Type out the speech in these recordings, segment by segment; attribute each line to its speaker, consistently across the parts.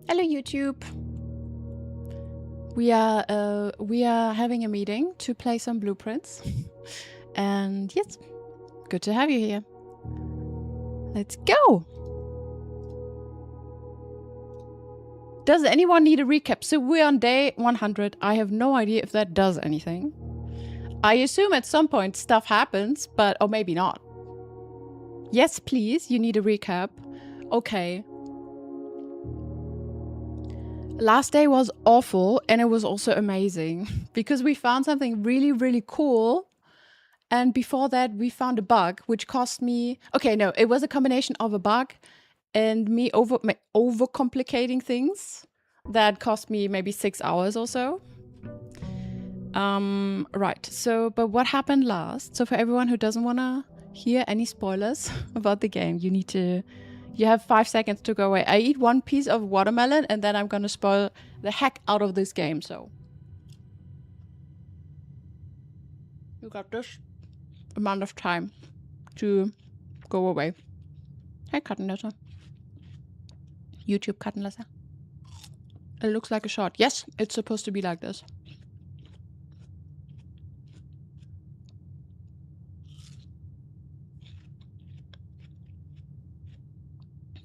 Speaker 1: Hello, YouTube. We are having a meeting to play some blueprints, and yes, good to have you here. Let's go. Does anyone need a recap? So we're on day 100. I have no idea if that does anything. I assume at some point stuff happens, but or maybe not. Yes, please. You need a recap. Okay. Last day was awful, and it was also amazing because we found something really, really cool. And before that, we found a bug, which cost me... Okay, no, it was a combination of a bug and me overcomplicating things that cost me maybe 6 hours or so. Right, so, but what happened last? So for everyone who doesn't want to hear any spoilers about the game, you have 5 seconds to go away. I eat one piece of watermelon and then I'm gonna spoil the heck out of this game, so. You got this amount of time to go away. Hey, Kattenlesser. YouTube Kattenlesser. It looks like a shot. Yes, it's supposed to be like this.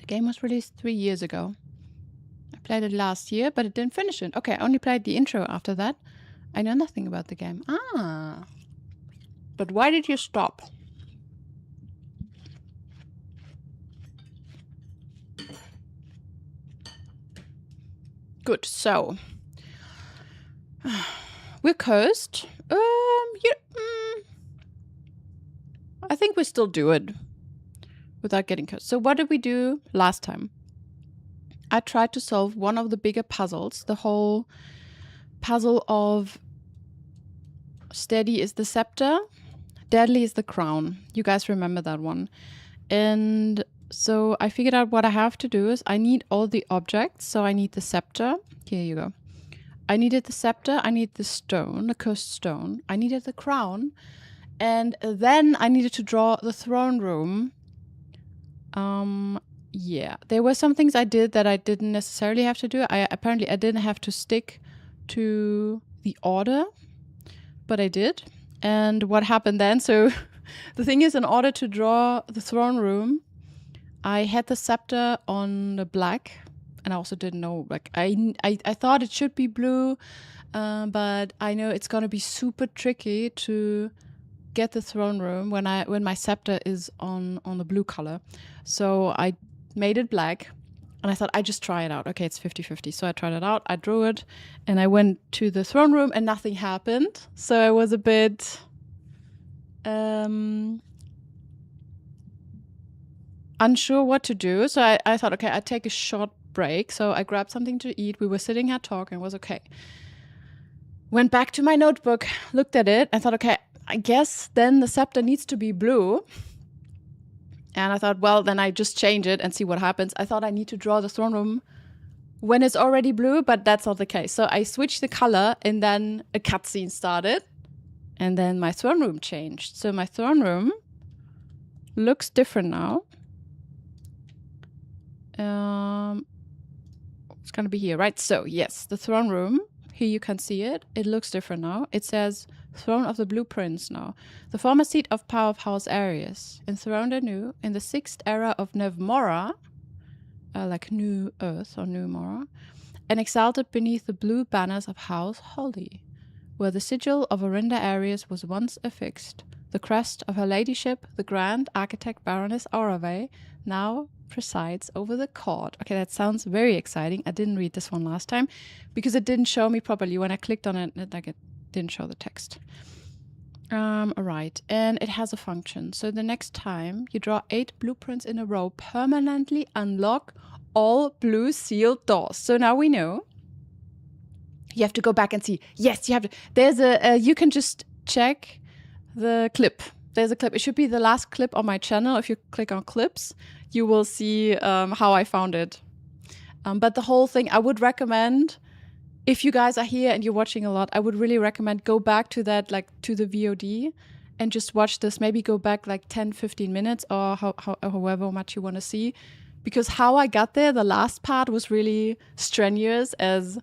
Speaker 1: The game was released 3 years ago. I played it last year, but it didn't finish it. Okay, I only played the intro after that. I know nothing about the game. Ah. But why did you stop? Good, so. We're cursed. I think we still do it without getting cursed. So what did we do last time? I tried to solve one of the bigger puzzles. The whole puzzle of steady is the scepter, deadly is the crown. You guys remember that one. And so I figured out what I have to do is I need all the objects. So I need the scepter. Here you go. I needed the scepter. I need the stone, the cursed stone. I needed the crown. And then I needed to draw the throne room. Yeah, there were some things I did that I didn't necessarily have to do. Apparently I didn't have to stick to the order, but I did. And what happened then? So the thing is, in order to draw the throne room, I had the scepter on the black, and I also didn't know, like, I thought it should be blue, but I know it's gonna be super tricky to get the throne room when my scepter is on the blue color. So I made it black, and I thought I just try it out. Okay, it's 50-50. So I tried it out, I drew it, and I went to the throne room and nothing happened. So I was a bit unsure what to do. So I thought, okay, I'd take a short break. So I grabbed something to eat. We were sitting here talking, it was okay. Went back to my notebook, looked at it, I thought, okay, I guess then the scepter needs to be blue. And I thought, well, then I just change it and see what happens. I thought I need to draw the throne room when it's already blue, but that's not the case. So I switched the color, and then a cutscene started, and then my throne room changed. So my throne room looks different now. It's gonna be here, right? So yes, the throne room, here you can see it. It looks different now. It says Throne of the Blueprints now. The former seat of power of House Arius, enthroned anew in the 6th era of Nevmora, like New Earth or New Mora, and exalted beneath the blue banners of House Holy, where the sigil of Orinda Arius was once affixed. The crest of her ladyship, the Grand Architect Baroness Auravey, now presides over the court. Okay, that sounds very exciting. I didn't read this one last time because it didn't show me properly. When I clicked on it, it didn't show the text. Alright, and it has a function. So the next time you draw 8 blueprints in a row, permanently unlock all blue sealed doors. So now we know. You have to go back and see. Yes, you have to. There's you can just check the clip. There's a clip. It should be the last clip on my channel. If you click on clips, you will see how I found it. But the whole thing, I would recommend, if you guys are here and you're watching a lot, I would really recommend go back to that, like to the VOD, and just watch this. Maybe go back like 10-15 minutes or however much you want to see, because how I got there, the last part was really strenuous as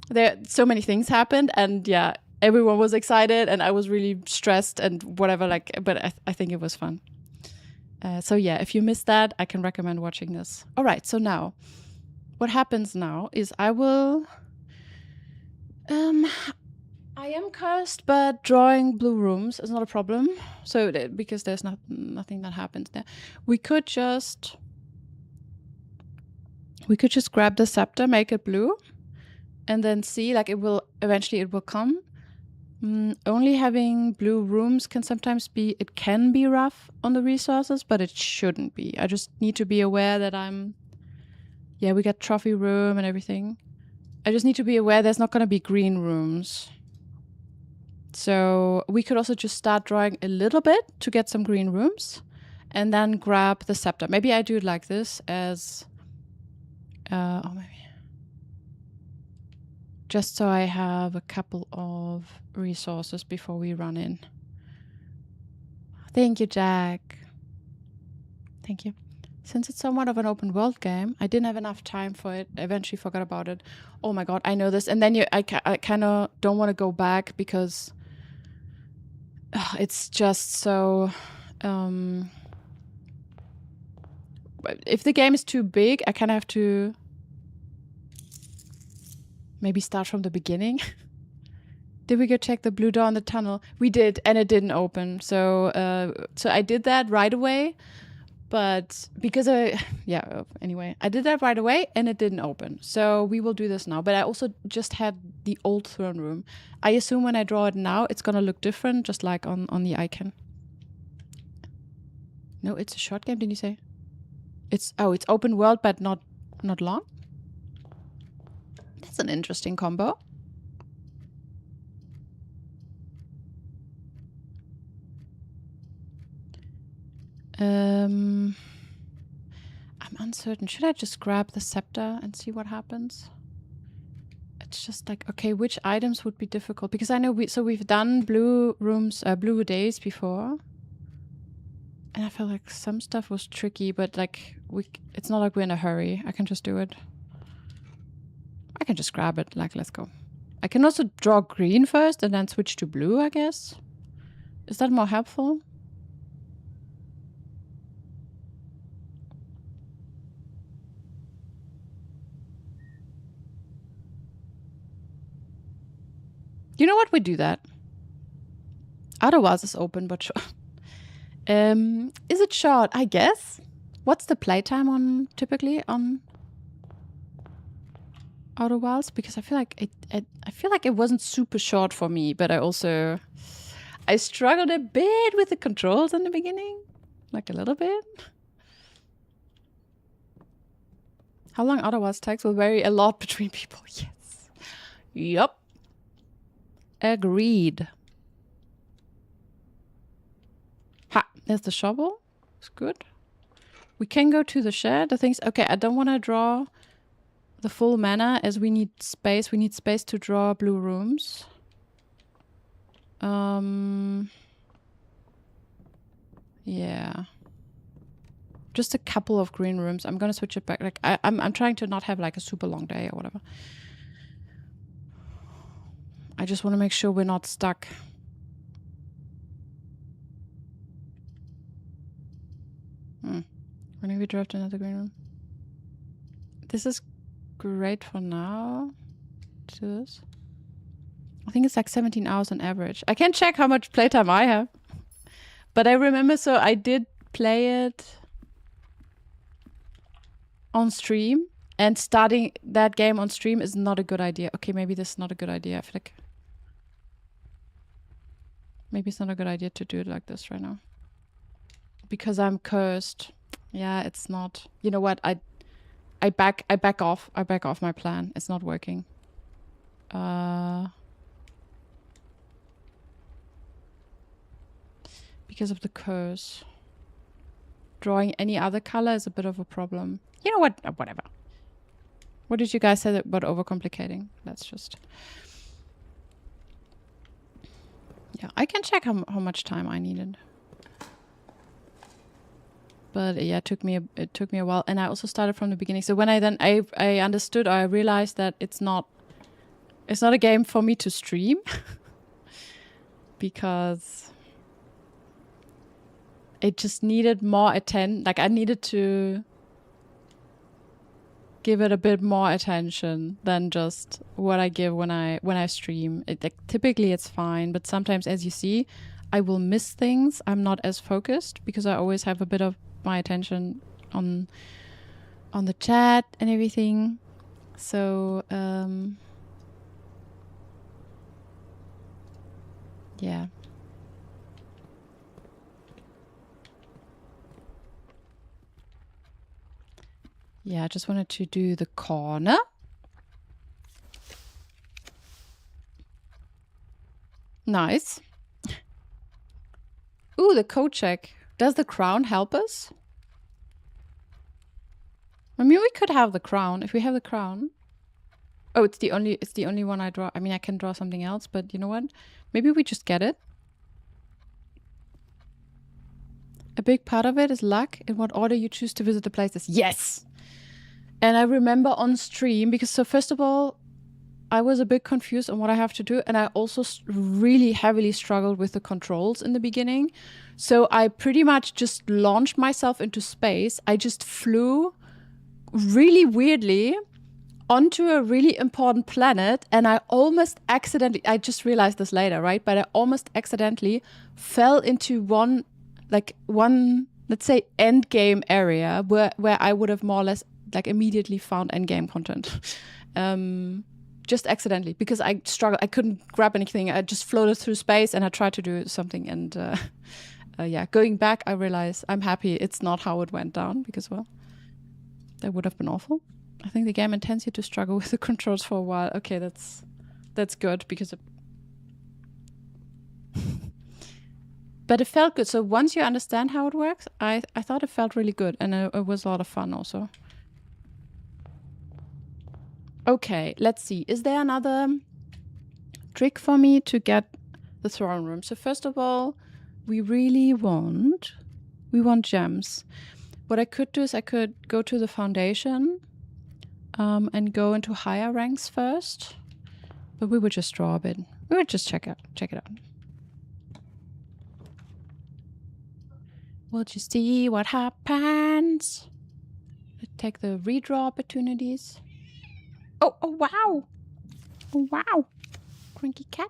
Speaker 1: there so many things happened, and yeah, everyone was excited and I was really stressed and whatever, like, but I think it was fun. So yeah, if you missed that, I can recommend watching this. All right, so now what happens now is I will I am cursed, but drawing blue rooms is not a problem. So because there's nothing that happens there, we could just grab the scepter, make it blue, and then see, like, it will eventually come. Only having blue rooms can sometimes be, it can be rough on the resources, but it shouldn't be. I just need to be aware that we got trophy room and everything. I just need to be aware there's not going to be green rooms. So we could also just start drawing a little bit to get some green rooms and then grab the scepter. Maybe I do it like this as, maybe just so I have a couple of resources before we run in. Thank you, Jack. Thank you. Since it's somewhat of an open world game, I didn't have enough time for it. I eventually forgot about it. Oh my god, I know this. And then I kind of don't want to go back because it's just so... if the game is too big, I kind of have to maybe start from the beginning. Did we go check the blue door in the tunnel? We did, and it didn't open. So I did that right away. But because anyway, I did that right away and it didn't open. So we will do this now. But I also just had the old throne room. I assume when I draw it now, it's going to look different, just like on the icon. No, it's a short game, didn't you say? It's open world, but not long. That's an interesting combo. I'm uncertain. Should I just grab the scepter and see what happens? It's just like, okay, which items would be difficult? Because I know we've done blue rooms, blue days before. And I feel like some stuff was tricky, but like it's not like we're in a hurry. I can just do it. I can just grab it, like, let's go. I can also draw green first and then switch to blue, I guess. Is that more helpful? You know what? We do that. Otherwise, it's open, but sure. Is it short? I guess. What's the playtime typically on Outer Wilds? Because I feel like it wasn't super short for me, but I struggled a bit with the controls in the beginning, like a little bit. How long Outer Wilds takes will vary a lot between people. Yes. Yup. Agreed. Ha! There's the shovel. It's good. We can go to the shed. The things. Okay, I don't want to draw the full mana as we need space. We need space to draw blue rooms. Yeah. Just a couple of green rooms. I'm gonna switch it back. Like I'm trying to not have like a super long day or whatever. I just want to make sure we're not stuck. When we draft another green room. This is great for now. Do this. I think it's like 17 hours on average. I can check how much playtime I have. But I remember, so I did play it on stream. And starting that game on stream is not a good idea. Okay, maybe this is not a good idea. I feel like maybe it's not a good idea to do it like this right now. Because I'm cursed. Yeah, it's not. You know what? I back off. I back off my plan. It's not working. Because of the curse. Drawing any other color is a bit of a problem. You know what? Whatever. What did you guys say about overcomplicating? Let's just... Yeah, I can check how much time I needed. But yeah, it took me a while, and I also started from the beginning. So when I understood, or I realized that it's not a game for me to stream because it just needed more attention. Like I needed to give it a bit more attention than just what I give when I stream. Typically it's fine, but sometimes, as you see, I will miss things. I'm not as focused because I always have a bit of my attention on the chat and everything. So yeah. Yeah, I just wanted to do the corner. Nice. Ooh, the code check. Does the crown help us? I mean, we could have the crown if we have the crown. Oh, it's the only one I draw. I mean, I can draw something else, but you know what? Maybe we just get it. A big part of it is luck in what order you choose to visit the places. Yes! And I remember on stream, because so first of all, I was a bit confused on what I have to do. And I also really heavily struggled with the controls in the beginning. So I pretty much just launched myself into space. I just flew really weirdly onto a really important planet. And I almost accidentally, I just realized this later, right? But I almost accidentally fell into one, let's say, end game area where I would have more or less like immediately found end game content. Just accidentally, because I struggled. I couldn't grab anything. I just floated through space and I tried to do something. And yeah, going back, I realized I'm happy it's not how it went down, because, well, that would have been awful. I think the game intends you to struggle with the controls for a while. Okay, that's good, because but it felt good. So once you understand how it works, I thought it felt really good, and it was a lot of fun also. Okay, let's see. Is there another trick for me to get the throne room? So first of all, we want gems. What I could do is I could go to the foundation and go into higher ranks first. But we would just draw a bit. We would just check it out. We'll just see what happens. Let's take the redraw opportunities. Oh wow! Oh wow! Cranky cat.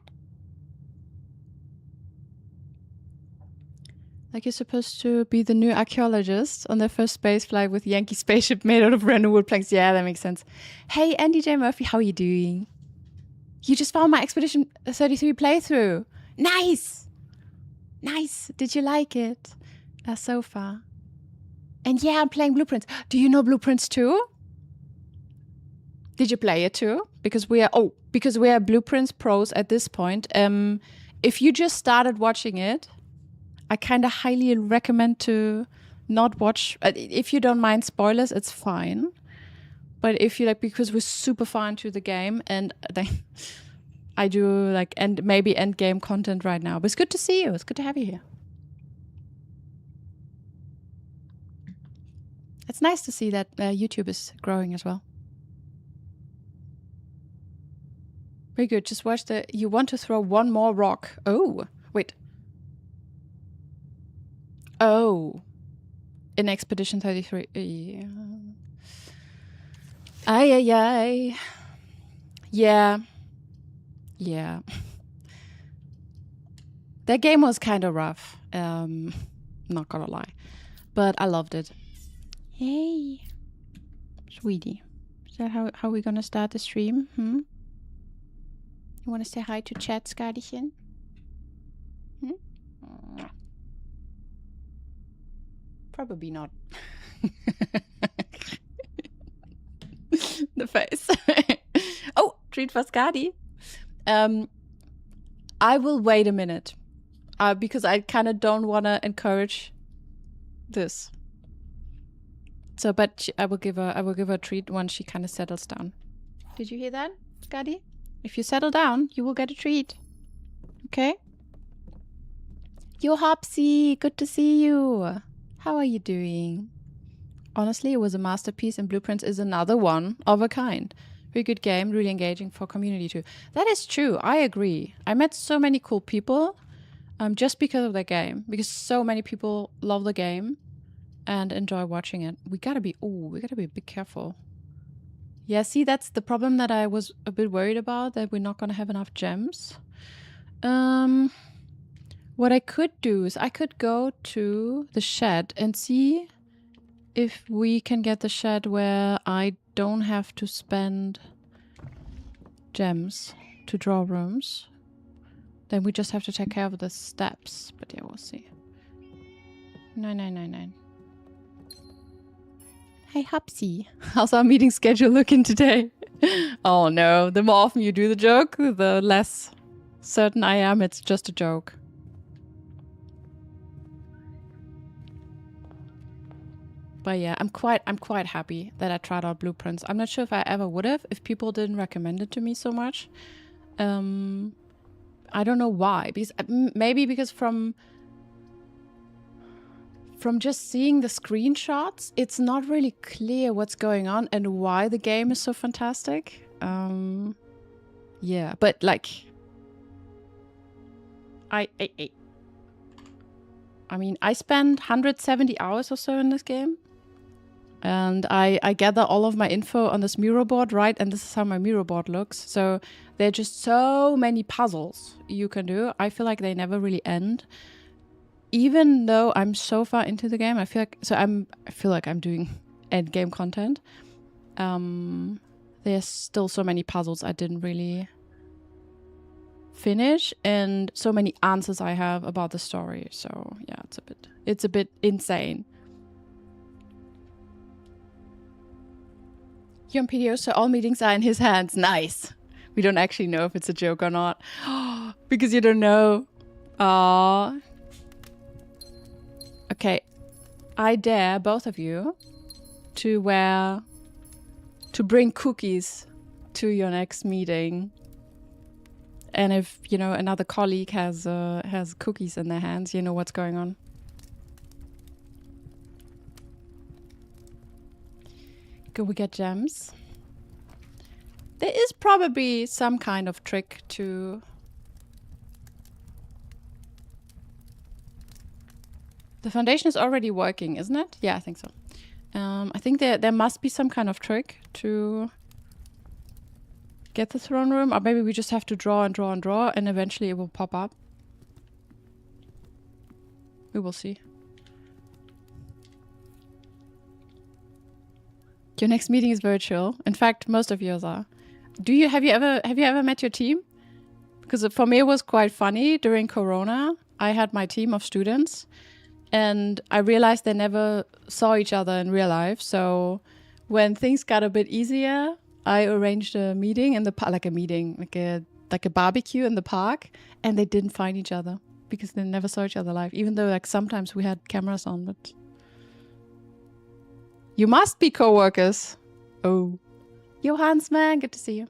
Speaker 1: Like you're supposed to be the new archaeologist on their first space flight with Yankee spaceship made out of random wood planks. Yeah, that makes sense. Hey, Andy J. Murphy, how are you doing? You just found my Expedition 33 playthrough. Nice! Nice! Did you like it? So far. And yeah, I'm playing Blueprints. Do you know Blueprints too? Did you play it too? Because we are Blueprints pros at this point. If you just started watching it, I kind of highly recommend to not watch. If you don't mind spoilers, it's fine. But if you like, because we're super far into the game, and I do like maybe end game content right now. But it's good to see you. It's good to have you here. It's nice to see that YouTube is growing as well. Very good. Just watch you want to throw one more rock. Oh, wait. Oh. In Expedition 33. Yeah. Ay. Yeah. Yeah. That game was kind of rough. Not gonna lie. But I loved it. Hey. Sweetie. Is that how we're gonna start the stream? You want to say hi to chat, Skadischen? Probably not. The face. Oh, treat for Skadi. I will wait a minute. Because I kind of don't want to encourage this. So, but I will give her a treat once she kind of settles down. Did you hear that, Skadi? If you settle down, you will get a treat. Okay? Yo, Hopsy, good to see you. How are you doing? Honestly, it was a masterpiece, and Blueprints is another one of a kind. Very good game, really engaging for community too. That is true. I agree. I met so many cool people just because of the game, because so many people love the game and enjoy watching it. We gotta be a bit careful. Yeah, see, that's the problem that I was a bit worried about, that we're not gonna have enough gems. What I could do is I could go to the shed and see if we can get the shed where I don't have to spend gems to draw rooms. Then we just have to take care of the steps. But yeah, we'll see. 9999. Hey, Hupsy. How's our meeting schedule looking today? Oh no, the more often you do the joke, the less certain I am it's just a joke. But yeah, I'm quite happy that I tried out Blueprints. I'm not sure if I ever would have if people didn't recommend it to me so much. I don't know why. Because maybe because from just seeing the screenshots, it's not really clear what's going on and why the game is so fantastic. Yeah, but like, I mean, I spent 170 hours or so in this game. And I gather all of my info on this Miro board, right? And this is how my Miro board looks. So there are just so many puzzles you can do. I feel like they never really end. Even though I'm so far into the game, I feel like I'm doing end game content. There's still so many puzzles I didn't really finish, and so many answers I have about the story. So yeah, it's a bit insane. You're on PDO, so all meetings are in his hands. Nice. We don't actually know if it's a joke or not. Because you don't know. Aww. Okay. I dare both of you to bring cookies to your next meeting. And if, you know, another colleague has cookies in their hands, you know what's going on. Could we get gems? There is probably some kind of trick to... The foundation is already working, isn't it? Yeah, I think so. I think there must be some kind of trick to get the throne room, or maybe we just have to draw and draw and draw, and eventually it will pop up. We will see. Your next meeting is virtual. In fact, most of yours are. Have you ever met your team? Because for me it was quite funny during Corona. I had my team of students, and I realized they never saw each other in real life. So when things got a bit easier, I arranged a meeting in the park, like a barbecue in the park, and they didn't find each other because they never saw each other live. Even though like sometimes we had cameras on, but you must be co-workers. Oh, Johannes, man, good to see you.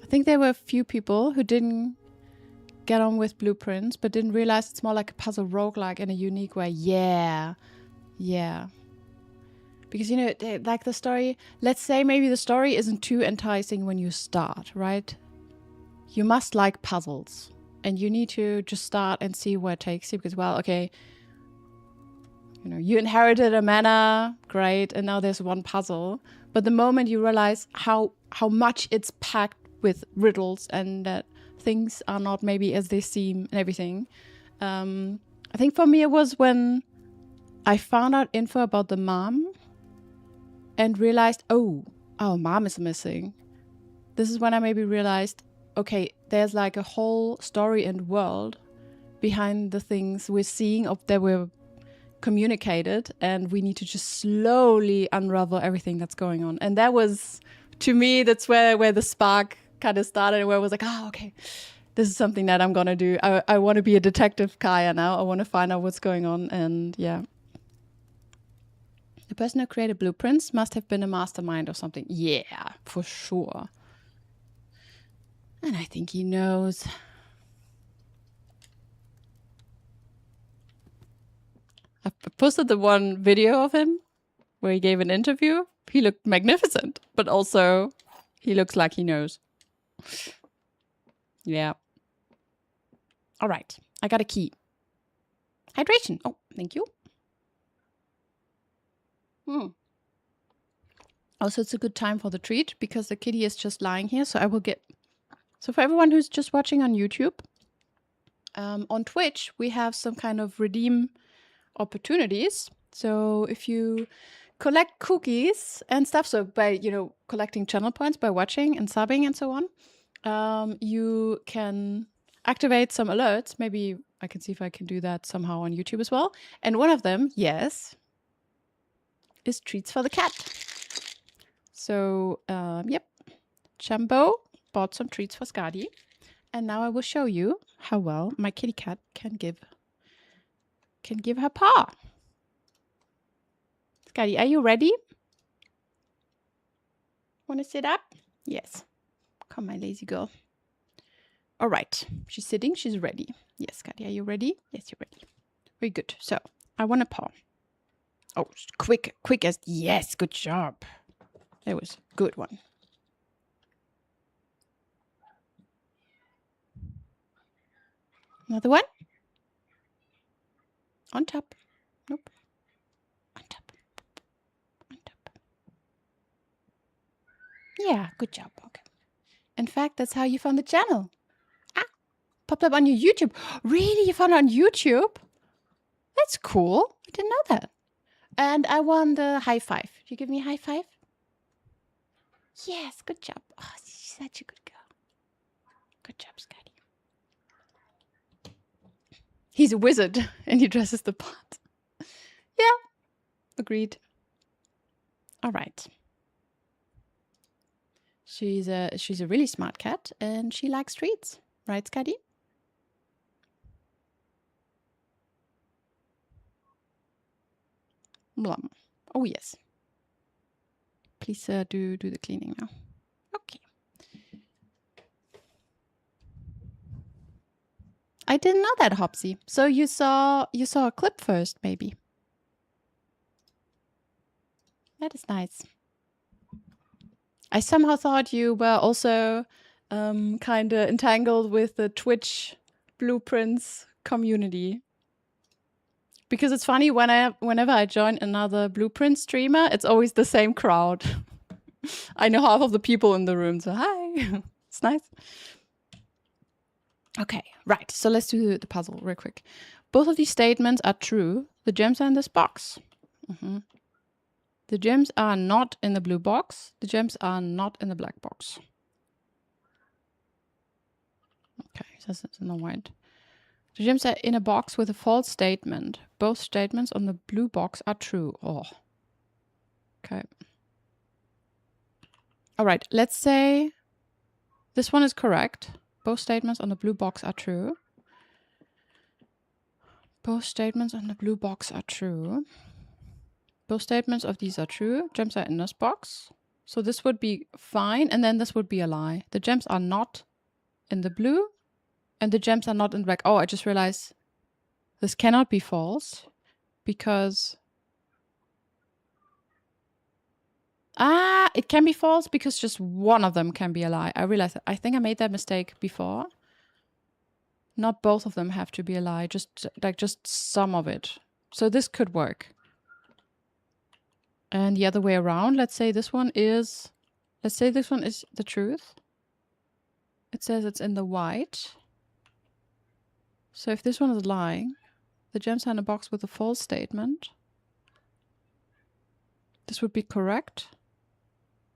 Speaker 1: I think there were a few people who didn't get on with Blueprints, but didn't realize it's more like a puzzle roguelike in a unique way. Yeah. Because, you know, like the story, let's say maybe the story isn't too enticing when you start, right? You must like puzzles, and you need to just start and see where it takes you, because, well, okay, you know, you inherited a manor, great, and now there's one puzzle. But the moment you realize how much it's packed with riddles and that things are not maybe as they seem and everything. I think for me it was when I found out info about the mom and realized, oh, our mom is missing. This is when I maybe realized, okay, there's like a whole story and world behind the things we're seeing that we're communicated, and we need to just slowly unravel everything that's going on. And that was, to me, that's where the spark kind of started, where I was like, oh, okay, this is something that I'm gonna do. I want to be a detective Kaya now. I want to find out what's going on. And yeah, the person who created Blueprints must have been a mastermind or something. Yeah, for sure. And I think he knows. I posted the one video of him where he gave an interview. He looked magnificent, but also he looks like he knows. Yeah. All right. I got a key. Hydration. Oh, thank you. Also, it's a good time for the treat because the kitty is just lying here. So I will get... So for everyone who's just watching on YouTube, on Twitch, we have some kind of redeem opportunities. So if you collect cookies and stuff, so by, collecting channel points by watching and subbing and so on, you can activate some alerts. Maybe I can see if I can do that somehow on YouTube as well. And one of them, yes, is treats for the cat. So, yep, Jumbo bought some treats for Skadi. And now I will show you how well my kitty cat can give her paw. Skadi, are you ready? Want to sit up? Yes. Come, my lazy girl. All right. She's sitting. She's ready. Yes, Skadi, are you ready? Yes, you're ready. Very good. So, I want a paw. Oh, quick as... Yes, good job. That was a good one. Another one. On top. Nope. On top. On top. Yeah, good job. Okay. In fact, that's how you found the channel. Popped up on your YouTube. Really? You found it on YouTube? That's cool. I didn't know that. And I won the high five. You give me a high five? Yes, good job. Oh, she's such a good girl. Good job, Skadi. He's a wizard and he dresses the part. Yeah, agreed. All right. She's a really smart cat and she likes treats. Right, Skadi? Blum. Oh, yes. Please do the cleaning now. Okay. I didn't know that, Hopsy. So you saw a clip first, maybe. That is nice. I somehow thought you were also kind of entangled with the Twitch Blueprints community. Because it's funny, whenever I join another Blueprint streamer, it's always the same crowd. I know half of the people in the room, so hi. It's nice. Okay, right. So let's do the puzzle real quick. Both of these statements are true. The gems are in this box. The gems are not in the blue box. The gems are not in the black box. Okay, so it's in the white. The gems are in a box with a false statement. Both statements on the blue box are true. Oh. Okay. All right, let's say this one is correct. Both statements on the blue box are true. Both statements on the blue box are true. Both statements of these are true. Gems are in this box. So this would be fine, and then this would be a lie. The gems are not in the blue, and the gems are not in black. Oh, I just realized this cannot be false because... it can be false because just one of them can be a lie. I realized that. I think I made that mistake before. Not both of them have to be a lie, just some of it. So this could work. And the other way around, let's say this one is the truth. It says it's in the white. So if this one is lying, the gems are in a box with a false statement. This would be correct.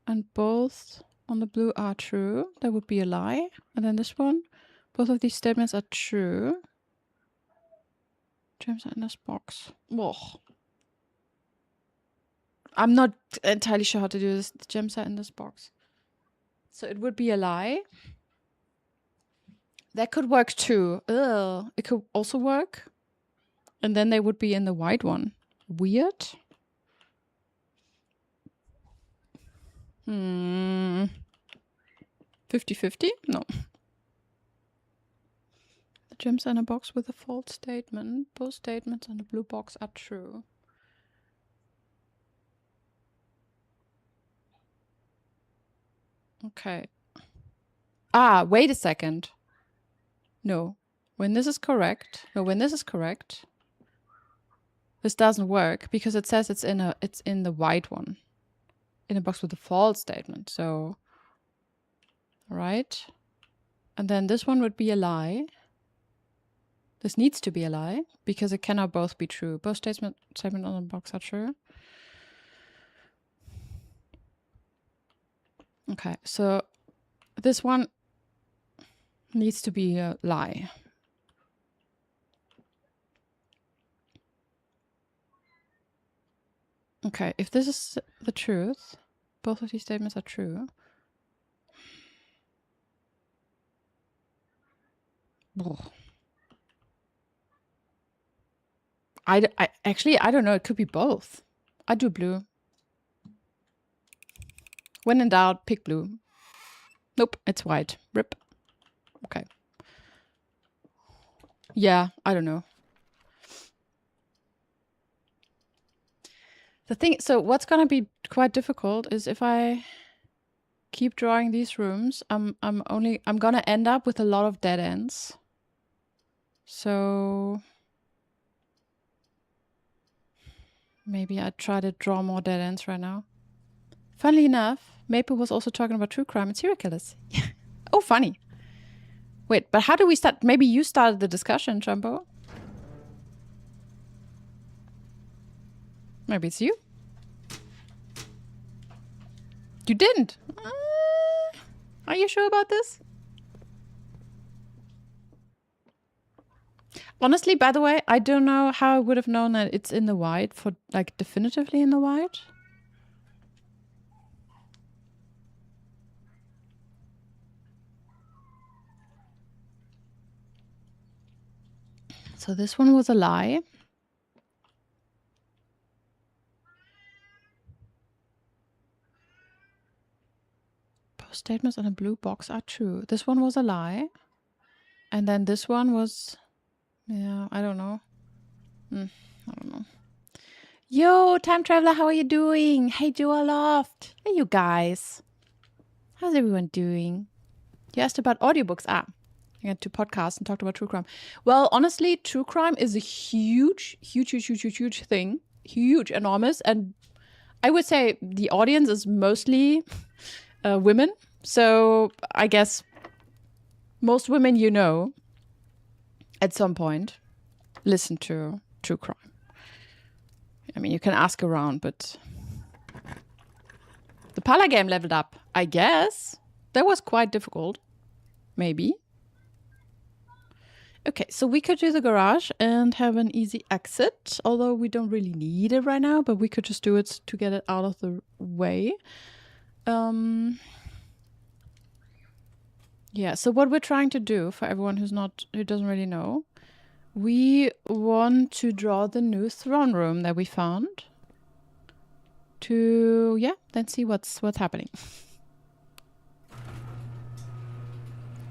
Speaker 1: And both on the blue are true. That would be a lie. And then this one, both of these statements are true. Gems are in this box. Whoa. I'm not entirely sure how to do this. The gems are in this box. So it would be a lie. That could work too. Ugh. It could also work. And then they would be in the white one. Weird. 50-50? No. The gems are in a box with a false statement. Both statements on the blue box are true. Okay. Ah, wait a second. No. When this is correct, this doesn't work because it says it's in the white one. In a box with a false statement. So, right? And then this one would be a lie. This needs to be a lie because it cannot both be true. Both statements on the box are true. Okay, so this one needs to be a lie. Okay, if this is the truth, both of these statements are true. I actually, I don't know. It could be both. I do blue. When in doubt, pick blue. Nope, it's white. Rip. Okay. Yeah, I don't know. The thing, so what's gonna be quite difficult is if I keep drawing these rooms, I'm gonna end up with a lot of dead ends. So maybe I try to draw more dead ends right now. Funnily enough, Maple was also talking about true crime and serial killers. Oh, funny. Wait, but how do we start? Maybe you started the discussion, Jumbo. Maybe it's you. You didn't. Are you sure about this? Honestly, by the way, I don't know how I would have known that it's in the white for like definitively in the white. So this one was a lie. Both statements on a blue box are true. This one was a lie. And then this one was, yeah, I don't know. I don't know. Yo, Time Traveler, how are you doing? Hey, Joel Loft. Hey, you guys. How's everyone doing? You asked about audiobooks. I got two podcasts and talked about true crime. Well, honestly, true crime is a huge thing. Huge, enormous. And I would say the audience is mostly women. So I guess most women you know at some point listen to true crime. I mean, you can ask around, but the Pala game leveled up, I guess. That was quite difficult. Maybe. Okay, so we could do the garage and have an easy exit, although we don't really need it right now, but we could just do it to get it out of the way. Yeah, so what we're trying to do for everyone who doesn't really know, we want to draw the new throne room that we found to, then see what's happening.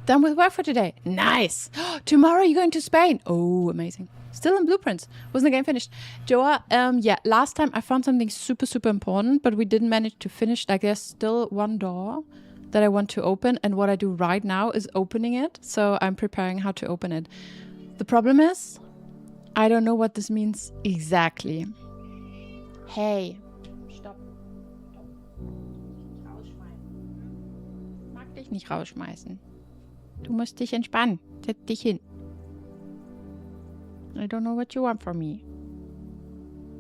Speaker 1: Done with work for today. Nice. Tomorrow you're going to Spain. Oh, amazing. Still in blueprints. Wasn't the game finished? Joa, last time I found something super important, but we didn't manage to finish. Like there's still one door that I want to open, and what I do right now is opening it. So I'm preparing how to open it. The problem is, I don't know what this means exactly. Hey. Stopp. Mag dich nicht rausschmeißen. Du musst dich entspannen. Setz dich hin. I don't know what you want from me.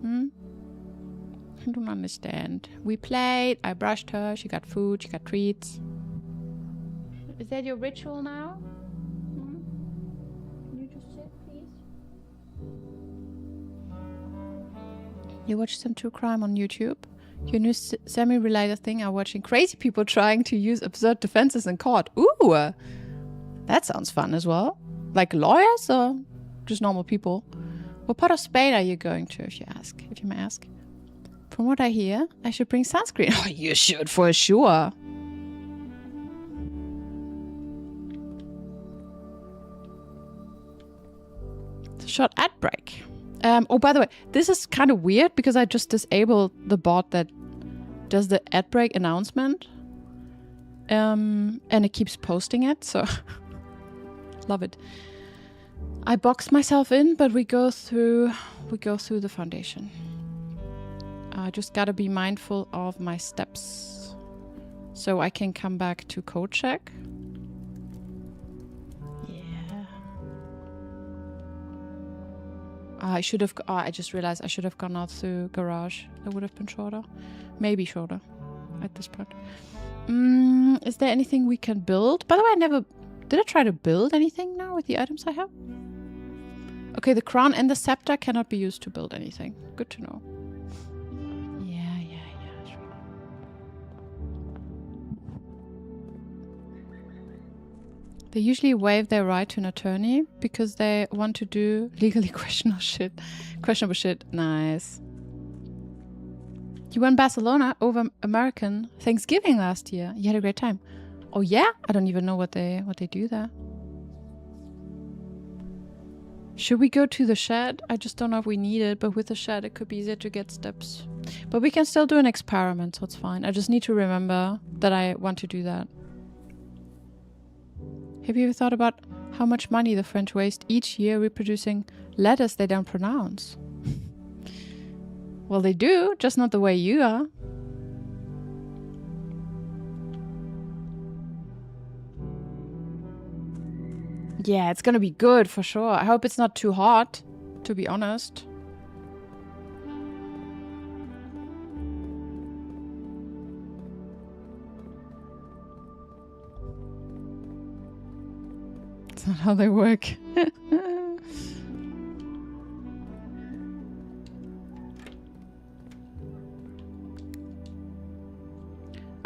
Speaker 1: I don't understand. We played, I brushed her, she got food, she got treats. Is that your ritual now? Can you just sit, please? You watch some true crime on YouTube? Your new semi-related thing are watching crazy people trying to use absurd defenses in court. Ooh! That sounds fun as well. Like lawyers or just normal people? What part of Spain are you going to, if you may ask? From what I hear, I should bring sunscreen. Oh, you should for sure. Short ad break. Oh, by the way, this is kind of weird because I just disabled the bot that does the ad break announcement. And it keeps posting it, so love it. I boxed myself in, but we go through the foundation. I just gotta be mindful of my steps so I can come back to code check. Yeah. I should have. Oh, I just realized I should have gone out through garage. That would have been shorter. Maybe shorter at this point. Is there anything we can build? By the way, I never... Did I try to build anything now with the items I have? Okay, the crown and the scepter cannot be used to build anything. Good to know. Yeah, sure. They usually waive their right to an attorney because they want to do legally questionable shit. Nice. You were in Barcelona over American Thanksgiving last year. You had a great time. Oh yeah? I don't even know what they do there. Should we go to the shed? I just don't know if we need it, but with the shed it could be easier to get steps. But we can still do an experiment, so it's fine. I just need to remember that I want to do that. Have you ever thought about how much money the French waste each year reproducing letters they don't pronounce? Well, they do, just not the way you are. Yeah, it's gonna be good for sure. I hope it's not too hot, to be honest. It's not how they work.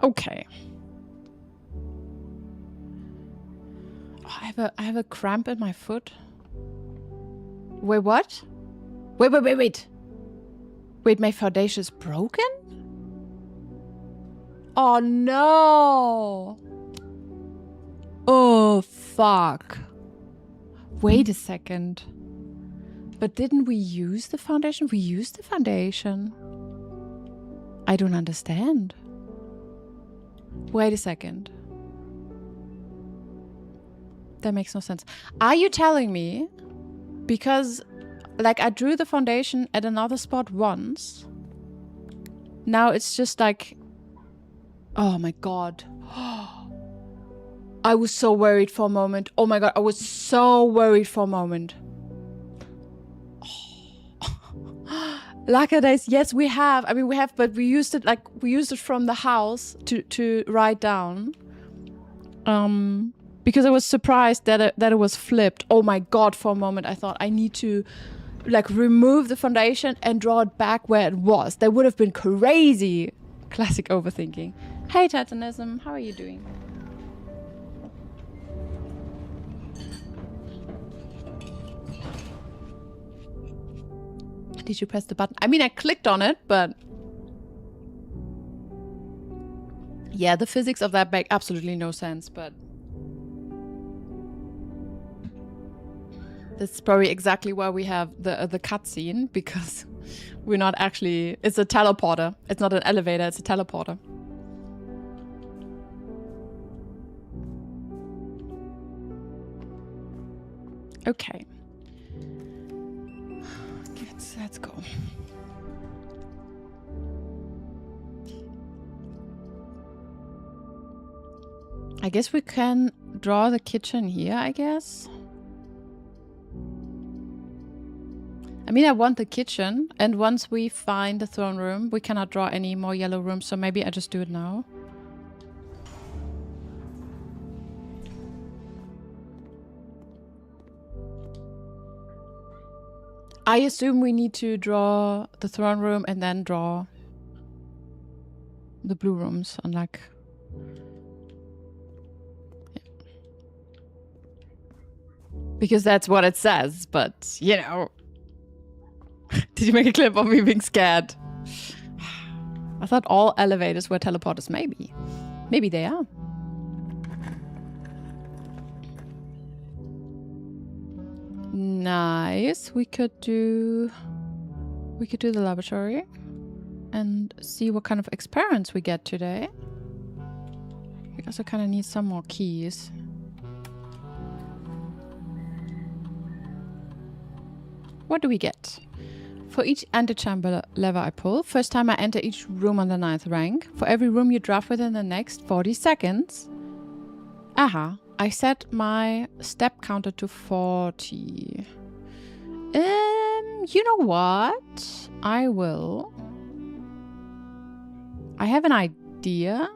Speaker 1: Okay. Oh, I have a cramp in my foot. Wait, what? Wait. Wait, my foundation is broken? Oh no! Oh fuck. Wait a second. But didn't we use the foundation? We used the foundation. I don't understand. Wait a second. That makes no sense. Are you telling me, because like I drew the foundation at another spot once, now it's just like, oh my god. I was so worried for a moment. Oh my god, I was so worried for a moment. Lacquer days, yes, we have. I mean, we have, but we used it from the house to write down. Because I was surprised that it was flipped. Oh my god, for a moment I thought I need to like remove the foundation and draw it back where it was. That would have been crazy. Classic overthinking. Hey Titanism, how are you doing? Did you press the button? I mean, I clicked on it, but... Yeah, the physics of that make absolutely no sense, but... That's probably exactly why we have the cutscene, because we're not actually... It's a teleporter. It's not an elevator, it's a teleporter. Okay. Let's go. I guess we can draw the kitchen here, I guess. I mean, I want the kitchen, and once we find the throne room, we cannot draw any more yellow rooms, so maybe I just do it now. I assume we need to draw the throne room and then draw the blue rooms, unlike... Yeah. Because that's what it says, but, you know... Did you make a clip of me being scared? I thought all elevators were teleporters. Maybe. Maybe they are. Nice. We could do the laboratory and see what kind of experiments we get today. Because I kind of need some more keys. What do we get? For each antechamber lever I pull, first time I enter each room on the 9th rank. For every room you draft within the next 40 seconds. Aha. I set my step counter to 40. You know what? I have an idea.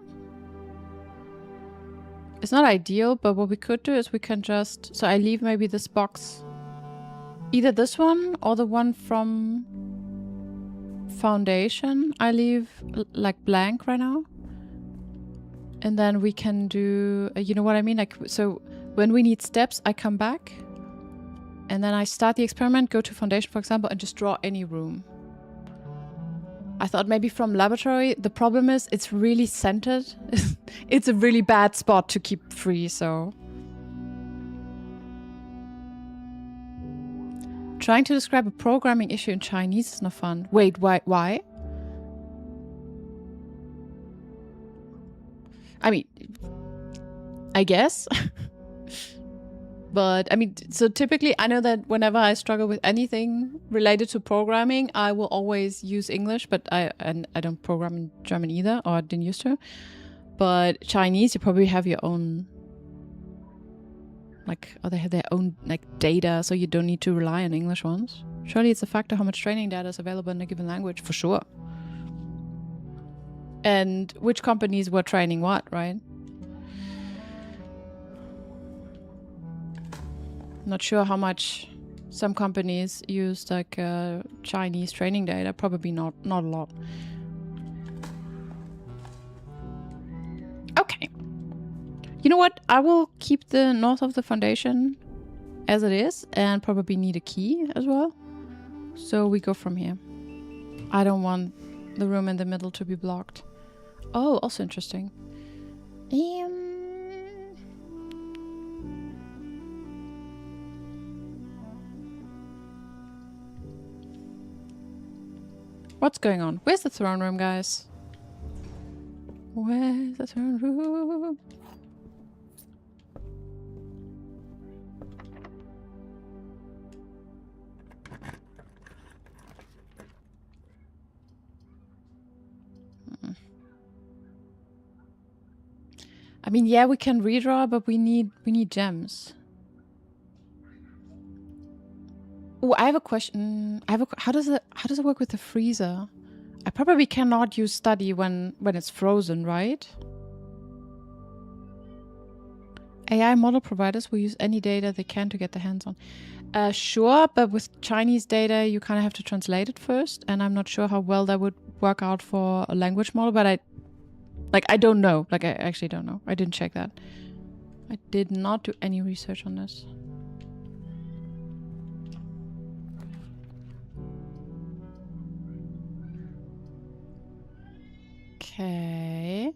Speaker 1: It's not ideal, but what we could do is we can just... So I leave maybe this box... Either this one or the one from Foundation. I leave like blank right now. And then we can do... you know what I mean? Like, so when we need steps, I come back. And then I start the experiment, go to Foundation, for example, and just draw any room. I thought maybe from Laboratory. The problem is it's really centered. It's a really bad spot to keep free, so... Trying to describe a programming issue in Chinese is not fun. Wait, why? I mean, I guess. But, I mean, so typically I know that whenever I struggle with anything related to programming, I will always use English, but I don't program in German either, or I didn't used to. But Chinese, you probably have your own... Like, or they have their own, like, data, so you don't need to rely on English ones. Surely it's a factor how much training data is available in a given language, for sure. And which companies were training what, right? Not sure how much some companies use, like, Chinese training data. Probably not a lot. Okay. You know what? I will keep the north of the Foundation as it is and probably need a key as well. So we go from here. I don't want the room in the middle to be blocked. Oh, also interesting. What's going on? Where's the throne room, guys? Where's the throne room? I mean, yeah, we can redraw, but we need gems. Oh, I have a question. How does it work with the freezer? I probably cannot use study when it's frozen, right? AI model providers will use any data they can to get their hands on. Sure, but with Chinese data, you kind of have to translate it first, and I'm not sure how well that would work out for a language model, but I don't know. Like, I actually don't know. I didn't check that. I did not do any research on this. Okay.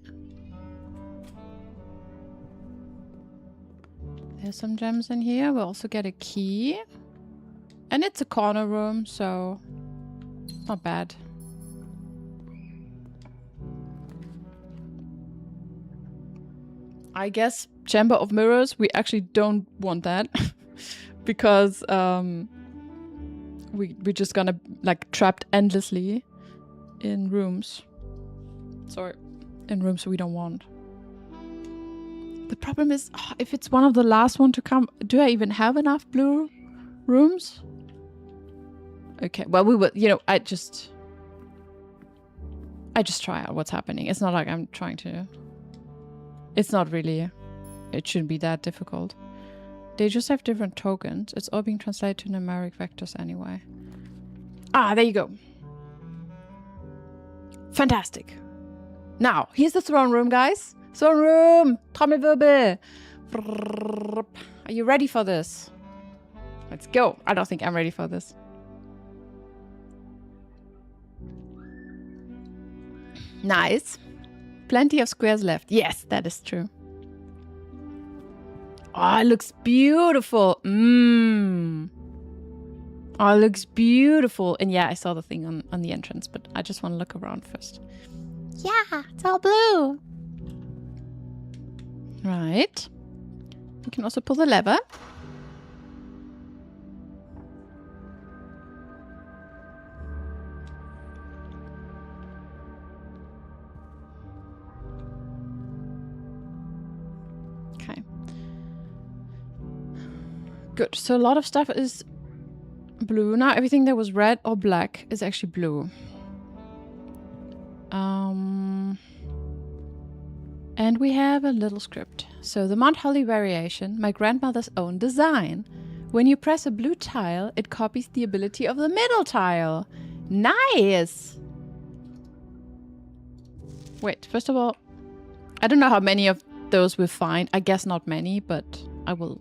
Speaker 1: There's some gems in here. We'll also get a key. And it's a corner room, so not bad. I guess Chamber of Mirrors, we actually don't want that. Because we're just gonna, like, trapped endlessly in rooms. Sorry, in rooms we don't want. The problem is, if it's one of the last one to come, do I even have enough blue rooms? Okay, well, we will, you know, I just try out what's happening. It's not like I'm trying to... It's not really... It shouldn't be that difficult. They just have different tokens. It's all being translated to numeric vectors anyway. Ah, there you go. Fantastic. Now, here's the throne room, guys. Throne room! Trommelwirbel! Are you ready for this? Let's go. I don't think I'm ready for this. Nice. Plenty of squares left. Yes, that is true. Oh, it looks beautiful. Mmm. Oh, it looks beautiful. And yeah, I saw the thing on the entrance, but I just want to look around first. Yeah, it's all blue. Right. You can also pull the lever. Okay. Good. So a lot of stuff is blue. Now everything that was red or black is actually blue. And we have a little script. So the Mount Holly variation, my grandmother's own design. When you press a blue tile, it copies the ability of the middle tile. Nice! Wait, first of all, I don't know how many of those we'll find. I guess not many, but I will.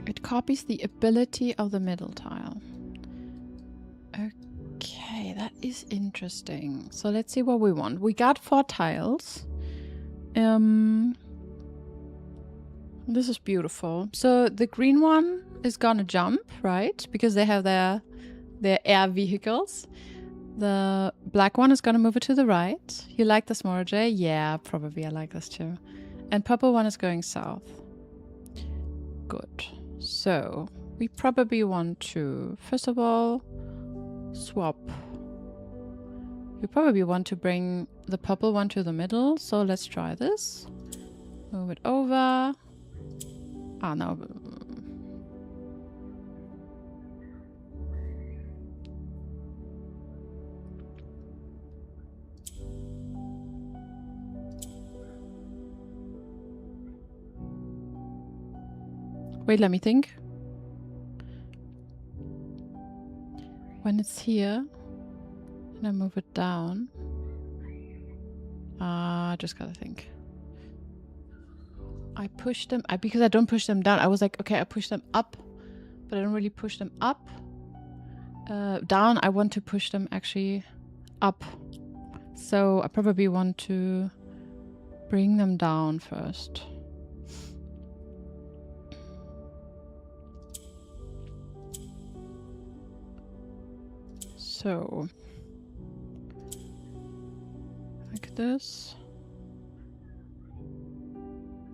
Speaker 1: It copies the ability of the middle tile. Okay, that is interesting. So let's see what we want. We got 4 tiles. This is beautiful. So the green one is gonna jump, right? Because they have their air vehicles. The black one is gonna move it to the right. You like this more, Jay? Yeah, probably I like this too. And purple one is going south. Good. So we probably want to, first of all, swap. We probably want to bring the purple one to the middle. So let's try this. Move it over. Ah, no. Wait, let me think. When it's here, and I move it down. I just gotta think. I push them, because I don't push them down. I was like, okay, I push them up, but I don't really push them up. Down, I want to push them actually up. So I probably want to bring them down first. So, like this.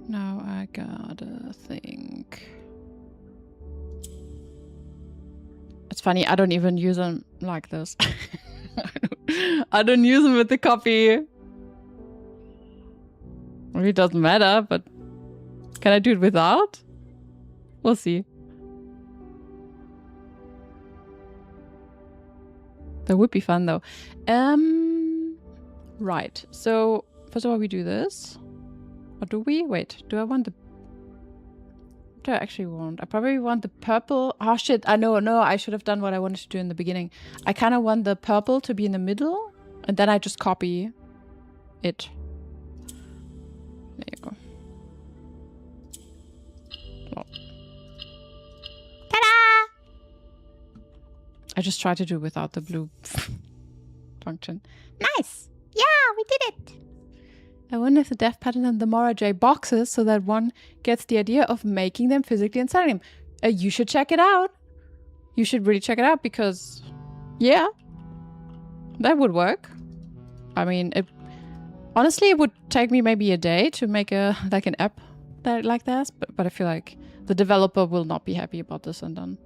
Speaker 1: Now I gotta think. It's funny, I don't even use them like this. I don't use them with the copy. Maybe it doesn't matter, but can I do it without? We'll see. That would be fun though. Right. So first of all, we do this. Or do we? Wait, do I want the... What do I actually want? I probably want the purple. Oh shit, I know, no, I should have done what I wanted to do in the beginning. I kind of want the purple to be in the middle, and then I just copy it. There you go. Oh. Ta-da! I just tried to do without the blue function. Nice! Yeah, we did it! I wonder if the dev pattern and the Mora J boxes so that one gets the idea of making them physically and selling them. You should check it out. You should really check it out because, yeah, that would work. I mean, honestly, it would take me maybe a day to make an app like this, but I feel like the developer will not be happy about this and then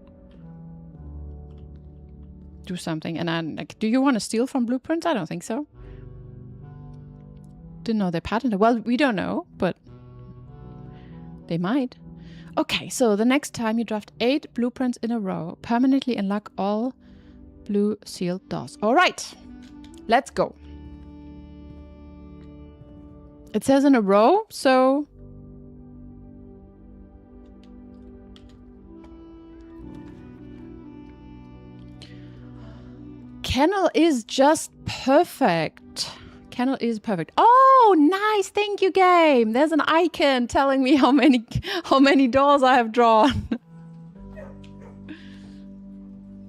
Speaker 1: do something. And then, like, do you want to steal from Blueprints? I don't think so. Didn't know they patented. Well, we don't know, but they might. Okay, so the next time you draft 8 blueprints in a row, permanently unlock all blue sealed doors. All right, let's go. It says in a row, so... Kennel is just perfect. Kennel is perfect. Oh, nice. Thank you, game. There's an icon telling me how many doors I have drawn.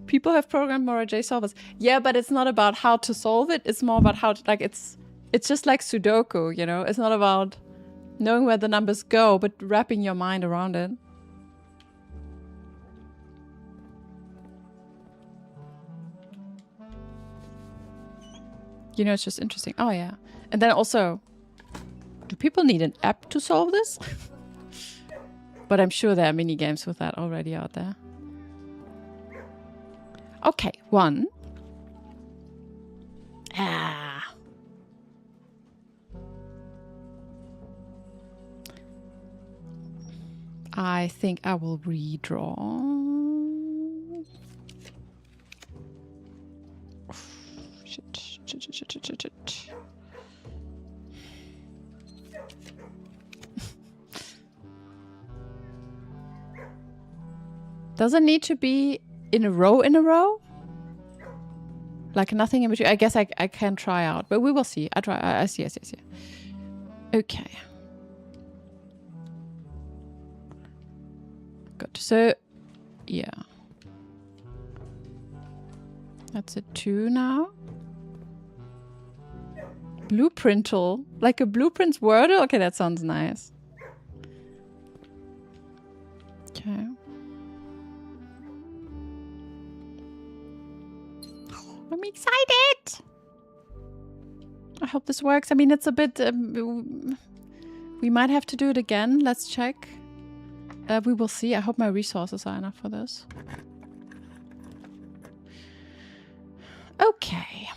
Speaker 1: People have programmed Mora J solvers. Yeah, but it's not about how to solve it. It's more about how to, like, it's It's just like Sudoku, you know? It's not about knowing where the numbers go, but wrapping your mind around it. You know, it's just interesting. Oh, yeah. And then also, do people need an app to solve this? But I'm sure there are mini games with that already out there. Okay, 1. Ah. I think I will redraw. Shit. Does it need to be in a row? Like nothing in between? I guess I can try out, but we will see. I see. Okay. Good. So, yeah. That's a 2 now. Blueprintal. Like a blueprint's Wordle? Okay, that sounds nice. Okay. I'm excited! I hope this works. I mean, it's a bit... we might have to do it again. Let's check. We will see. I hope my resources are enough for this. Okay.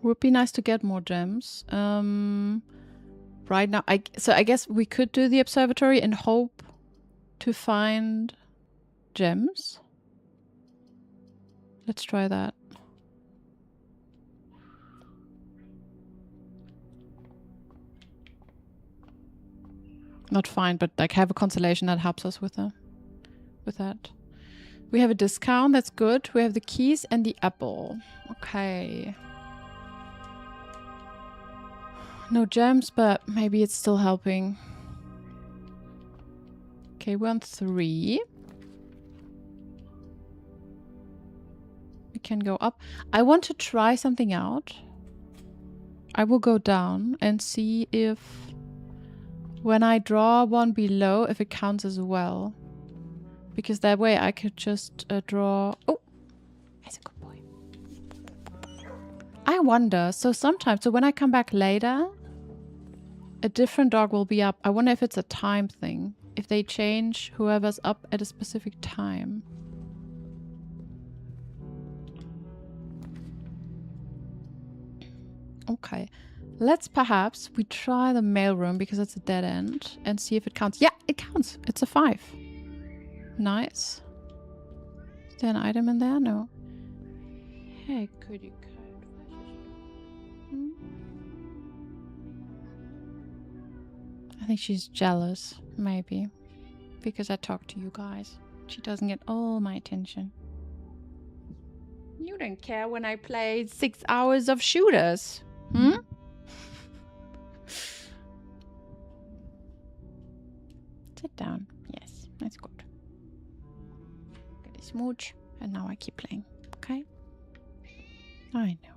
Speaker 1: Would be nice to get more gems. Right now, so I guess we could do the observatory and hope to find gems. Let's try that. Not find, but like have a constellation that helps us with that. We have a discount, that's good. We have the keys and the apple. Okay. No gems, but maybe it's still helping. Okay, we're on 3. We can go up. I want to try something out. I will go down and see if when I draw one below, if it counts as well. Because that way I could just draw... Oh! That's a good boy. I wonder, so sometimes, so when I come back later, a different dog will be up. I wonder if it's a time thing. If they change whoever's up at a specific time. Okay. Let's perhaps we try the mailroom because it's a dead end and see if it counts. Yeah, it counts. It's a 5. Nice. Is there an item in there? No. Hey, goody cat. I think she's jealous, maybe. Because I talk to you guys. She doesn't get all my attention. You don't care when I play 6 hours of shooters. Hmm? Sit down. Yes, that's good. Get a smooch, and now I keep playing. Okay? I know.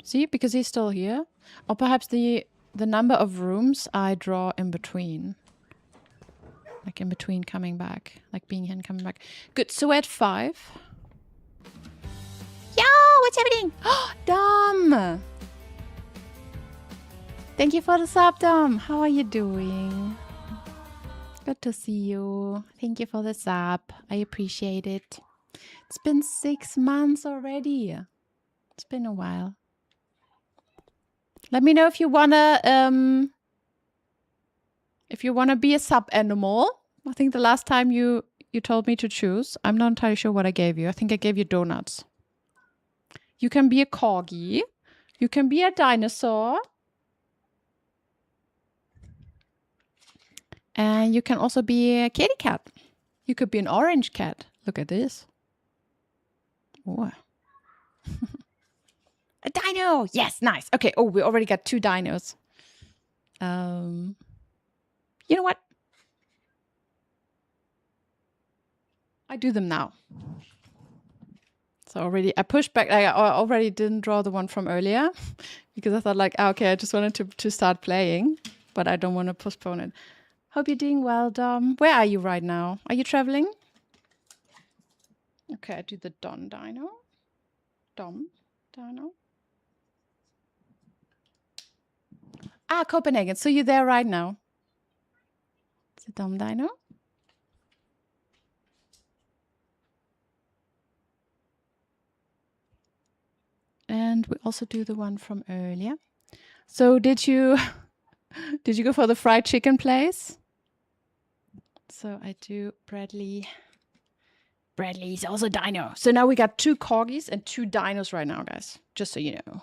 Speaker 1: See, because he's still here. Or perhaps the number of rooms I draw in between. Like in between coming back. Like being here and coming back. Good, so we're at 5. Yo, what's happening? Oh, Dom! Thank you for the sub, Dom. How are you doing? Good to see you. Thank you for the sub. I appreciate it. It's been 6 months already. It's been a while. Let me know if you wanna be a sub animal. I think the last time you told me to choose. I'm not entirely sure what I gave you. I think I gave you donuts. You can be a corgi. You can be a dinosaur. And you can also be a kitty cat. You could be an orange cat. Look at this. Oh. A dino! Yes, nice. Okay, oh, we already got 2 dinos. You know what? I do them now. So I pushed back. I already didn't draw the one from earlier because I thought like, okay, I just wanted to start playing, but I don't want to postpone it. Hope you're doing well, Dom. Where are you right now? Are you traveling? Okay, I do the Dom Dino. Ah, Copenhagen. So you're there right now. The Dom Dino. And we also do the one from earlier. So did you go for the fried chicken place? So I do Bradley. Bradley is also dino. So now we got 2 corgis and 2 dinos right now, guys. Just so you know.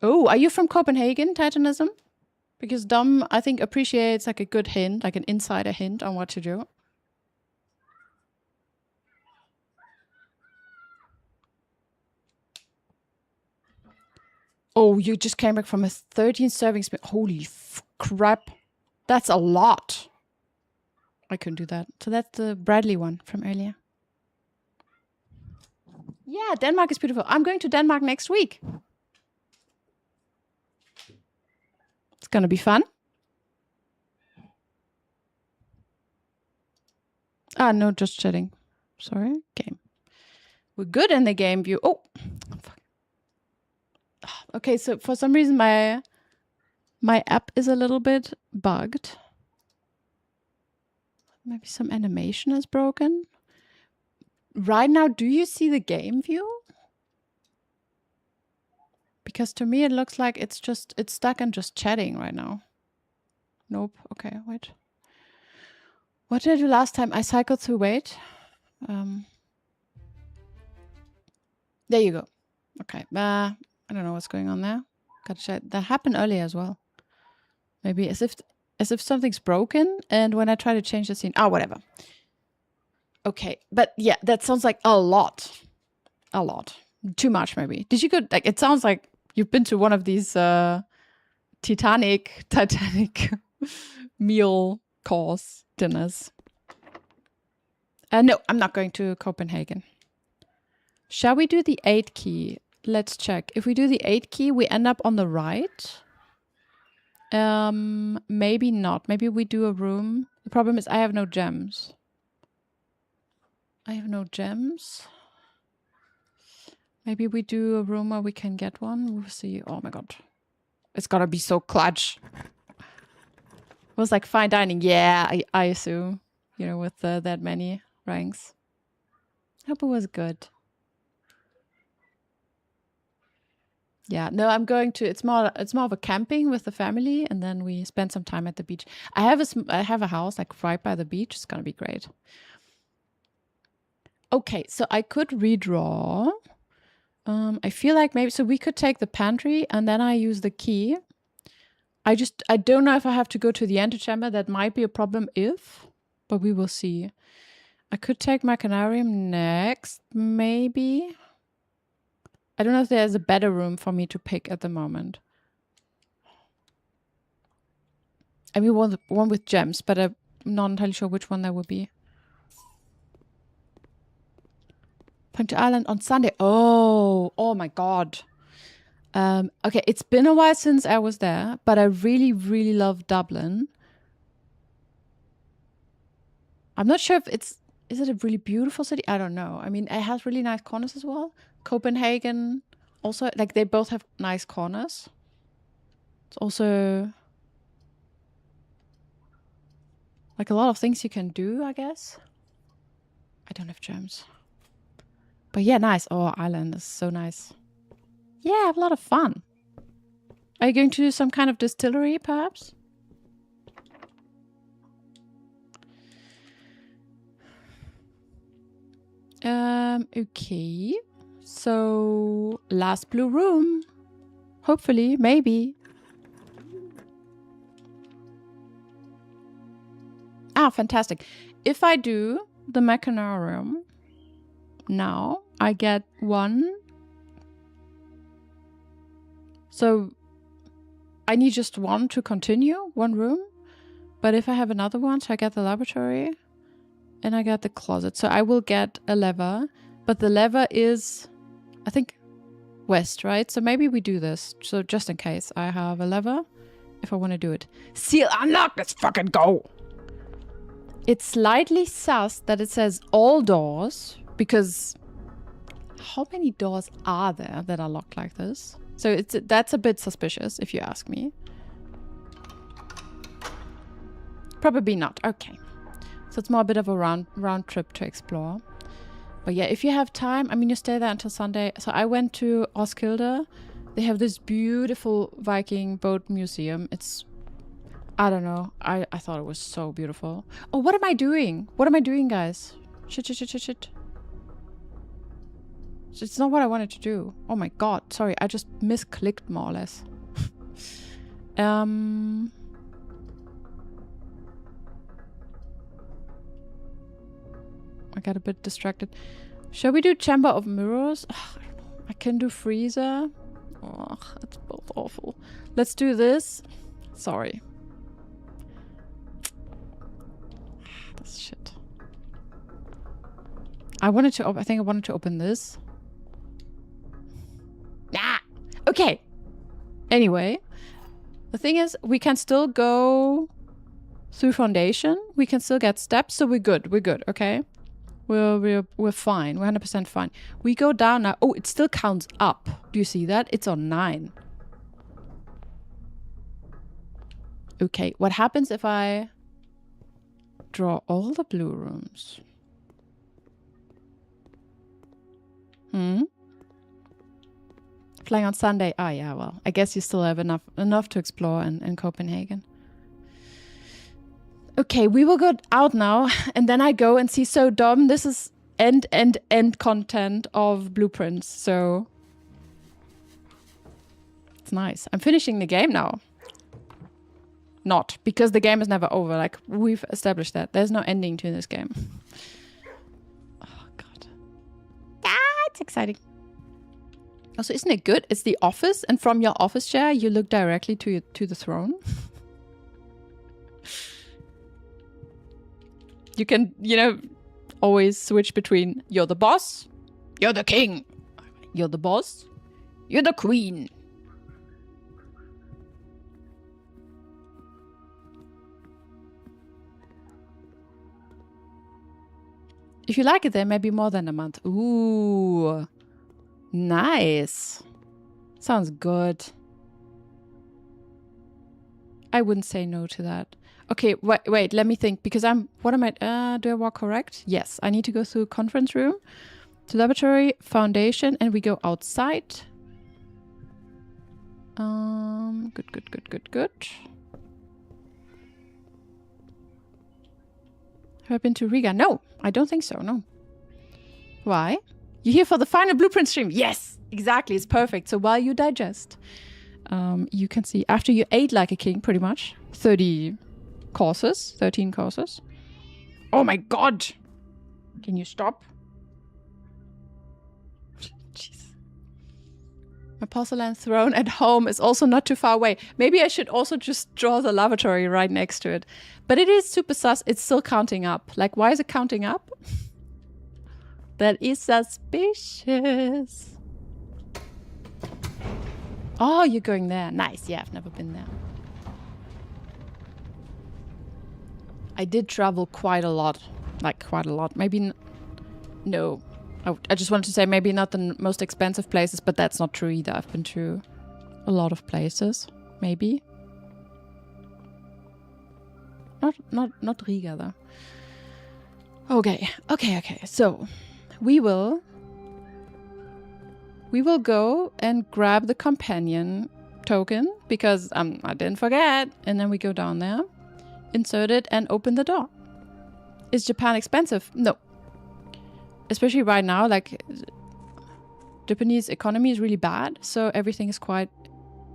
Speaker 1: Oh, are you from Copenhagen, Titanism? Because Dom, I think, appreciates like a good hint, like an insider hint on what to do. Oh, you just came back from a 13 servings. Holy crap. That's a lot. I couldn't do that. So that's the Bradley one from earlier. Yeah, Denmark is beautiful. I'm going to Denmark next week. It's going to be fun. Ah, no, just chatting. Sorry. Game. We're good in the game view. Oh, fuck. Okay, so for some reason my app is a little bit bugged. Maybe some animation is broken. Right now, do you see the game view? Because to me it looks like it's stuck and just chatting right now. Nope. Okay, wait. What did I do last time? I cycled through wait. There you go. Okay. I don't know what's going on there. Gotta check. That happened earlier as well. Maybe as if something's broken, and when I try to change the scene, whatever. Okay, but yeah, that sounds like a lot. Too much, maybe. Did you go? Like, it sounds like you've been to one of these Titanic meal course dinners. No, I'm not going to Copenhagen. Shall we do the 8 key? Let's check. If we do the 8 key, we end up on the right. Maybe not. Maybe we do a room. The problem is I have no gems. Maybe we do a room where we can get one. We'll see. Oh my god. It's gonna be so clutch. It was like fine dining. Yeah, I assume. You know, with that many ranks. I hope it was good. Yeah, no, I'm going to. It's more of a camping with the family, and then we spend some time at the beach. I have a house like right by the beach. It's gonna be great. Okay, so I could redraw. I feel like maybe so we could take the pantry, and then I use the key. I don't know if I have to go to the antechamber. That might be a problem but we will see. I could take Machinarium next, maybe. I don't know if there's a better room for me to pick at the moment. I mean, one with gems, but I'm not entirely sure which one that would be. Puncture Island on Sunday. Oh my god. Okay, it's been a while since I was there, but I really, really love Dublin. I'm not sure if is it a really beautiful city? I don't know. I mean, it has really nice corners as well. Copenhagen also, like, they both have nice corners. It's also like a lot of things you can do, I guess. I don't have gems. But yeah, nice. Oh, Ireland is so nice. Yeah, I have a lot of fun. Are you going to do some kind of distillery, perhaps? Okay. So, last blue room. Hopefully, maybe. Fantastic. If I do the Machinarium now, I get 1. So, I need just 1 to continue, 1 room. But if I have another one, so I get the laboratory and I get the closet. So I will get a lever. But the lever is, I think, west, right? So maybe we do this. So just in case I have a lever, if I want to do it. Seal unlock, let's fucking go. It's slightly sus that it says all doors, because how many doors are there that are locked like this? So that's a bit suspicious, if you ask me. Probably not. Okay. So it's more a bit of a round trip to explore. But yeah, if you have time, I mean, you stay there until Sunday. So I went to Roskilde. They have this beautiful Viking boat museum. It's, I don't know. I thought it was so beautiful. Oh, what am I doing? What am I doing, guys? Shit. It's not what I wanted to do. Oh my god. Sorry, I just misclicked more or less. I got a bit distracted. Shall we do Chamber of Mirrors? Ugh, I don't know. I can do Freezer. Oh, that's both awful. Let's do this. Sorry. This shit. I think I wanted to open this. Ah! Okay. Anyway. The thing is, we can still go through Foundation. We can still get steps, so we're good. We're good, okay? We're fine. We're 100% fine. We go down now. Oh, it still counts up. Do you see that? It's on 9. Okay, what happens if I draw all the blue rooms? Flying on Sunday. Ah, yeah, well, I guess you still have enough to explore in Copenhagen. Okay, we will go out now, and then I go and see. So, Dom, this is end content of Blueprints, so it's nice. I'm finishing the game now. Not, because the game is never over. Like, we've established that. There's no ending to this game. Oh, God. Ah, it's exciting. Also, isn't it good? It's the office, and from your office chair, you look directly to the throne. You can, always switch between you're the boss, you're the king, you're the boss, you're the queen. If you like it there, maybe more than a month. Ooh, nice. Sounds good. I wouldn't say no to that. Okay, wait, let me think, because what am I, do I walk correct? Yes, I need to go through conference room, to laboratory, Foundation, and we go outside. Good. Have I been to Riga? No, I don't think so, no. Why? You're here for the final Blueprint stream. Yes, exactly, it's perfect. So while you digest, you can see, after you ate like a king, pretty much, 13 courses. Oh my god! Can you stop? Jeez. My porcelain throne at home is also not too far away. Maybe I should also just draw the lavatory right next to it. But it is super sus. It's still counting up. Like, why is it counting up? That is suspicious. Oh, you're going there. Nice. Yeah, I've never been there. I did travel quite a lot. Like, quite a lot. Maybe... No. I just wanted to say maybe not the most expensive places, but that's not true either. I've been to a lot of places. Maybe. Not Riga, though. Okay. So, we will go and grab the companion token, because I didn't forget. And then we go down there, insert it, and open the door. Is Japan expensive? No. Especially right now, like, Japanese economy is really bad, so everything is quite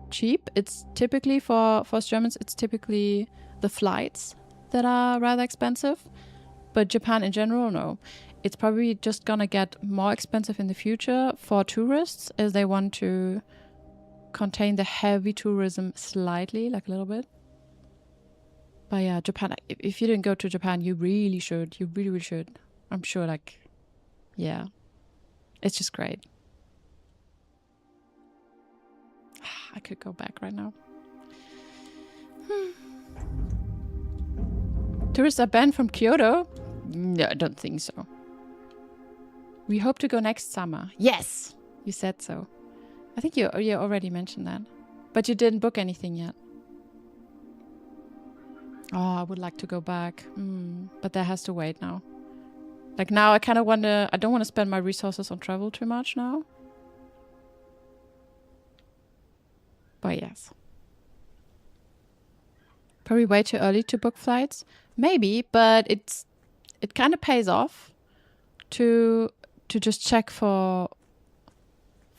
Speaker 1: cheap. It's typically, for us Germans, it's typically the flights that are rather expensive. But Japan in general, no. It's probably just gonna get more expensive in the future for tourists, as they want to contain the heavy tourism slightly, like a little bit. But yeah, Japan, if you didn't go to Japan, you really should. You really, really should. I'm sure, like, yeah. It's just great. I could go back right now. Tourists are banned from Kyoto? No, I don't think so. We hope to go next summer. Yes, you said so. I think you already mentioned that. But you didn't book anything yet. Oh, I would like to go back. But that has to wait now. Like now I kind of wonder, I don't want to spend my resources on travel too much now. But yes. Probably way too early to book flights. Maybe, but it kind of pays off to just check for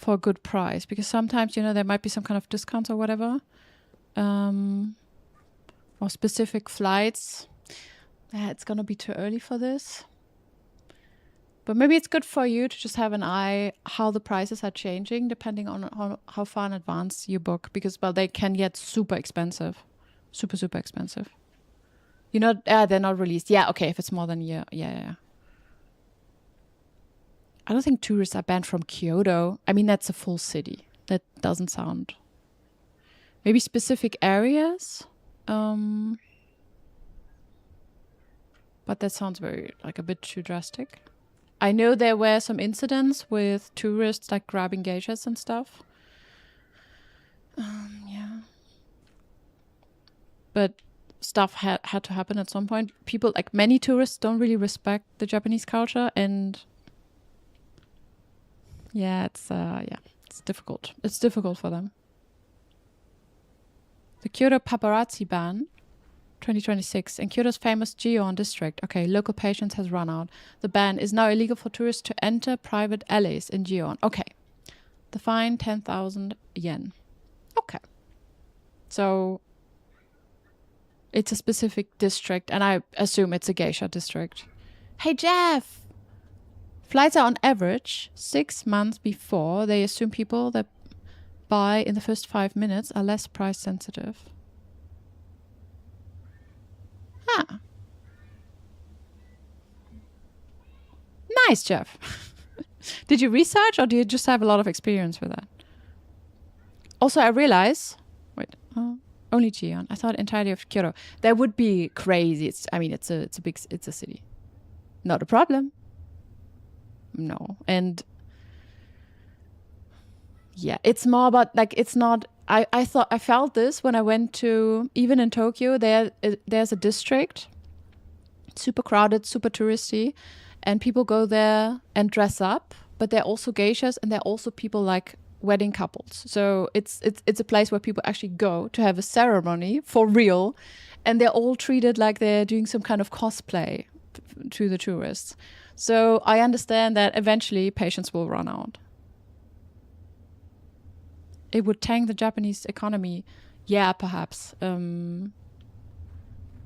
Speaker 1: a good price, because sometimes, you know, there might be some kind of discounts or whatever. Or specific flights. It's gonna be too early for this. But maybe it's good for you to just have an eye how the prices are changing depending on how far in advance you book. Because, well, they can get super expensive. Super, super expensive. You know, they're not released. Yeah, okay, if it's more than a year. Yeah. I don't think tourists are banned from Kyoto. I mean, that's a full city. That doesn't sound... Maybe specific areas? But that sounds very, like, a bit too drastic. I know there were some incidents with tourists, like, grabbing geishas and stuff. Yeah. But stuff had to happen at some point. People, like, many tourists don't really respect the Japanese culture, and... Yeah, it's difficult. It's difficult for them. The Kyoto paparazzi ban, 2026, in Kyoto's famous Gion district. Okay, local patience has run out. The ban is now illegal for tourists to enter private alleys in Gion. Okay. The fine, 10,000 yen. Okay. So it's a specific district, and I assume it's a geisha district. Hey, Jeff! Flights are on average 6 months before. They assume people that buy in the first 5 minutes are less price sensitive. Ah. Nice, Jeff. Did you research, or do you just have a lot of experience with that? Also, I realize... Wait. Only Gion. I thought entirely of Kyoto. That would be crazy. It's a city. Not a problem. No. And yeah, it's more about, like, it's not... I felt this when I went to... Even in Tokyo, there's a district, super crowded, super touristy, and people go there and dress up, but they're also geishas, and they're also people like wedding couples. So it's a place where people actually go to have a ceremony for real, and they're all treated like they're doing some kind of cosplay to the tourists. So I understand that eventually patience will run out. It would tank the Japanese economy. Yeah, perhaps.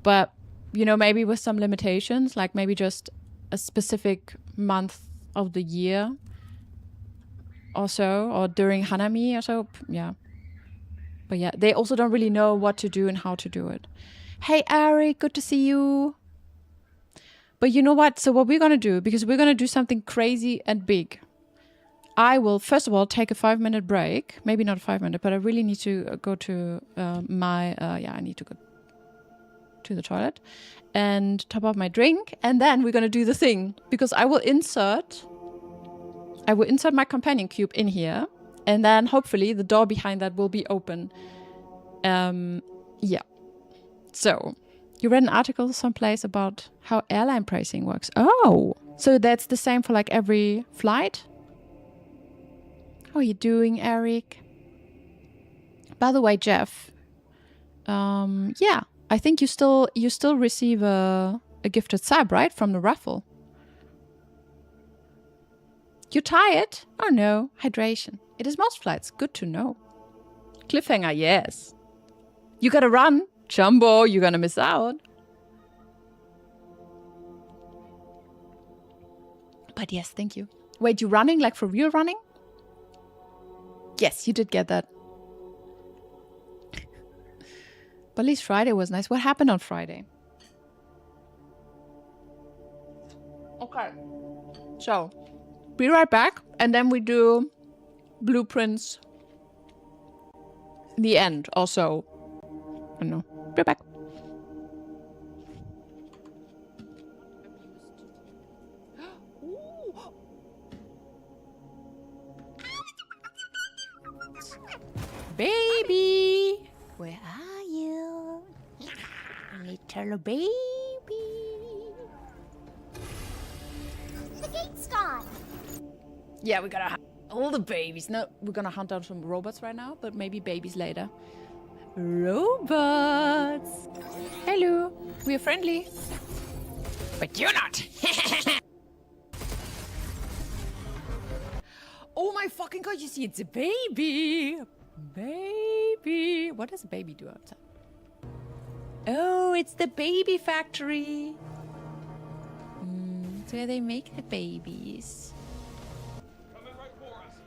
Speaker 1: But, you know, maybe with some limitations, like maybe just a specific month of the year or so, or during Hanami or so. Yeah. But yeah, they also don't really know what to do and how to do it. Hey, Ari, good to see you. But you know what? So what we're going to do, because we're going to do something crazy and big. I will, first of all, take a 5-minute break. Maybe not a 5-minute, but I really need to go to I need to go to the toilet and top up my drink. And then we're going to do the thing, because I will insert my companion cube in here. And then hopefully the door behind that will be open. Yeah. So... You read an article someplace about how airline pricing works. Oh, so that's the same for like every flight? How are you doing, Eric? By the way, Jeff, yeah, I think you still receive a gifted sub, right, from the raffle. You tired? Oh no, hydration. It is most flights. Good to know. Cliffhanger, yes. You gotta run. Jumbo, you're gonna miss out. But yes, thank you. Wait, you running? Like for real running? Yes, you did get that. But at least Friday was nice. What happened on Friday? Okay. So, Be right back. And then we do blueprints. The end also. I don't know. Be right back. Baby! Where are you? Little baby.
Speaker 2: The gate's gone.
Speaker 1: Yeah, we gotta hunt all the babies. No, we're gonna hunt down some robots right now, but maybe babies later. Robots! Hello! We're friendly. But you're not! Oh my fucking god, you see, it's a baby! Baby! What does a baby do outside? Oh, it's the baby factory! It's where they make the babies.
Speaker 3: Coming right for us.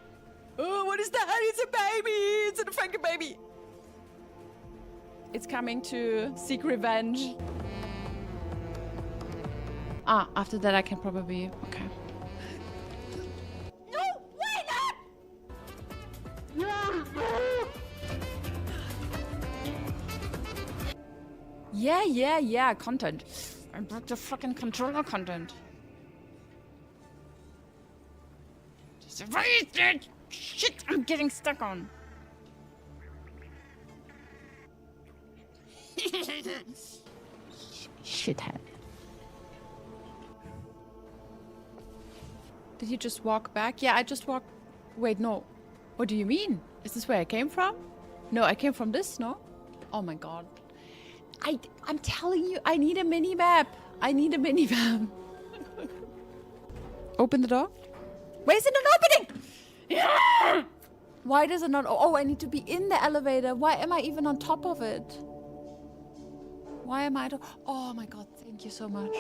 Speaker 1: Oh, what is that? It's a baby! It's a fucking baby! It's coming to seek revenge. Ah, after that I can probably... Okay.
Speaker 2: No, why not?
Speaker 1: Yeah, content. I broke the fucking controller content. Just erase it! Shit, I'm getting stuck on. Shithead. Did you just walk back? Yeah, I just walked... Wait, no. What do you mean? Is this where I came from? No, I came from this, no? Oh my god. I'm telling you, I need a mini-map. I need a mini-map. Open the door. Why is it not opening? Yeah! Why does it not... Oh, I need to be in the elevator. Why am I even on top of it? Why am I... Oh my god, thank you so much.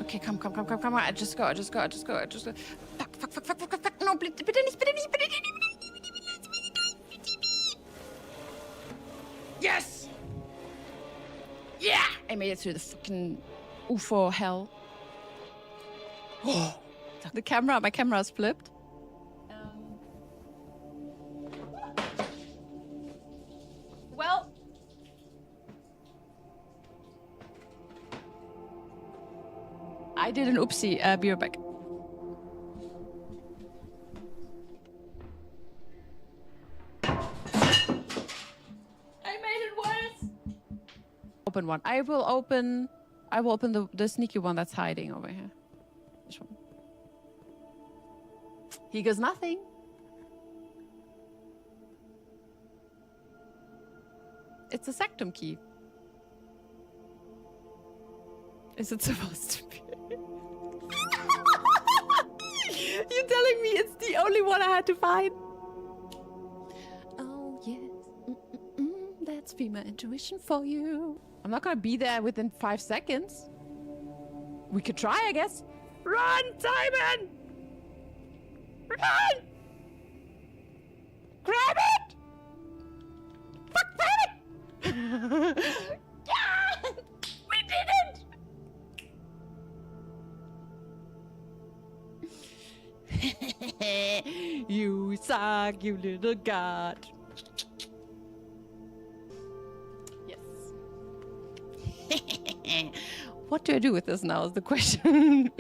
Speaker 1: Okay, come. I just go. Fuck. No, bitte nicht. Yes! Yeah! I made it through the fucking UFO hell. Oh, my camera's flipped. Well... I did an oopsie. Be right back. I made it worse. Open one. I will open the sneaky one that's hiding over here. This one. He goes nothing. It's a sectum key. Is it supposed to be? You're telling me it's the only one I had to find? Oh, yes. That's female intuition for you. I'm not gonna be there within 5 seconds. We could try, I guess. Run, Simon! Run! Grab it! Fuck, grab it! Yeah! We did it! You suck, you little god. Yes. What do I do with this now is the question.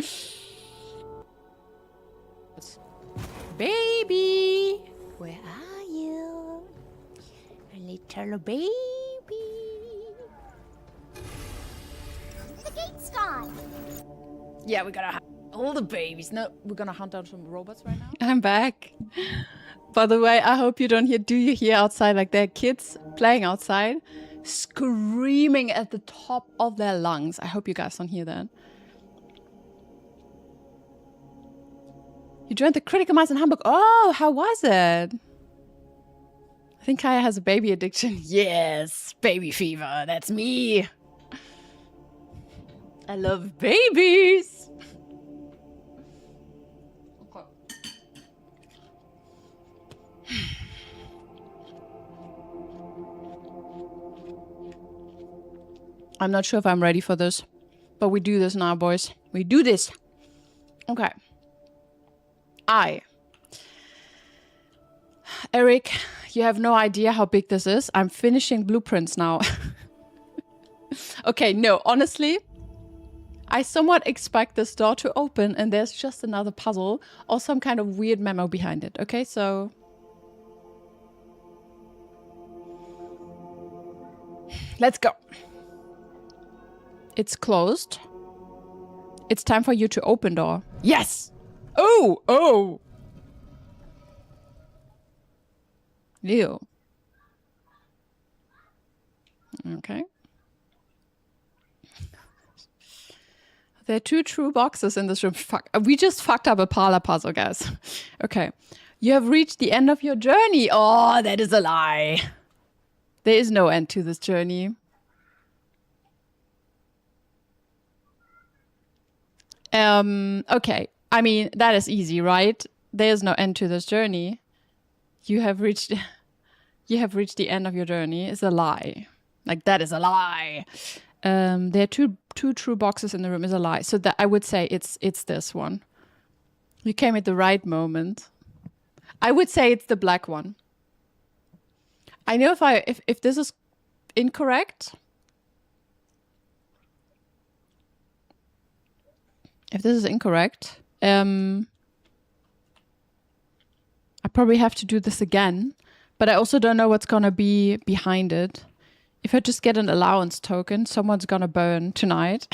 Speaker 1: Baby!
Speaker 2: Where are you? Little baby. The gate's gone.
Speaker 1: Yeah, we gotta hunt all the babies. No, we're gonna hunt down some robots right now. I'm back. By the way, I hope you don't hear... Do you hear outside? Like, there are kids playing outside, screaming at the top of their lungs. I hope you guys don't hear that. You joined the Critical Minds in Hamburg. Oh, how was it? I think Kaya has a baby addiction. Yes, baby fever. That's me. I love babies. Okay. I'm not sure if I'm ready for this, but we do this now, boys. We do this. Okay. Eric, you have no idea how big this is. I'm finishing blueprints now. Okay, no, honestly, I somewhat expect this door to open and there's just another puzzle or some kind of weird memo behind it. Okay, so... let's go. It's closed. It's time for you to open door. Yes! Oh! Oh! Ew. Okay. There are 2 true boxes in this room. Fuck. We just fucked up a parlor puzzle, guys. Okay. You have reached the end of your journey. Oh, that is a lie. There is no end to this journey. Okay. I mean, that is easy, right? There is no end to this journey. You have reached the end of your journey. It's a lie. Like, that is a lie. There are two true boxes in the room is a lie. So that I would say it's this one. You came at the right moment. I would say it's the black one. I know if this is incorrect. If this is incorrect, I probably have to do this again. But I also don't know what's gonna be behind it. If I just get an allowance token, someone's gonna burn tonight.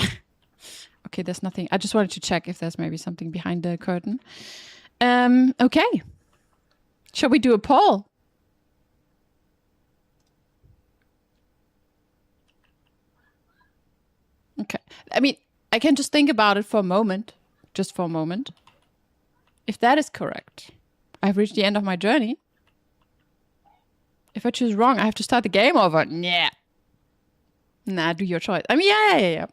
Speaker 1: Okay, there's nothing. I just wanted to check if there's maybe something behind the curtain. Okay. Shall we do a poll? Okay. I mean, I can just think about it for a moment. Just for a moment. If that is correct, I've reached the end of my journey. If I choose wrong, I have to start the game over. Nah. Nah, do your choice. I mean, yeah.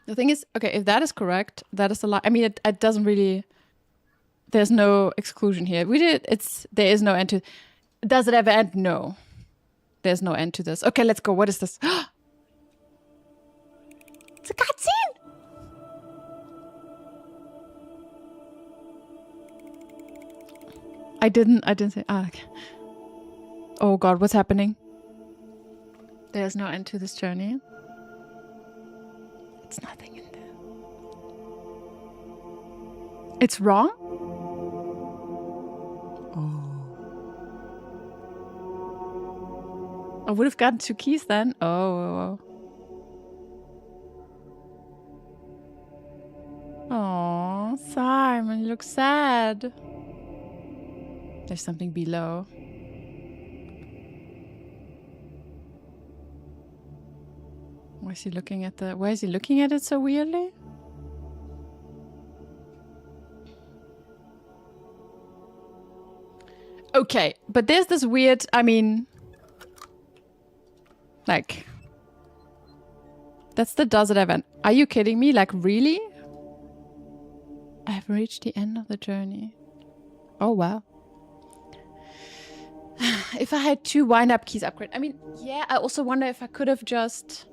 Speaker 1: The thing is, okay, if that is correct, that is a lie. I mean, it doesn't really... There's no exclusion here. There is no end to... Does it ever end? No. There's no end to this. Okay, let's go. What is this? It's a cutscene! I didn't say... okay. Oh god, what's happening? There's no end to this journey. It's nothing in there. It's wrong? Oh. I would have gotten 2 keys then. Oh. Oh, Simon, you look sad. There's something below. Why is he looking at it so weirdly? Okay, but there's this weird, I mean, like, that's the does it event. Are you kidding me? Like, really? I have reached the end of the journey. Oh, wow. If I had 2 wind-up keys upgrade. I mean, yeah, I also wonder if I could have just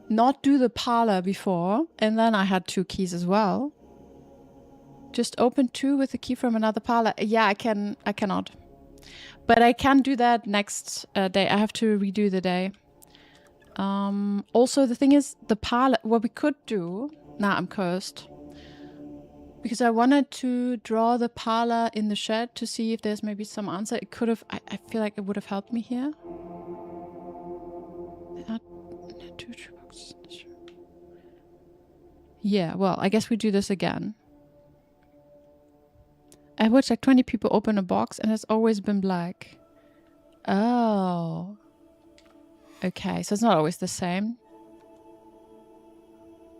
Speaker 1: not do the parlor before, and then I had 2 keys as well. Just open 2 with a key from another parlor. Yeah, I cannot. But I can do that next day. I have to redo the day. Also, the thing is, the parlor... What we could do... Nah, I'm cursed. Because I wanted to draw the parlor in the shed to see if there's maybe some answer. It could have... I feel like it would have helped me here. Yeah, well, I guess we do this again. I watched like 20 people open a box and it's always been black. Oh. Okay, so it's not always the same.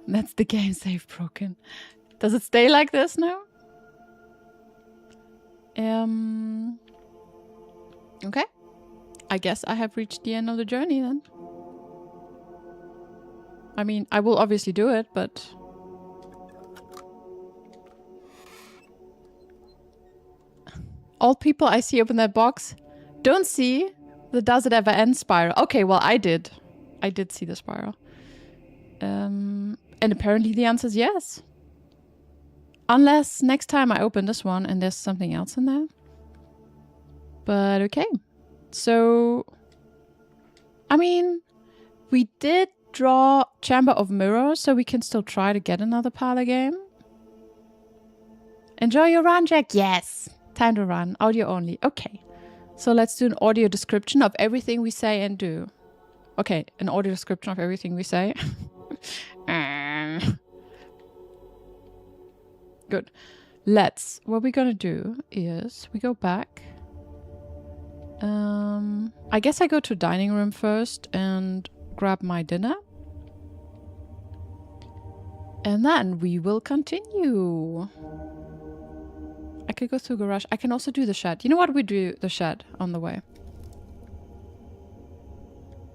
Speaker 1: That's the game save broken. Does it stay like this now? Okay. I guess I have reached the end of the journey then. I mean, I will obviously do it, but... All people I see open that box don't see the does it ever end spiral. Okay, well, I did. I did see the spiral. And And apparently the answer is yes. Unless next time I open this one and there's something else in there. But okay. So, I mean, we did draw Chamber of Mirrors, so we can still try to get another parlor game. Enjoy your run, Jack. Yes. Time to run. Audio only. Okay. So let's do an audio description of everything we say and do. Okay, an audio description of everything we say. Good. What we're gonna do is we go back. I guess I go to dining room first and grab my dinner. And then we will continue. I could go through garage. I can also do the shed. You know what? We do the shed on the way.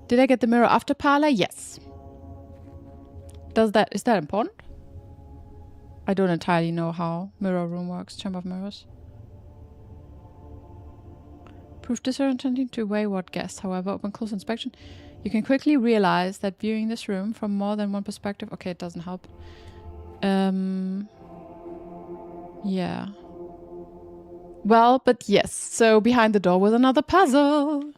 Speaker 1: Did I get the mirror after parlor? Yes. Is that important? I don't entirely know how mirror room works. Chamber of Mirrors. Proof disorienting to wayward guests. However, upon close inspection, you can quickly realize that viewing this room from more than one perspective... Okay, it doesn't help. Yeah. Well, but yes. So behind the door was another puzzle.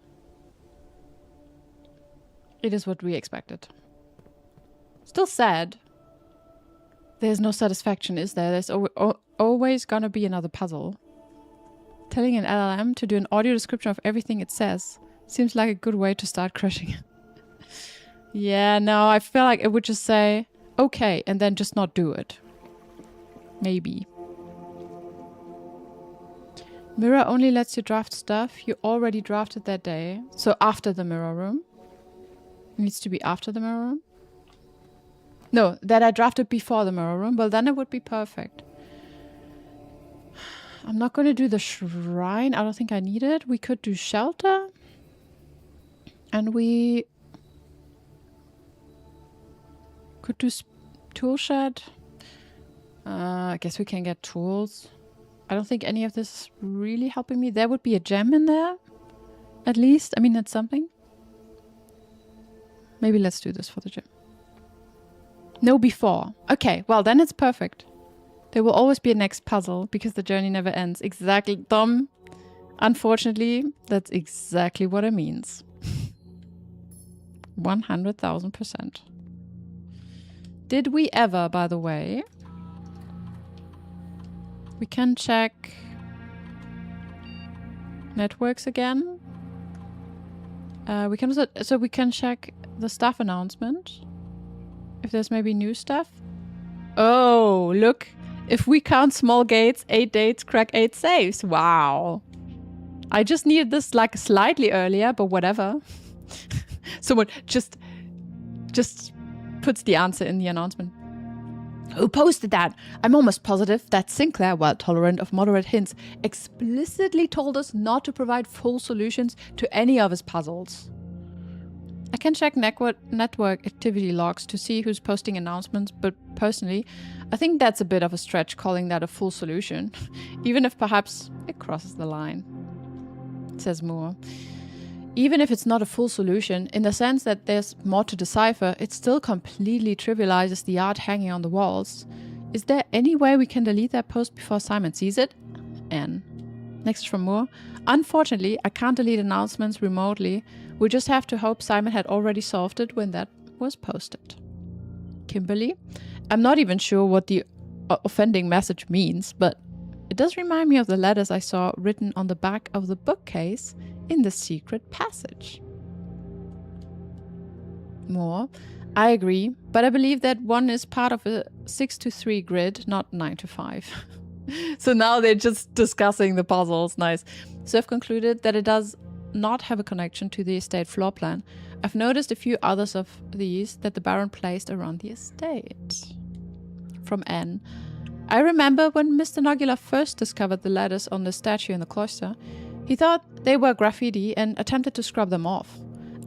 Speaker 1: It is what we expected. Still sad. There's no satisfaction, is there? There's always gonna be another puzzle. Telling an LLM to do an audio description of everything it says seems like a good way to start crushing it. Yeah, no, I feel like it would just say, okay, and then just not do it. Maybe. Mirror only lets you draft stuff you already drafted that day. So after the mirror room. It needs to be after the mirror room. No, that I drafted before the mirror room. Well, then it would be perfect. I'm not going to do the shrine. I don't think I need it. We could do shelter. And we could do tool shed. I guess we can get tools. I don't think any of this is really helping me. There would be a gem in there. At least. I mean, that's something. Maybe let's do this for the gem. No, before. Okay, well, then it's perfect. There will always be a next puzzle because the journey never ends. Exactly, Dom. Unfortunately, that's exactly what it means. 100,000%. Did we ever, by the way... We can check... networks again. We can also... So we can check the staff announcement. If there's maybe new stuff. Oh, look. If we count small gates, 8 dates, crack 8 saves. Wow. I just needed this like slightly earlier, but whatever. Someone just puts the answer in the announcement. Who posted that? I'm almost positive that Sinclair, while tolerant of moderate hints, explicitly told us not to provide full solutions to any of his puzzles. I can check network activity logs to see who's posting announcements, but personally, I think that's a bit of a stretch calling that a full solution, even if perhaps it crosses the line, says Moore. Even if it's not a full solution, in the sense that there's more to decipher, it still completely trivializes the art hanging on the walls. Is there any way we can delete that post before Simon sees it? N. Next from Moore. Unfortunately, I can't delete announcements remotely. We just have to hope Simon had already solved it when that was posted. Kimberly. I'm not even sure what the offending message means, but it does remind me of the letters I saw written on the back of the bookcase in the secret passage. More. I agree, but I believe that one is part of a 6-to-3 grid, not 9-to-5. So now they're just discussing the puzzles. Nice. So I've concluded that it does not have a connection to the estate floor plan. I've noticed a few others of these that the Baron placed around the estate. From N. I remember when Mr. Nogula first discovered the letters on the statue in the cloister, he thought they were graffiti and attempted to scrub them off.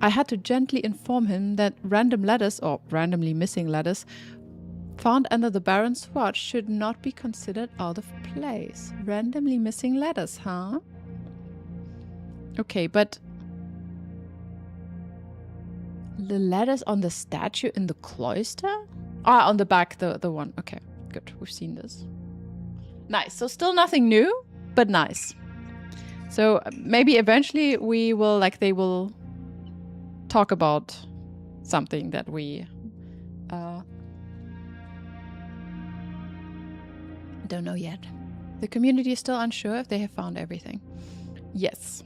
Speaker 1: I had to gently inform him that random letters, or randomly missing letters, found under the Baron's watch should not be considered out of place. Randomly missing letters, huh? Okay, but the letters on the statue in the cloister? Ah, on the back, the one. Okay, good. We've seen this. Nice. So still nothing new, but nice. So maybe eventually we will, like, they will talk about something that we don't know yet. The community is still unsure if they have found everything. Yes.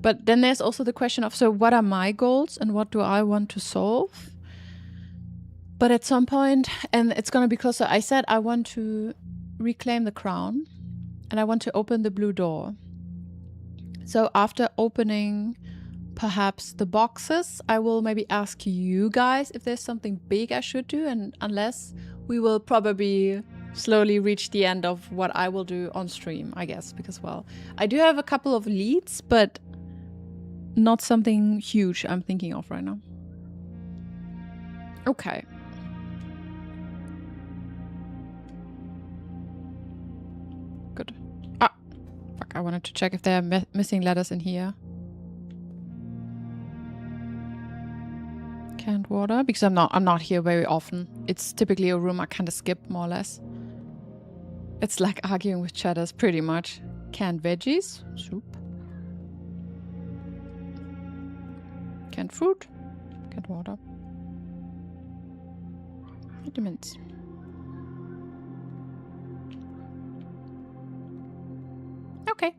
Speaker 1: But then there's also the question of, so what are my goals and what do I want to solve? But at some point, and it's going to be closer, I said I want to reclaim the crown and I want to open the blue door. So after opening perhaps the boxes, I will maybe ask you guys if there's something big I should do, and unless we will probably slowly reach the end of what I will do on stream, I guess, because, well, I do have a couple of leads, but not something huge I'm thinking of right now. Okay. Good. Ah, fuck, I wanted to check if there are missing letters in here. Canned water, because I'm not here very often. It's typically a room I kind of skip, more or less. It's like arguing with chatters, pretty much. Canned veggies, soup. Canned fruit, canned water. Vitamins. Okay.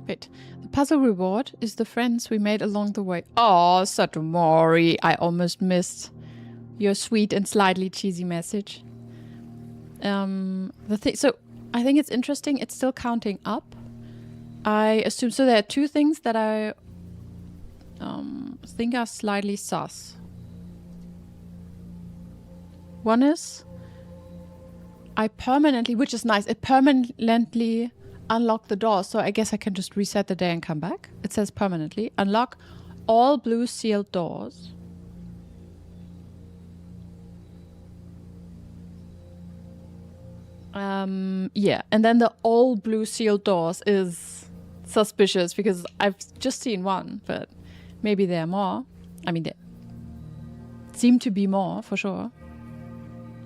Speaker 1: Wait. The puzzle reward is the friends we made along the way. Oh, Satomori. I almost missed your sweet and slightly cheesy message. So I think it's interesting. It's still counting up. I assume so. There are two things that I think are slightly sus. One is I permanently, which is nice, it permanently unlocked the door. So I guess I can just reset the day and come back. It says permanently unlock all blue sealed doors. Yeah, and then the all blue sealed doors is suspicious because I've just seen one, but maybe there are more. I mean, there seem to be more for sure.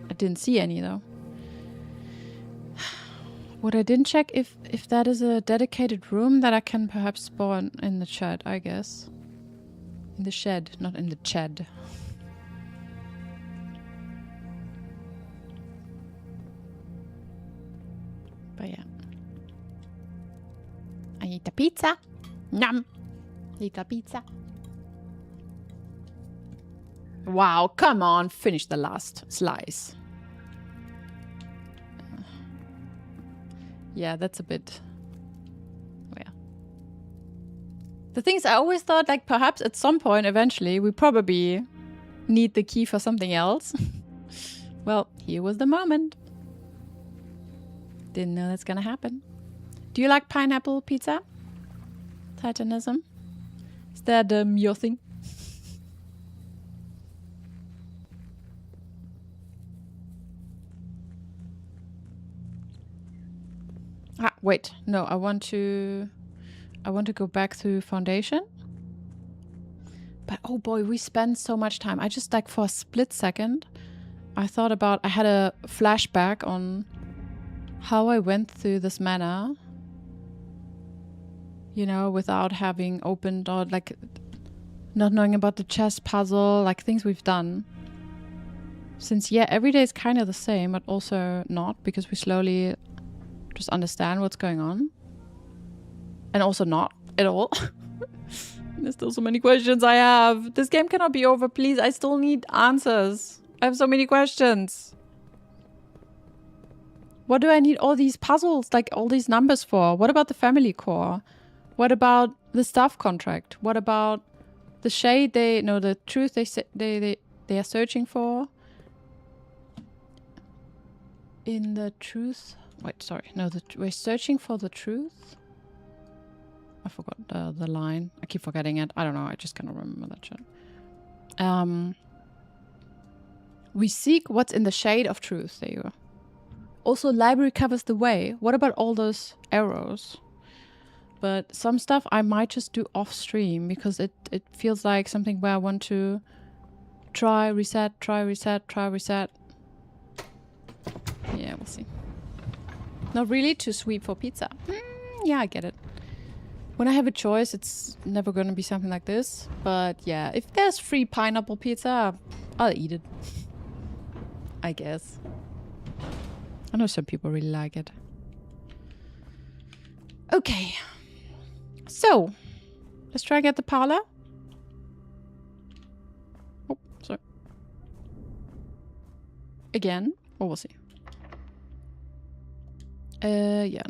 Speaker 1: I didn't see any though. What I didn't check if that is a dedicated room that I can perhaps spawn in the chat, I guess. In the shed, not in the chat. But yeah. I eat a pizza. Yum. Eat a pizza. Wow, come on, finish the last slice. Yeah, that's a bit... yeah. The thing is, I always thought, like, perhaps at some point, eventually, we probably need the key for something else. Well, here was the moment. Didn't know that's gonna happen. Do you like pineapple pizza? Titanism? Is that your thing? Ah, wait. No, I want to go back to Foundation. But oh boy, we spend so much time. I just, like, for a split second, I thought about, I had a flashback on how I went through this manor, you know, without having opened or, like, not knowing about the chess puzzle, like, things we've done. Since, yeah, every day is kind of the same, but also not, because we slowly just understand what's going on. And also not at all. There's still so many questions I have. This game cannot be over, please. I still need answers. I have so many questions. What do I need all these puzzles, like all these numbers for? What about the family core? What about the staff contract? What about the shade the truth they are searching for? In the truth... Wait, sorry. No, we're searching for the truth? I forgot the line. I keep forgetting it. I don't know. I just cannot remember that shit. We seek what's in the shade of truth. There you go. Also, library covers the way. What about all those arrows? but some stuff I might just do off stream because it feels like something where I want to try, reset. Yeah, we'll see. Not really to sweep for pizza. Yeah, I get it. When I have a choice, it's never gonna be something like this. But yeah, if there's free pineapple pizza, I'll eat it. I guess. I know some people really like it. Okay. So, let's try and get the parlor. Oh, sorry. Again. Or we'll see. Yeah.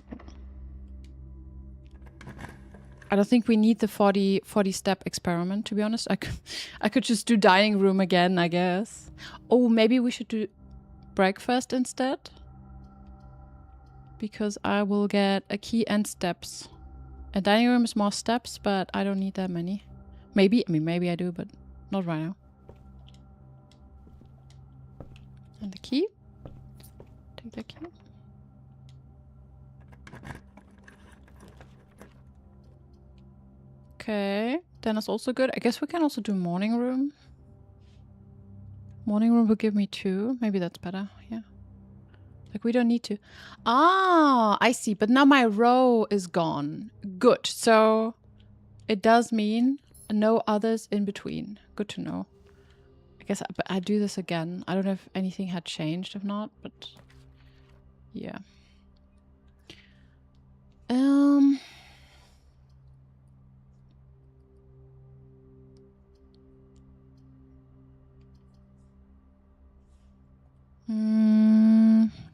Speaker 1: I don't think we need the 40 step experiment, to be honest. I could just do dining room again, I guess. Oh, maybe we should do breakfast instead. Because I will get a key and steps. A dining room is more steps, but I don't need that many. Maybe, I mean, maybe I do, but not right now. And the key. Take the key. Okay, then it's also good. I guess we can also do morning room. Morning room will give me 2. Maybe that's better, yeah. Like, we don't need to. Ah, I see. But now my row is gone. Good. So it does mean no others in between. Good to know. I guess I do this again. I don't know if anything had changed. If not, but yeah.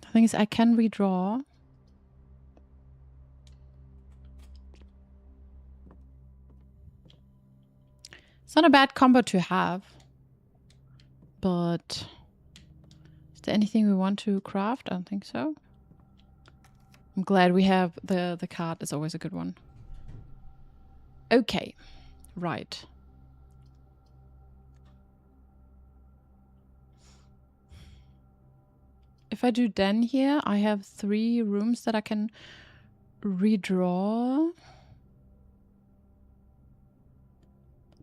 Speaker 1: The thing is, I can redraw. It's not a bad combo to have. But is there anything we want to craft? I don't think so. I'm glad we have the card. It's always a good one. Okay. Right. If I do den here, I have 3 rooms that I can redraw.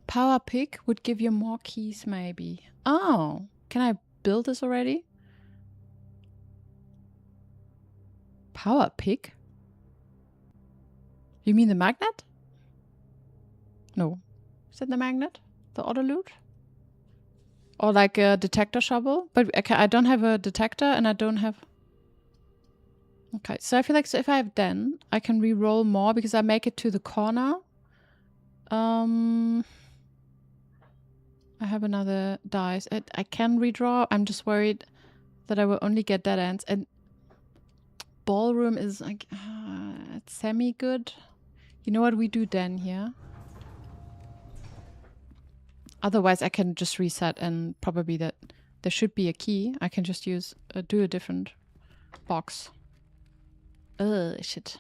Speaker 1: Power pick would give you more keys, maybe. Oh, can I build this already? Power pick? You mean the magnet? No. Is that the magnet? The auto loot? Or like a detector shovel? But I don't have a detector and I don't have... Okay, so I feel like if I have den, I can re-roll more because I make it to the corner. I have another dice. I can redraw. I'm just worried that I will only get dead ends. And ballroom is like it's semi-good. You know what? We do den here. Otherwise, I can just reset and probably that there should be a key. I can just use do a different box. Shit.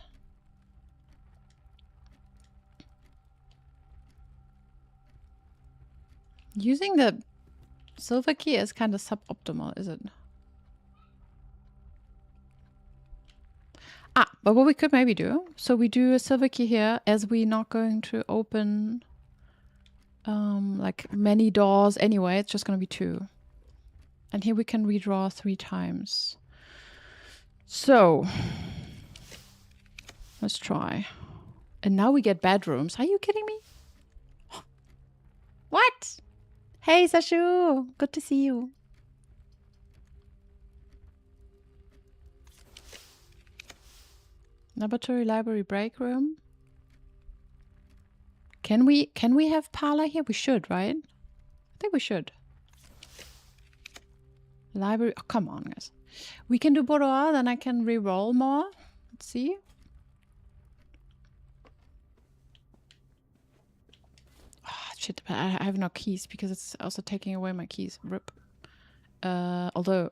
Speaker 1: Using the silver key is kind of suboptimal, is it? Ah, but what we could maybe do, so we do a silver key here as we're not going to open like many doors anyway. It's just going to be 2. And here we can redraw 3 times. So let's try. And now we get bedrooms. Are you kidding me? What? Hey, Sashu! Good to see you. Laboratory, library, break room. Can we have parlor here? We should, right? I think we should. Library. Oh, come on, guys. We can do boudoir, then I can re-roll more. Let's see. Oh, shit, but I have no keys because it's also taking away my keys. Rip. Although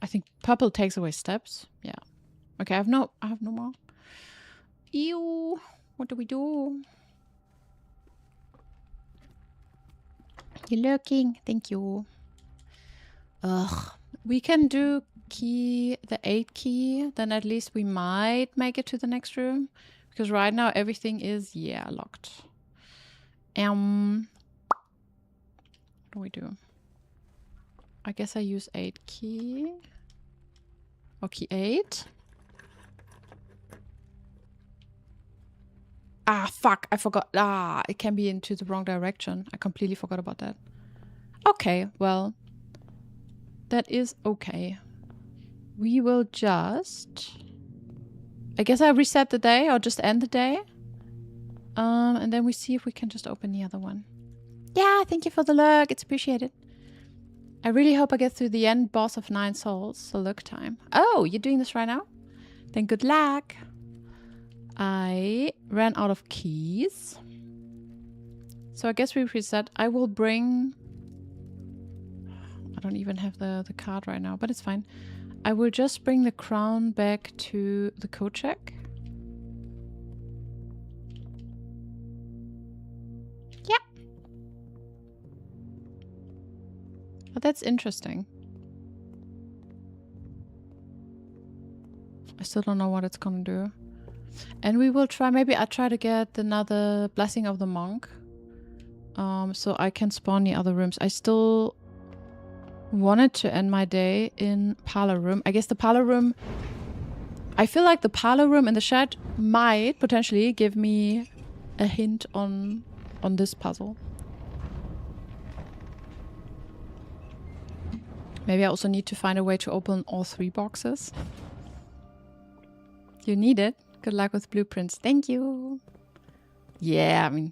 Speaker 1: I think purple takes away steps. Yeah. Okay, I have no more. Ew. What do we do? You're lurking. Thank you. Ugh. We can do key, the 8 key, then at least we might make it to the next room. Because right now everything is, yeah, locked. What do we do? I guess I use 8 key. Or key 8. Ah, fuck, I forgot. Ah, it can be into the wrong direction. I completely forgot about that. Okay, well, that is okay. We will just... I guess I reset the day or just end the day. And then we see if we can just open the other one. Yeah, thank you for the lurk. It's appreciated. I really hope I get through the end boss of 9 souls. So lurk time. Oh, you're doing this right now? Then good luck. I ran out of keys. So I guess we reset. I will bring... I don't even have the card right now, but it's fine. I will just bring the crown back to the code check. Yeah. But that's interesting. I still don't know what it's gonna do. And we will try, maybe I try to get another Blessing of the Monk. So I can spawn the other rooms. I still wanted to end my day in parlor room. I guess the parlor room, I feel like the parlor room in the shed might potentially give me a hint on this puzzle. Maybe I also need to find a way to open all 3 boxes. You need it. Good luck with blueprints. Thank you. Yeah, I mean...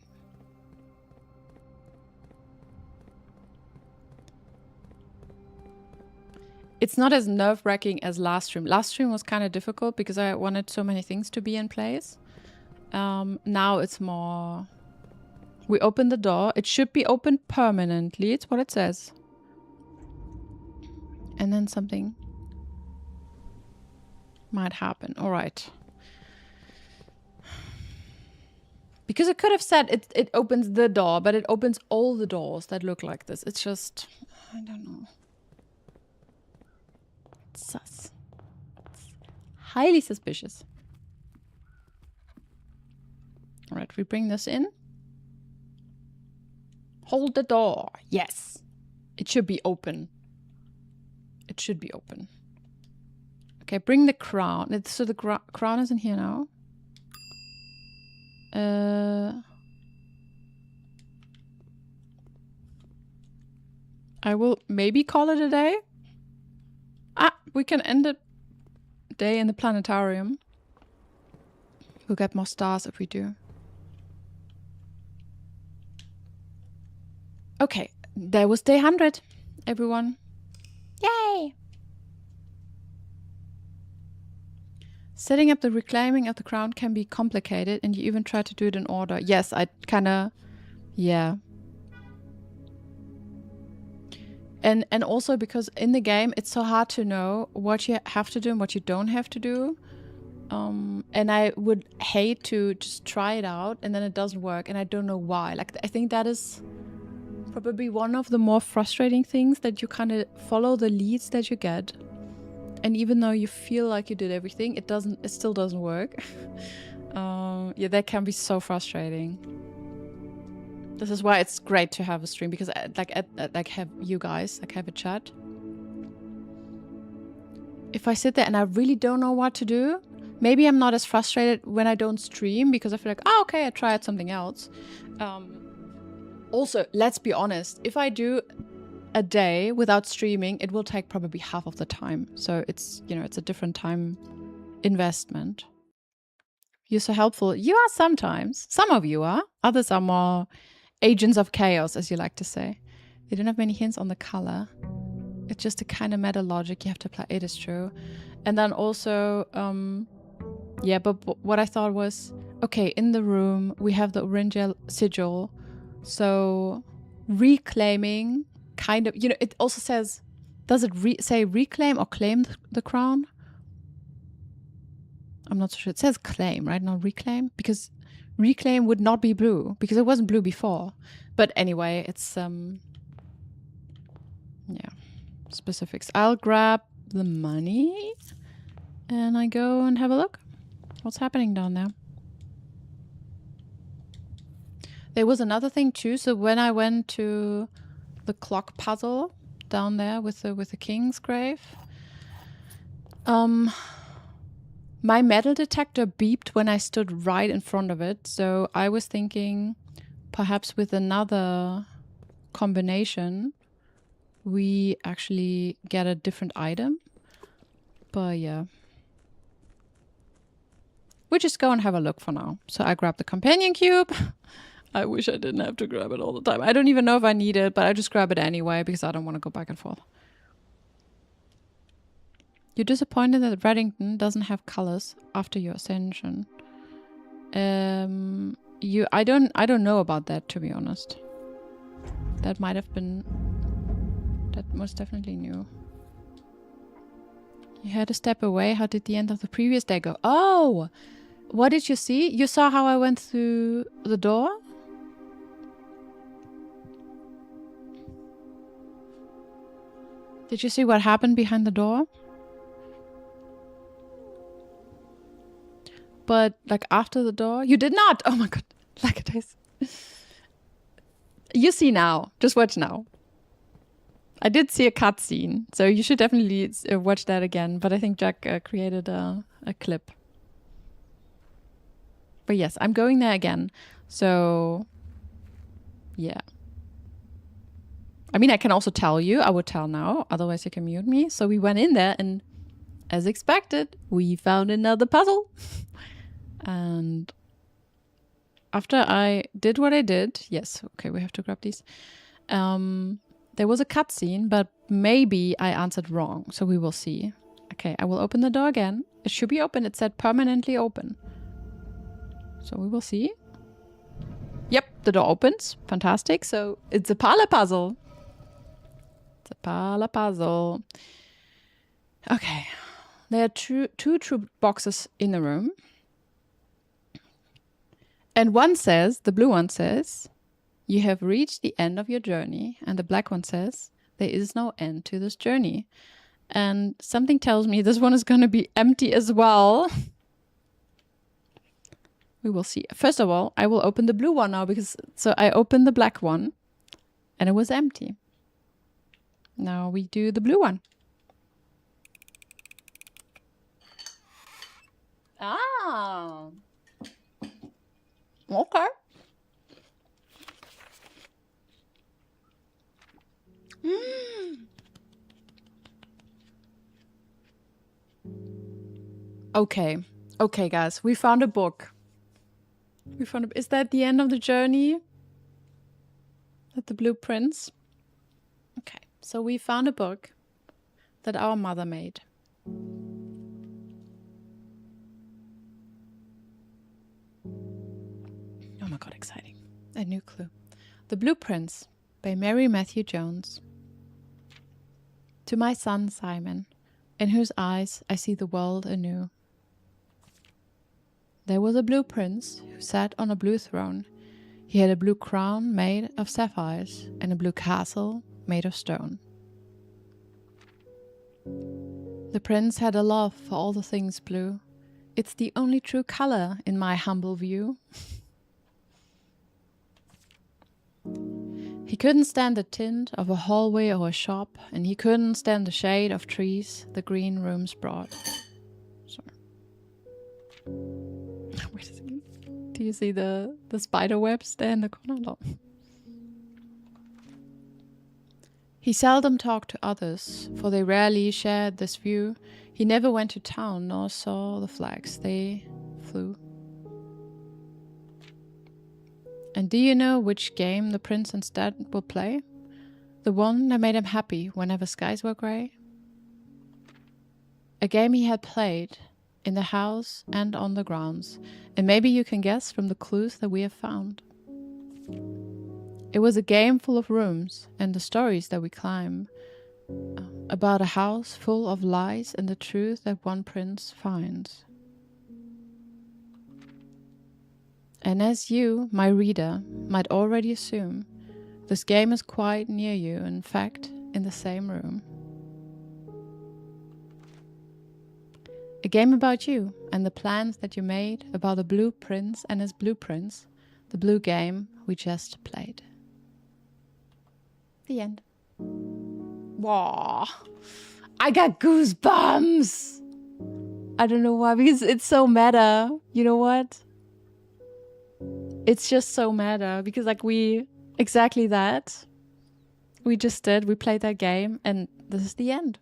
Speaker 1: It's not as nerve-wracking as last stream. Last stream was kind of difficult because I wanted so many things to be in place. Now it's more... We open the door. It should be open permanently. It's what it says. And then something might happen. All right. Because it could have said it opens the door, but it opens all the doors that look like this. It's just... I don't know. It's sus. It's highly suspicious. All right, we bring this in. Hold the door. Yes. It should be open. It should be open. Okay, bring the crown. So the crown is in here now. I will maybe call it a day. Ah, we can end the day in the planetarium. We'll get more stars if we do. Okay, there was day 100, everyone. Yay! Setting up the reclaiming of the crown can be complicated, and you even try to do it in order. Yes, I kind of... Yeah. And also because in the game, it's so hard to know what you have to do and what you don't have to do. And I would hate to just try it out, and then it doesn't work, and I don't know why. Like, I think that is probably one of the more frustrating things, that you kind of follow the leads that you get. And even though you feel like you did everything, it still doesn't work. Yeah, that can be so frustrating. This is why it's great to have a stream, because like have you guys, like have a chat. If I sit there and I really don't know what to do, maybe I'm not as frustrated when I don't stream, because I feel like, oh, okay, I tried something else. Also, let's be honest, if I do a day without streaming, it will take probably half of the time. So it's, you know, it's a different time investment. You're so helpful. You are sometimes. Some of you are. Others are more agents of chaos, as you like to say. They don't have many hints on the color. It's just a kind of meta logic you have to apply. It is true. And then also, yeah, but what I thought was, okay, in the room, we have the orange sigil. So reclaiming kind of, you know, it also says, does it say reclaim or claim the crown? I'm not so sure. It says claim, right? Not reclaim, because reclaim would not be blue because it wasn't blue before. But anyway, it's yeah, specifics. I'll grab the money. And I go and have a look. What's happening down there? There was another thing too. So when I went to the clock puzzle down there with the king's grave, my metal detector beeped when I stood right in front of it. So I was thinking perhaps with another combination we actually get a different item. But yeah. We just go and have a look for now. So I grab the companion cube. I wish I didn't have to grab it all the time. I don't even know if I need it, but I just grab it anyway because I don't want to go back and forth. You're disappointed that Reddington doesn't have colors after your ascension. I don't know about that, to be honest. That might have been... That most definitely new. You had to step away. How did the end of the previous day go? Oh! What did you see? You saw how I went through the door? Did you see what happened behind the door? But like after the door? You did not! Oh my god. Like it is. You see now. Just watch now. I did see a cutscene, so you should definitely watch that again. But I think Jack created a clip. But yes, I'm going there again. So, yeah. I mean, I can also tell you. I would tell now. Otherwise, you can mute me. So we went in there and, as expected, we found another puzzle. And after I did what I did... Yes, okay, we have to grab these. There was a cutscene, but maybe I answered wrong. So we will see. Okay, I will open the door again. It should be open. It said permanently open. So we will see. Yep, the door opens. Fantastic. So it's a parlor puzzle. It's a parlor puzzle. Okay. There are two true boxes in the room. And one says, the blue one says, you have reached the end of your journey. And the black one says, there is no end to this journey. And something tells me this one is going to be empty as well. We will see. First of all, I will open the blue one now because... So I opened the black one and it was empty. Now we do the blue one. Ah. Okay. Okay. Okay, guys. We found a book. Is that the end of the journey? That the blueprints? Okay. So we found a book that our mother made. Oh my god, exciting. A new clue. The Blueprints by Mary Matthew Jones. To my son Simon, in whose eyes I see the world anew. There was a blue prince who sat on a blue throne. He had a blue crown made of sapphires and a blue castle made of stone. The prince had a love for all the things blue. It's the only true color in my humble view. He couldn't stand the tint of a hallway or a shop, and he couldn't stand the shade of trees the green rooms brought. Sorry. Wait a second. Do you see the spider webs there in the corner? No. He seldom talked to others, for they rarely shared this view. He never went to town, nor saw the flags they flew. And do you know which game the prince instead will play? The one that made him happy whenever skies were grey? A game he had played in the house and on the grounds, and maybe you can guess from the clues that we have found. It was a game full of rooms and the stories that we climb, about a house full of lies and the truth that one prince finds. And as you, my reader, might already assume, this game is quite near you, in fact, in the same room. A game about you and the plans that you made, about the blue prince and his blueprints. The blue game we just played. The end. Wow. I got goosebumps. I don't know why, because it's so meta. You know what? It's just so meta because like exactly that. We just did. We played that game and this is the end.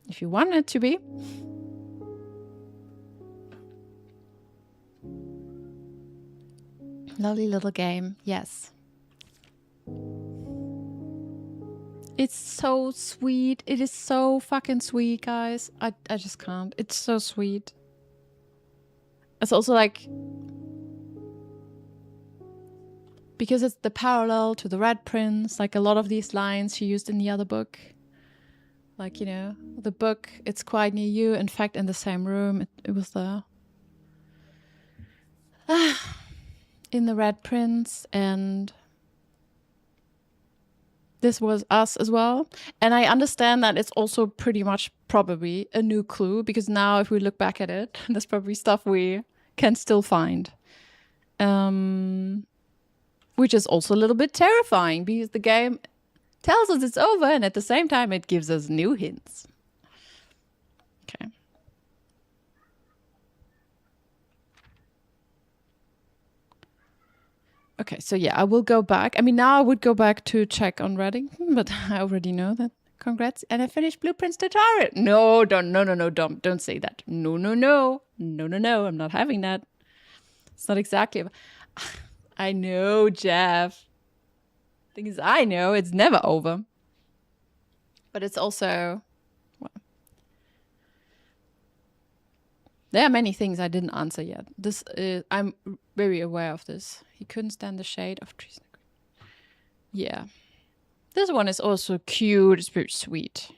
Speaker 1: If you want it to be. Lovely little game. Yes. It's so sweet. It is so fucking sweet, guys. I just can't. It's so sweet. It's also like... because it's the parallel to the Red Prince. Like a lot of these lines she used in the other book. Like, you know, the book, it's quite near you. In fact, in the same room, it was there. In the Red Prince, and this was us as well. And I understand that it's also pretty much probably a new clue, because now if we look back at it, there's probably stuff we can still find. Which is also a little bit terrifying, because the game tells us it's over, and at the same time it gives us new hints. Okay. Okay, so yeah, I will go back. I mean, now I would go back to check on Reddington, but I already know that. Congrats. And I finished Blueprints tutorial. No, don't say that. No, I'm not having that. It's not exactly. I know, Jeff. Thing is, I know it's never over. But it's also... well, there are many things I didn't answer yet. This is, I'm very aware of this. He couldn't stand the shade of trees. Yeah. This one is also cute. It's very sweet.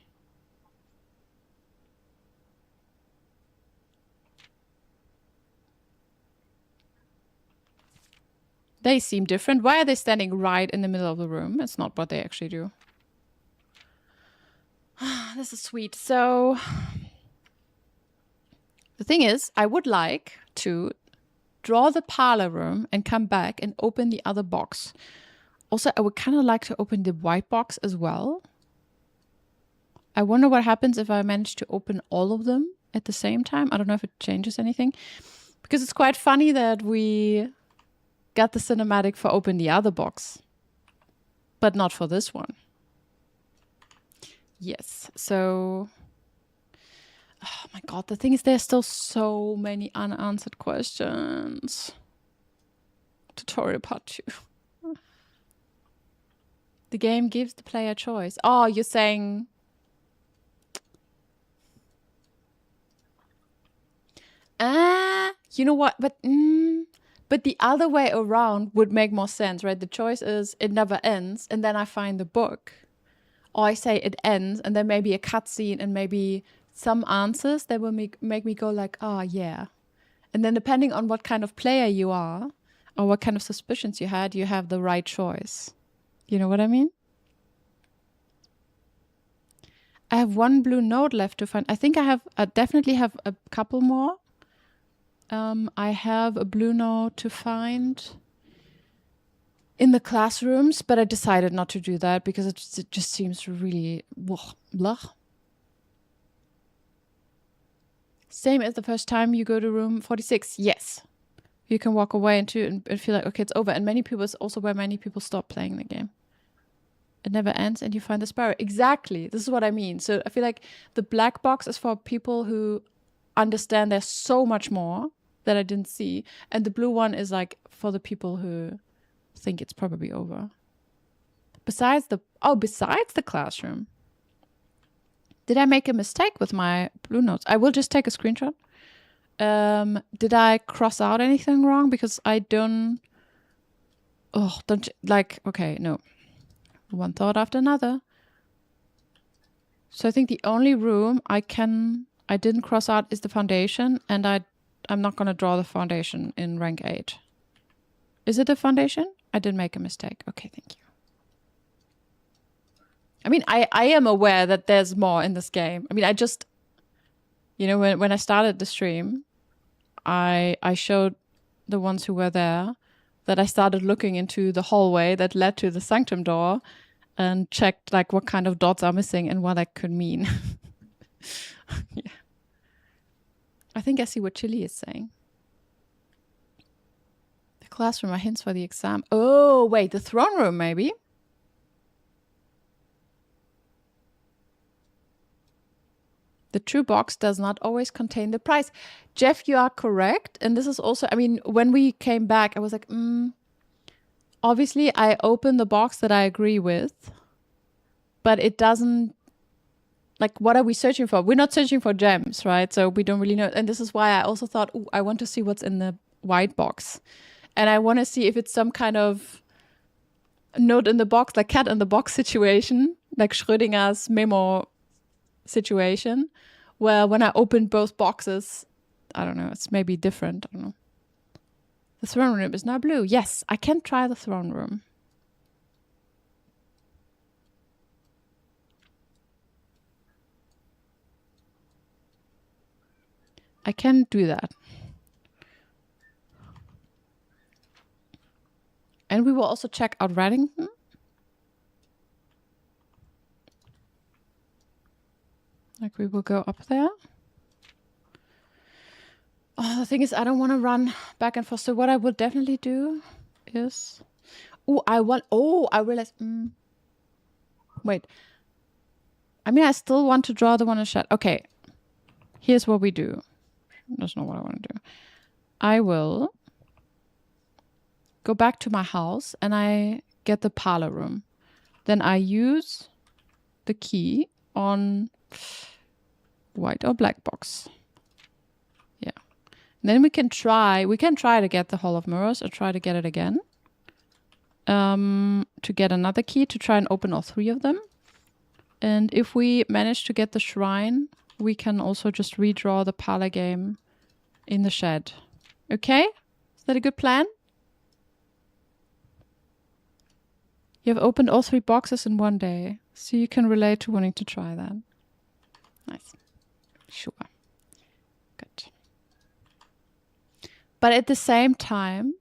Speaker 1: They seem different. Why are they standing right in the middle of the room? It's not what they actually do. This is sweet. So... the thing is, I would like to draw the parlor room and come back and open the other box. Also, I would kind of like to open the white box as well. I wonder what happens if I manage to open all of them at the same time. I don't know if it changes anything. Because it's quite funny that we got the cinematic for open the other box. But not for this one. Yes, so... oh my god, the thing is there's still so many unanswered questions. Tutorial part 2. The game gives the player choice. Oh, you're saying... you know what? But the other way around would make more sense, right? The choice is it never ends, and then I find the book. Or I say it ends, and then maybe a cutscene, and maybe... some answers that will make me go like, oh, yeah. And then depending on what kind of player you are or what kind of suspicions you had, you have the right choice. You know what I mean? I have one blue note left to find. I think I definitely have a couple more. I have a blue note to find in the classrooms, but I decided not to do that because it just seems really... blah. Same as the first time you go to room 46. Yes. You can walk away and feel like, okay, it's over. And many people, it's also where many people stop playing the game. It never ends and you find the sparrow. Exactly. This is what I mean. So I feel like the black box is for people who understand there's so much more that I didn't see. And the blue one is like for the people who think it's probably over. Besides the classroom. Did I make a mistake with my blue notes? I will just take a screenshot. Did I cross out anything wrong? Because I don't... oh, don't... like, okay, no. One thought after another. So I think the only room I didn't cross out is the foundation. And I'm not going to draw the foundation in rank 8. Is it the foundation? I did make a mistake. Okay, thank you. I mean, I am aware that there's more in this game. I mean, You know, when I started the stream, I showed the ones who were there that I started looking into the hallway that led to the sanctum door and checked like what kind of dots are missing and what that could mean. Yeah. I think I see what Chili is saying. The classroom are hints for the exam. Oh, wait, the throne room maybe? The true box does not always contain the prize. Jeff, you are correct. And this is also, I mean, when we came back, I was like, obviously I opened the box that I agree with, but it doesn't, like, what are we searching for? We're not searching for gems, right? So we don't really know. And this is why I also thought, ooh, I want to see what's in the white box. And I want to see if it's some kind of note in the box, like cat in the box situation, like Schrödinger's memo situation, where when I opened both boxes, I don't know, it's maybe different. I don't know. The throne room is now blue. Yes, I can try the throne room. I can do that. And we will also check out Reddington. Like we will go up there. Oh, the thing is, I don't want to run back and forth. So what I will definitely do is... I realized... Wait. I mean, I still want to draw the one in chat. Okay. Here's what we do. That's not what I want to do. I will go back to my house and I get the parlor room. Then I use the key on white or black box. Yeah. And then we can try to get the Hall of Mirrors or try to get it again. To get another key to try and open all three of them. And if we manage to get the shrine, we can also just redraw the parlor game in the shed. Okay? Is that a good plan? You have opened all three boxes in one day, so you can relate to wanting to try that. Nice. Sure. Good. But at the same time,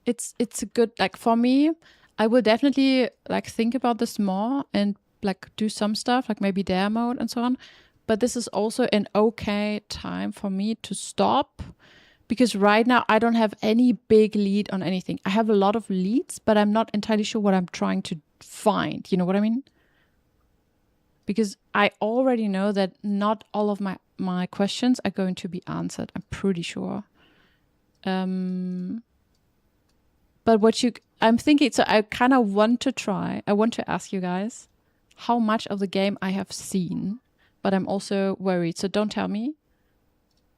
Speaker 1: it's a good, like for me, I will definitely like think about this more and like do some stuff, like maybe dare mode and so on. But this is also an okay time for me to stop, because right now I don't have any big lead on anything. I have a lot of leads, but I'm not entirely sure what I'm trying to find. You know what I mean? Because I already know that not all of my questions are going to be answered. I'm pretty sure. But I'm thinking, so I kind of want to try. I want to ask you guys how much of the game I have seen, but I'm also worried. So don't tell me.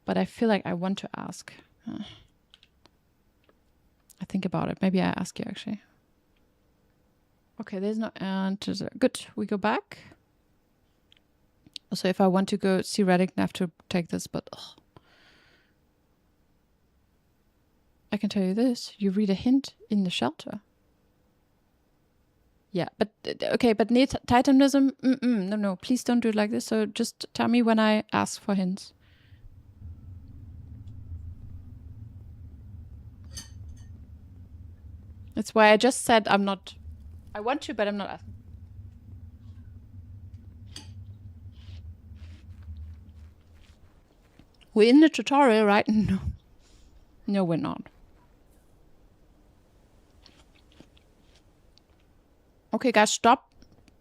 Speaker 1: But I feel like I want to ask. I think about it. Maybe I ask you actually. Okay, there's no answer. Good. We go back. Also, if I want to go see Reddit, I have to take this, but I can tell you this. You read a hint in the shelter. Yeah, but okay, but Titanism, no, please don't do it like this. So just tell me when I ask for hints. That's why I just said I want to, but I'm not asking. We're in the tutorial, right? No. No, we're not. Okay, guys, stop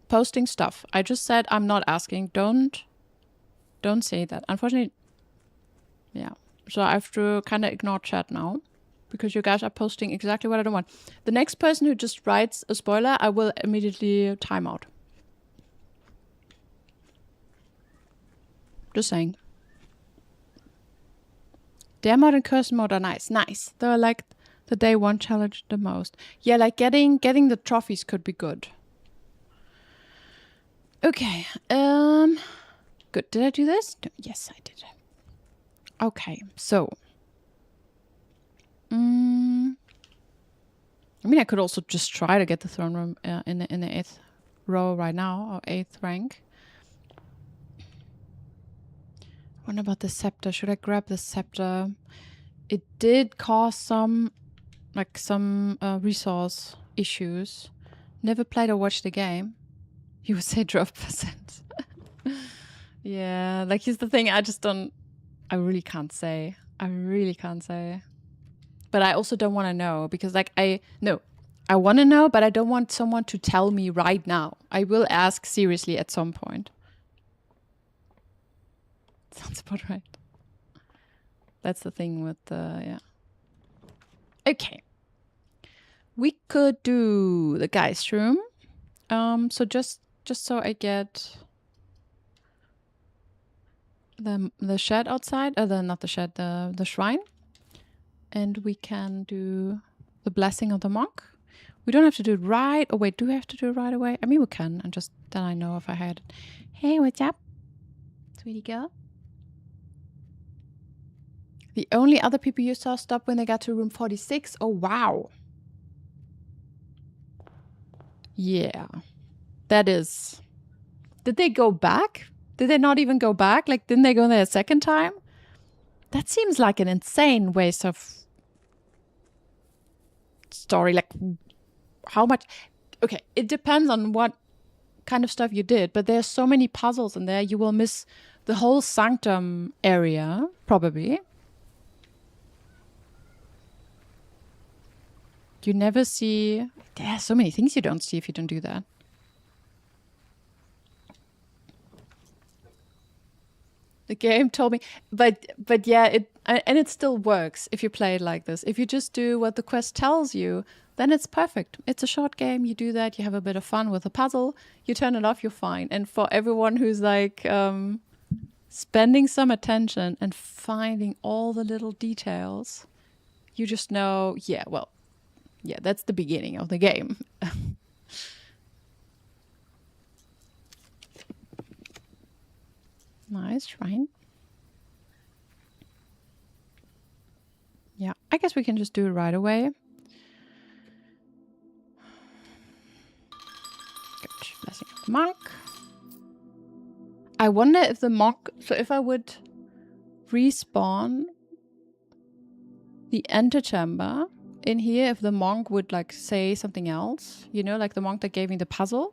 Speaker 1: posting stuff. I just said I'm not asking. Don't say that. Unfortunately, yeah. So I have to kind of ignore chat now, because you guys are posting exactly what I don't want. The next person who just writes a spoiler, I will immediately time out. Just saying. Dare mode and curse mode are nice. Nice. They're like the day one challenge the most. Yeah, like getting the trophies could be good. Okay. Good. Did I do this? No, yes, I did. Okay, so. I mean, I could also just try to get the throne room in the 8th row right now, or 8th rank. What about the scepter? Should I grab the scepter? It did cause some resource issues. Never played or watched the game. You would say drop percent. Yeah, like here's the thing. I really can't say. But I also don't want to know because I want to know, but I don't want someone to tell me right now. I will ask seriously at some point. Sounds about right. That's the thing with yeah. Okay. We could do the Geist room. So just so I get the shed outside, not the shed, the shrine. And we can do the blessing of the monk. We don't have to do it right. Oh wait, do we have to do it right away? I mean, we can, and just then I know if I had it. Hey, what's up, sweetie girl? The only other people you saw stop when they got to room 46. Oh wow. Yeah, that is. Did they go back? Did they not even go back? Like, didn't they go there a second time? That seems like an insane waste of story. Like, how much? Okay, it depends on what kind of stuff you did, but there's so many puzzles in there, you will miss the whole sanctum area, probably. You never see... There are so many things you don't see if you don't do that. The game told me, but yeah, and it still works if you play it like this. If you just do what the quest tells you, then it's perfect. It's a short game. You do that. You have a bit of fun with a puzzle. You turn it off. You're fine. And for everyone who's like spending some attention and finding all the little details, you just know. Yeah, well, yeah, that's the beginning of the game. Nice shrine. Yeah, I guess we can just do it right away. Good. Blessing of the monk. I wonder if the monk... So if I would respawn the antechamber in here, if the monk would like say something else, you know, like the monk that gave me the puzzle.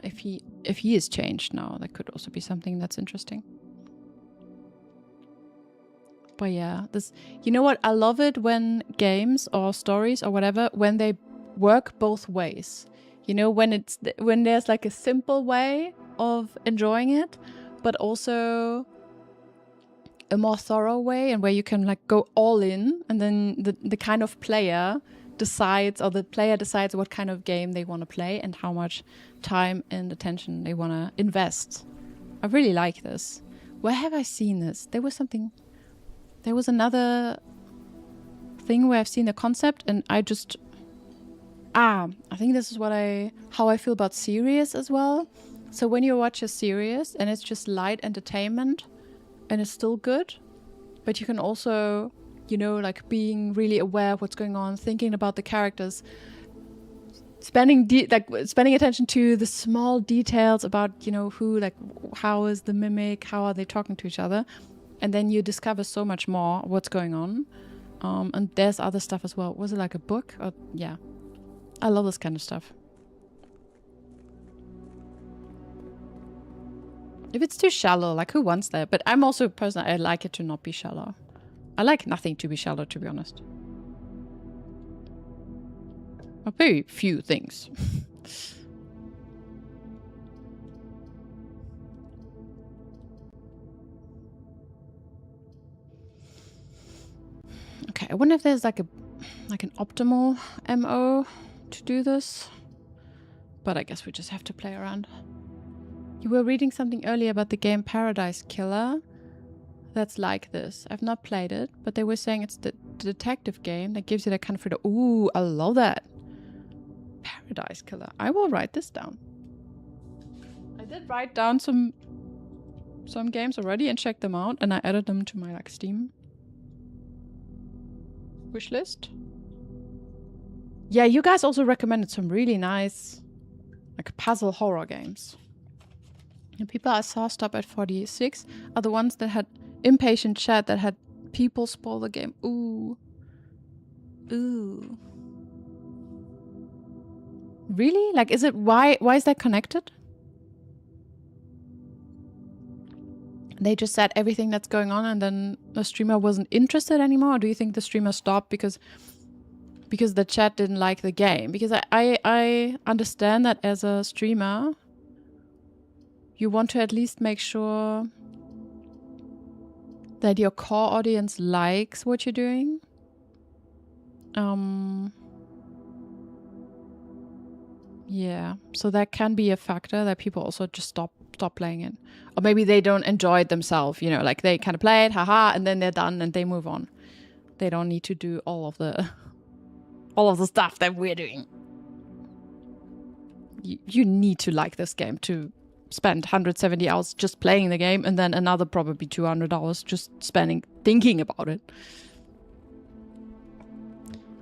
Speaker 1: If he is changed now, that could also be something that's interesting. But yeah, this, you know what? I love it when games or stories or whatever, when they work both ways. You know, when there's like a simple way of enjoying it, but also a more thorough way, and where you can like go all in, and then the kind of player decides, or the player decides what kind of game they want to play and how much time and attention they want to invest. I really like this. Where have I seen this? There was another thing where I've seen the concept, and I just I think this is how I feel about series as well. So when you watch a series and it's just light entertainment and it's still good, but you can also, you know, like being really aware of what's going on, thinking about the characters, spending attention to the small details about, you know, who, like, how is the mimic, how are they talking to each other, and then you discover so much more what's going on. And there's other stuff as well. Was it like a book? Or, yeah, I love this kind of stuff. If it's too shallow, like, who wants that? But I'm also a person, I like it to not be shallow. I like nothing to be shallow, to be honest. A very few things. Okay, I wonder if there's like an optimal MO to do this. But I guess we just have to play around. You were reading something earlier about the game Paradise Killer. That's like this. I've not played it, but they were saying it's the detective game that gives you that kind of freedom. Ooh, I love that. Paradise Killer. I will write this down. I did write down some games already and check them out, and I added them to my like Steam wish list. Yeah, you guys also recommended some really nice like puzzle horror games. The people I saw stop at 46 are the ones that had impatient chat that had people spoil the game. Ooh. Ooh. Really? Like, is it why is that connected? They just said everything that's going on and then the streamer wasn't interested anymore? Or do you think the streamer stopped because the chat didn't like the game? Because I understand that as a streamer, you want to at least make sure that your core audience likes what you're doing. Yeah, so that can be a factor that people also just stop playing it. Or maybe they don't enjoy it themselves, you know, like they kind of play it, haha, and then they're done and they move on. They don't need to do all of the stuff that we're doing. You need to like this game to spend 170 hours just playing the game and then another probably 200 hours just spending thinking about it.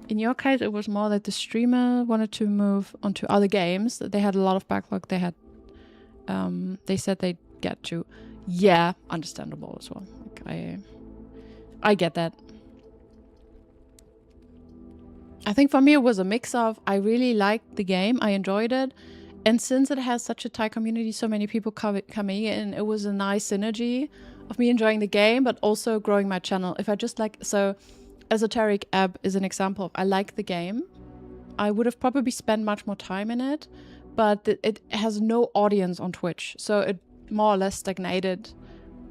Speaker 1: In your case, it was more that the streamer wanted to move onto other games. They had a lot of backlog. They had, they said they'd get to. Yeah, understandable as well. Like I get that. I think for me it was a mix of I really liked the game, I enjoyed it, and since it has such a tight community, so many people coming in, it was a nice synergy of me enjoying the game, but also growing my channel. If I just like so. Esoteric Ebb is an example of I like the game. I would have probably spent much more time in it, but it has no audience on Twitch. So it more or less stagnated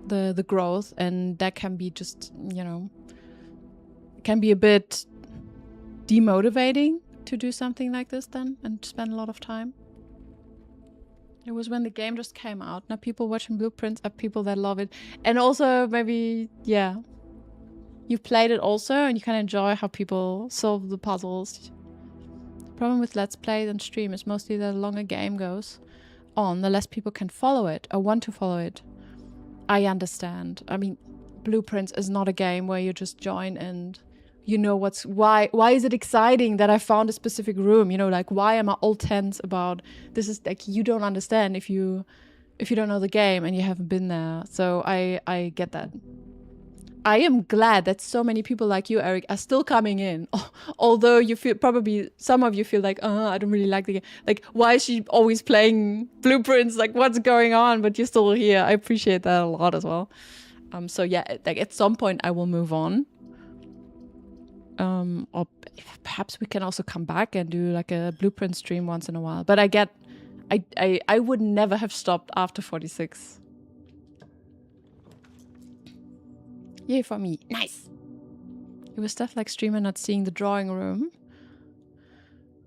Speaker 1: the growth, and that can be just, you know, it can be a bit demotivating to do something like this then and spend a lot of time. It was when the game just came out. Now people watching Blueprints are people that love it. And also maybe, yeah, you've played it also, and you can enjoy how people solve the puzzles. The problem with Let's Play and stream is mostly that the longer game goes on, the less people can follow it or want to follow it. I understand. I mean, Blueprints is not a game where you just join and you know why is it exciting that I found a specific room? You know, like why am I all tense about this? Is like you don't understand if you don't know the game and you haven't been there. So I get that. I am glad that so many people like you, Eric, are still coming in. Although you feel probably some of you feel like, I don't really like the game. Like, why is she always playing Blueprints? Like, what's going on? But you're still here. I appreciate that a lot as well. So yeah, like at some point I will move on. Or perhaps we can also come back and do like a Blueprint stream once in a while. But I would never have stopped after 46. Yay for me. Nice. It was stuff like streamer not seeing the drawing room.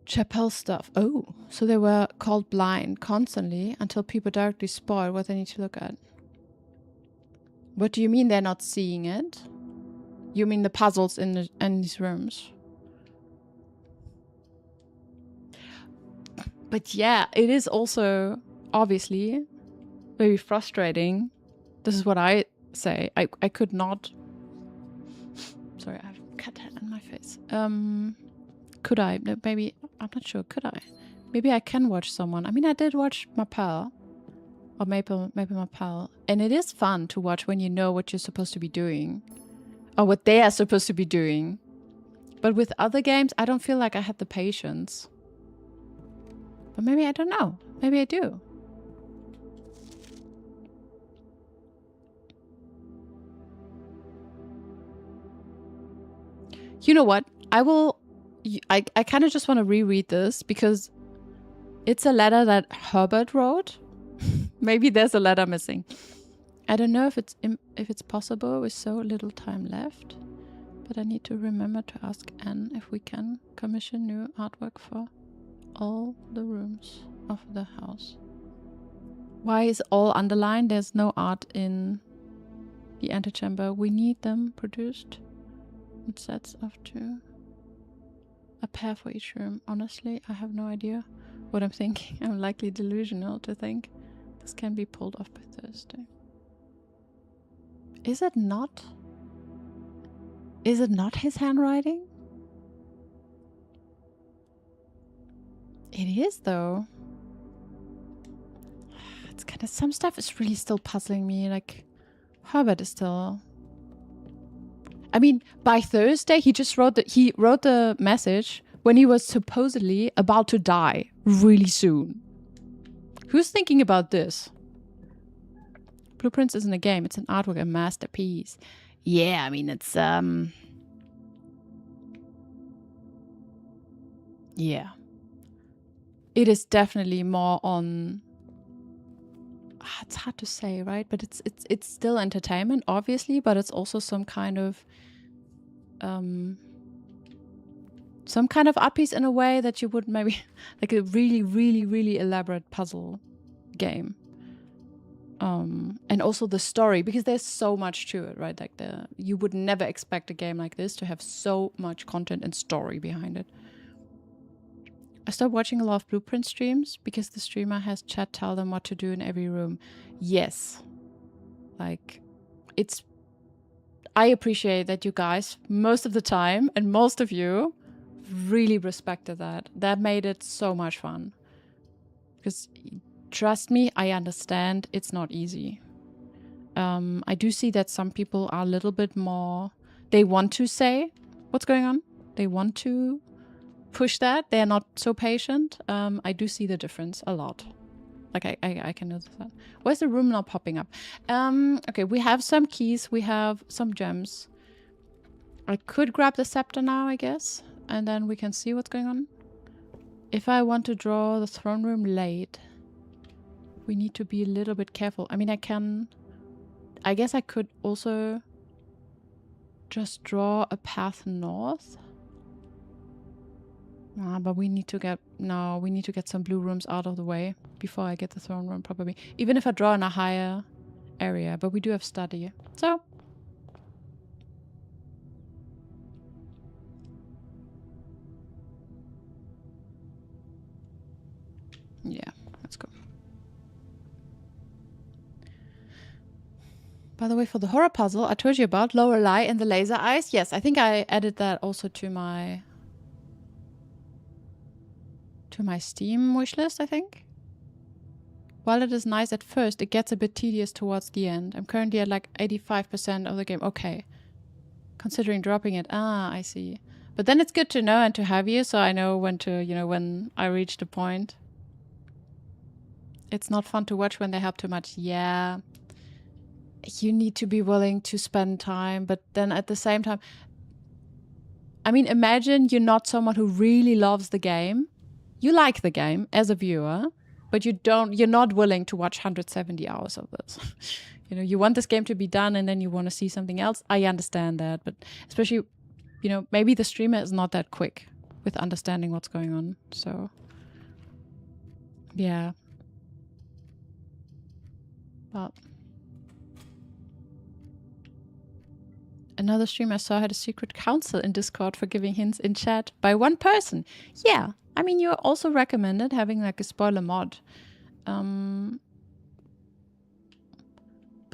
Speaker 1: Chapel stuff. Oh, so they were called blind constantly until people directly spoil what they need to look at. What do you mean they're not seeing it? You mean the puzzles in these rooms? But yeah, it is also obviously very frustrating. This is what I say. I could not. Sorry, I have a cat head on my face. Could I? Maybe I'm not sure. Could I? Maybe I can watch someone. I mean, I did watch my pal, or maybe my pal, and it is fun to watch when you know what you're supposed to be doing, or what they are supposed to be doing. But with other games, I don't feel like I had the patience. But maybe I don't know. Maybe I do. You know what? I kind of just want to reread this because it's a letter that Herbert wrote. Maybe there's a letter missing. I don't know if it's possible with so little time left, but I need to remember to ask Anne if we can commission new artwork for all the rooms of the house. Why is all underlined? There's no art in the antechamber. We need them produced in sets of 2. A pair for each room. Honestly, I have no idea what I'm thinking. I'm likely delusional to think this can be pulled off by Thursday. Is it not? Is it not his handwriting? It is, though. it's kind of, some stuff is really still puzzling me. Like, Herbert is still. I mean, by Thursday, he wrote the message when he was supposedly about to die really soon. Who's thinking about this? Blueprints isn't a game, it's an artwork, a masterpiece. Yeah, I mean, it's, yeah. It is definitely more on... It's hard to say, right? But it's still entertainment, obviously, but it's also some kind of art piece in a way that you would maybe... like a really, really, really elaborate puzzle game. And also the story, because there's so much to it, right? Like you would never expect a game like this to have so much content and story behind it. I stopped watching a lot of Blueprint streams because the streamer has chat tell them what to do in every room. Yes. Like, I appreciate that you guys, most of the time, and most of you, really respected that. That made it so much fun. Because... trust me, I understand it's not easy. I do see that some people are a little bit more... They want to say what's going on. They want to push that. They're not so patient. I do see the difference a lot. Like, I can notice that. Where's the room now popping up? Okay, we have some keys. We have some gems. I could grab the scepter now, I guess. And then we can see what's going on. If I want to draw the throne room late... we need to be a little bit careful. I mean, I guess I could also just draw a path north. But we need to get some blue rooms out of the way before I get the throne room, probably. Even if I draw in a higher area, but we do have study. So. Yeah, let's go. By the way, for the horror puzzle I told you about, Lorelei and the laser eyes. Yes, I think I added that also to my Steam wishlist, I think. While it is nice at first, it gets a bit tedious towards the end. I'm currently at like 85% of the game. Okay. Considering dropping it. Ah, I see. But then it's good to know and to have you, so I know when to, when I reach the point. It's not fun to watch when they help too much. Yeah. You need to be willing to spend time, but then at the same time, I mean, imagine you're not someone who really loves the game. You like the game as a viewer, but you're not willing to watch 170 hours of this. You want this game to be done and then you want to see something else. I understand that, but especially, maybe the streamer is not that quick with understanding what's going on. So, yeah. But another stream I saw had a secret council in Discord for giving hints in chat by one person. Yeah, I mean, you also recommended having like a spoiler mod. But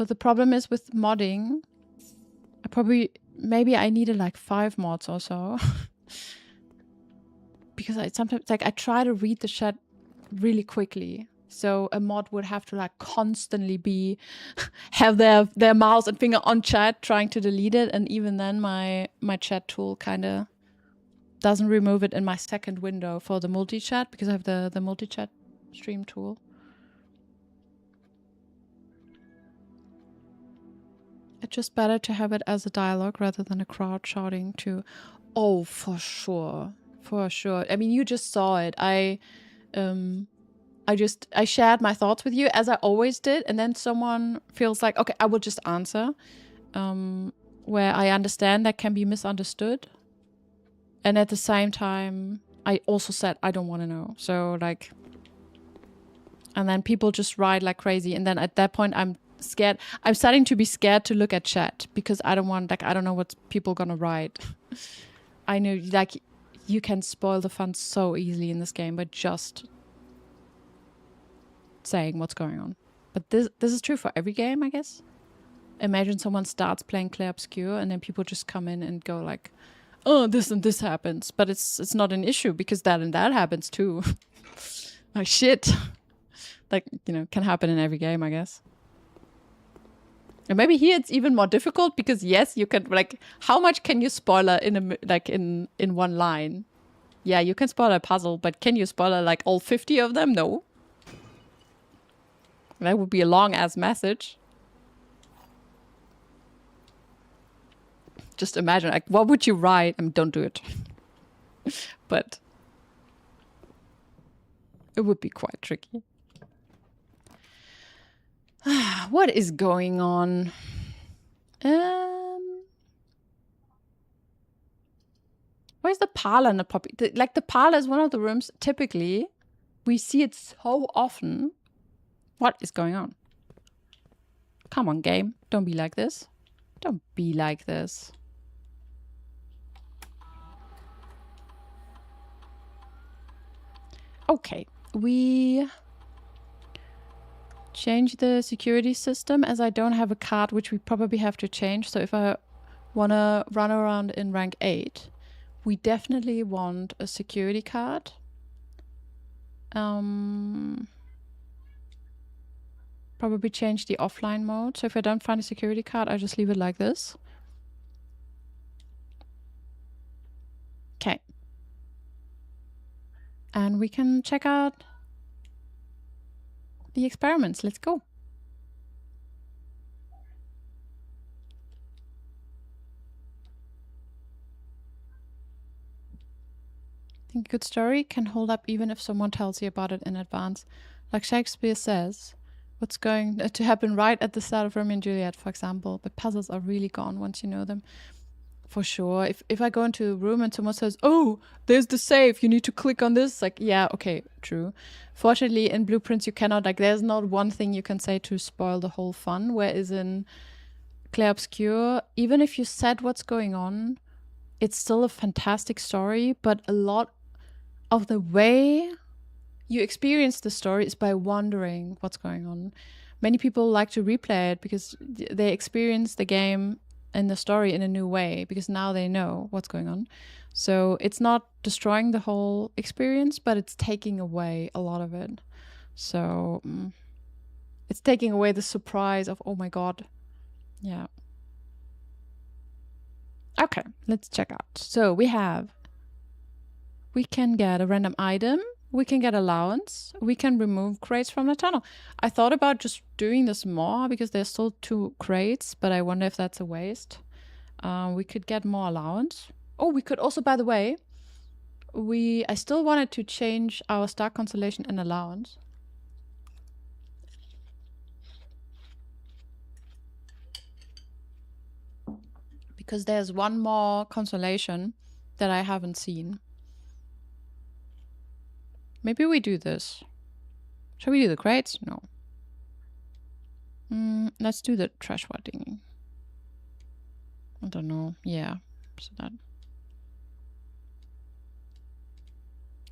Speaker 1: the problem is with modding, maybe I needed like 5 mods or so. Because I try to read the chat really quickly. So a mod would have to like constantly have their mouse and finger on chat trying to delete it, and even then my chat tool kind of doesn't remove it in my second window for the multi-chat, because I have the multi-chat stream tool. It's just better to have it as a dialogue rather than a crowd shouting to... Oh, for sure. For sure. I mean, you just saw it. I shared my thoughts with you, as I always did, and then someone feels like, okay, I will just answer. Where I understand that can be misunderstood. And at the same time, I also said, I don't want to know. So, like... And then people just write like crazy, and then at that point, I'm scared. I'm starting to be scared to look at chat, because I don't know what people gonna write. I know, like, you can spoil the fun so easily in this game by just saying what's going on. But this is true for every game, I guess. Imagine someone starts playing Clair Obscur and then people just come in and go like, oh, this and this happens. But it's not an issue, because that and that happens too. Like, shit. Like, you know, can happen in every game, I guess. And maybe here it's even more difficult because yes, you can like, how much can you spoiler in one line? Yeah, you can spoiler a puzzle, but can you spoiler like all 50 of them? No. That would be a long ass message. Just imagine, like, what would you write? I mean, don't do it. But it would be quite tricky. What is going on? Where's the parlor in the puppy? Like, the parlor is one of the rooms, typically, we see it so often. What is going on? Come on, game. Don't be like this. Don't be like this. Okay, we change the security system as I don't have a card, which we probably have to change. So if I want to run around in rank 8, we definitely want a security card. Probably change the offline mode. So if I don't find a security card, I just leave it like this. Okay. And we can check out the experiments. Let's go. I think a good story can hold up even if someone tells you about it in advance. Like Shakespeare says, what's going to happen right at the start of Romeo and Juliet, for example. But puzzles are really gone once you know them. For sure. If I go into a room and someone says, oh, there's the safe, you need to click on this. Like, yeah, okay, true. Fortunately, in Blueprints, you cannot, like, there's not one thing you can say to spoil the whole fun. Whereas in Clair Obscur, even if you said what's going on, it's still a fantastic story. But a lot of the way you experience the story is by wondering what's going on. Many people like to replay it because they experience the game and the story in a new way because now they know what's going on. So it's not destroying the whole experience, but it's taking away a lot of it. So it's taking away the surprise of, oh my god. Yeah. Okay, let's check out. So we can get a random item, we can get allowance, we can remove crates from the tunnel. I thought about just doing this more because there's still 2 crates, but I wonder if that's a waste. We could get more allowance. Oh, we could also, by the way, I still wanted to change our star constellation and allowance. Because there's one more constellation that I haven't seen. Maybe we do this. Shall we do the crates? No. Let's do the trash wadding. I don't know. Yeah. So that.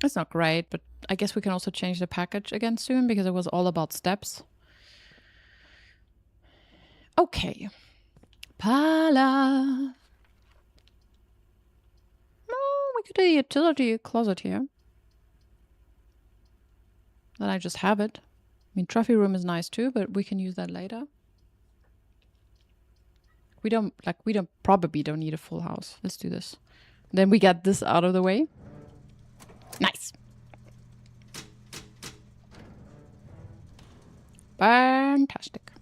Speaker 1: It's not great, but I guess we can also change the package again soon because it was all about steps. Okay. Pala. Oh, we could do a utility closet here. Then I just have it. I mean, trophy room is nice too, but we can use that later. We probably don't need a full house. Let's do this. Then we get this out of the way. Nice. Fantastic.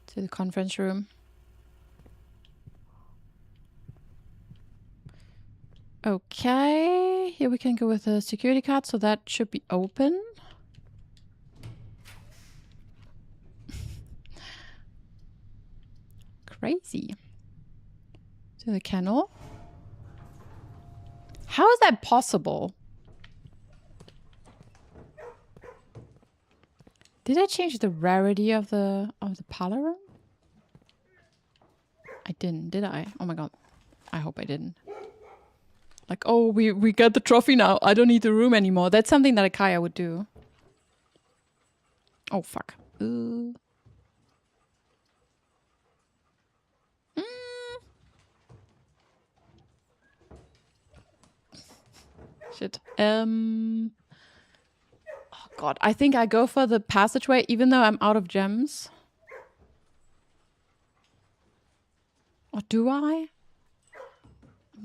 Speaker 1: To the conference room. Okay, here we can go with a security card, so that should be open. Crazy. To the kennel. How is that possible? Did I change the rarity of the parlor room? I didn't, did I? Oh my god. I hope I didn't. Like, oh, we got the trophy now. I don't need the room anymore. That's something that Akaya would do. Oh, fuck. Mm. Shit. Oh, God. I think I go for the passageway, even though I'm out of gems. Or do I?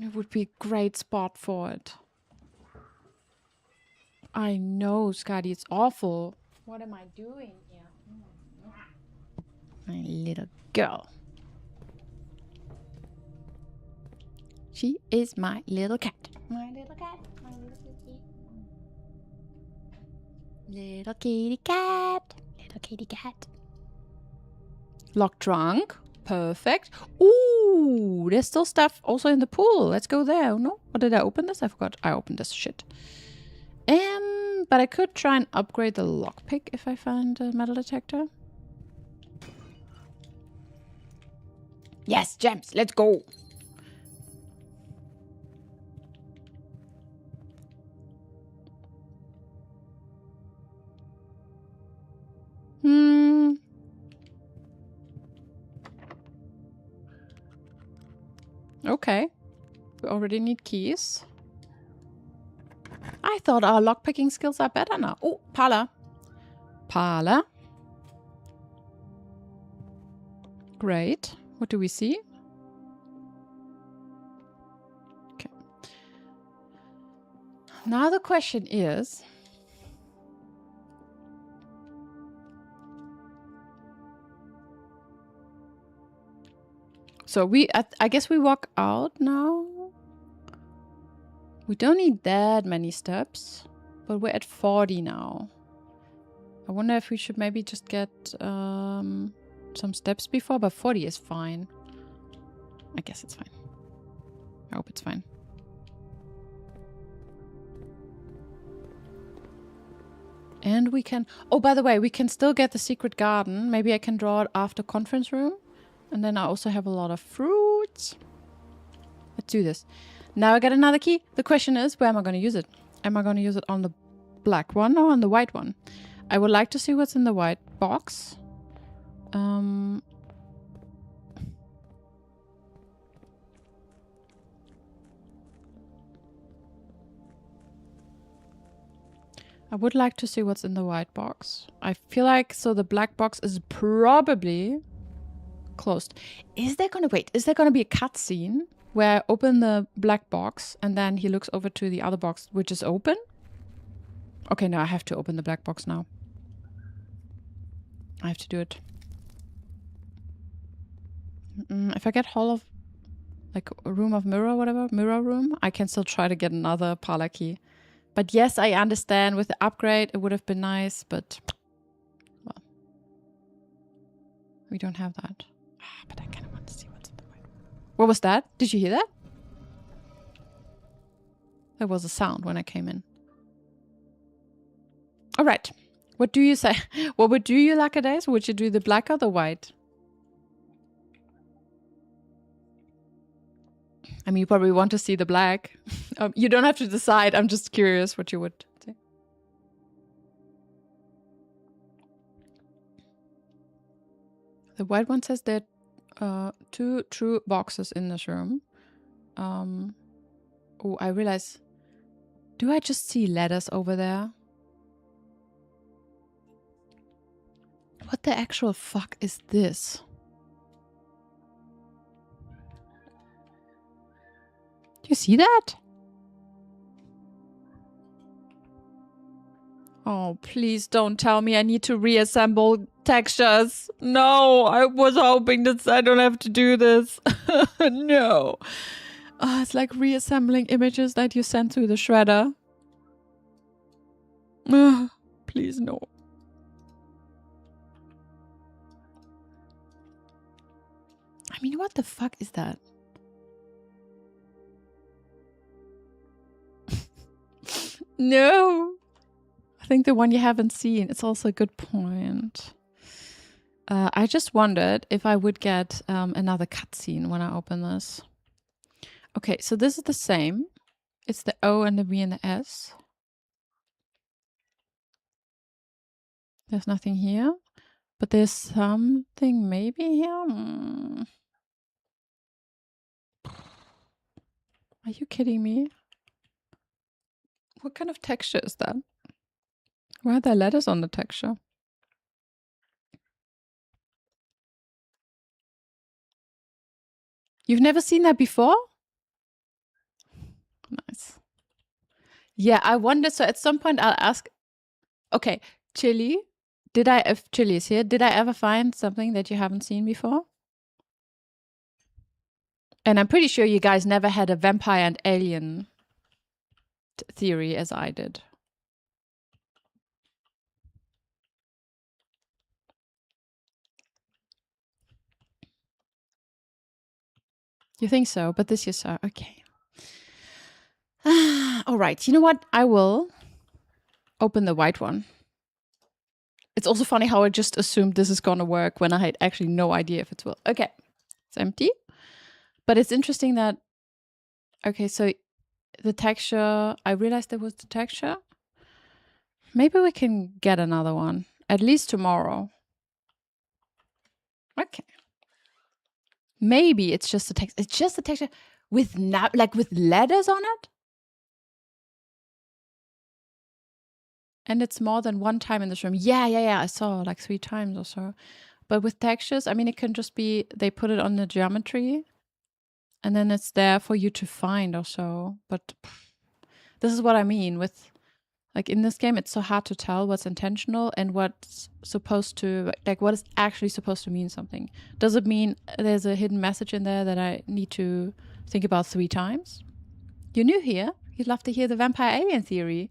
Speaker 1: It would be a great spot for it. I know, Scotty. It's awful. What am I doing here? My little girl. She is my little cat. My little cat. My little kitty. Little kitty cat. Little kitty cat. Lock trunk. Perfect. Ooh, there's still stuff also in the pool. Let's go there. No? Or did I open this? I forgot. I opened this shit. But I could try and upgrade the lockpick if I find a metal detector. Yes, gems. Let's go. Okay. We already need keys. I thought our lockpicking skills are better now. Oh, parlor. Parlor. Great. What do we see? Okay. Now the question is... So I guess we walk out now. We don't need that many steps, but we're at 40 now. I wonder if we should maybe just get some steps before, but 40 is fine. I guess it's fine. I hope it's fine. And we can... Oh, by the way, we can still get the secret garden. Maybe I can draw it after conference room. And then I also have a lot of fruits. Let's do this. Now I got another key. The question is, where am I going to use it? Am I going to use it on the black one or on the white one? I would like to see what's in the white box. I would like to see what's in the white box. I feel like, so the black box is probably... closed. Is there gonna be a cutscene where I open the black box and then he looks over to the other box which is open? Okay, no, I have to open the black box now. I have to do it. If I get Hall of... like a room of mirror, whatever, mirror room, I can still try to get another parlor key. But yes, I understand with the upgrade it would have been nice, but... well. We don't have that. But I kind of want to see what's in the white. What was that? Did you hear that? There was a sound when I came in. All right. What do you say? What would you like a days? Would you do the black or the white? I mean, you probably want to see the black. You don't have to decide. I'm just curious what you would say. The white one says that 2 true boxes in this room. Oh, I realize. Do I just see letters over there? What the actual fuck is this? Do you see that? Oh, please don't tell me I need to reassemble textures. No, I was hoping that I don't have to do this. No. Oh, it's like reassembling images that you send through the shredder. Please, no. I mean, what the fuck is that? No. I think the one you haven't seen. It's also a good point. I just wondered if I would get another cutscene when I open this. Okay, so this is the same. It's the O and the V and the S. There's nothing here. But there's something maybe here. Are you kidding me? What kind of texture is that? Why are there letters on the texture? You've never seen that before? Nice. Yeah, I wonder. So at some point I'll ask, okay, Chili, if Chili is here, did I ever find something that you haven't seen before? And I'm pretty sure you guys never had a vampire and alien theory as I did. You think so? But this you saw. Okay. All right. You know what? I will open the white one. It's also funny how I just assumed this is going to work when I had actually no idea if it will. Okay. It's empty. But it's interesting that... Okay, so the texture... I realized there was the texture. Maybe we can get another one. At least tomorrow. Okay. Maybe it's just the text. It's just the texture with with letters on it. And it's more than one time in this room. Yeah. I saw like 3 times or so. But with textures, I mean, it can just be they put it on the geometry and then it's there for you to find or so. But this is what I mean with, like, in this game, it's so hard to tell what's intentional and what's supposed to, like, what is actually supposed to mean something. Does it mean there's a hidden message in there that I need to think about 3 times? You're new here. You'd love to hear the vampire alien theory.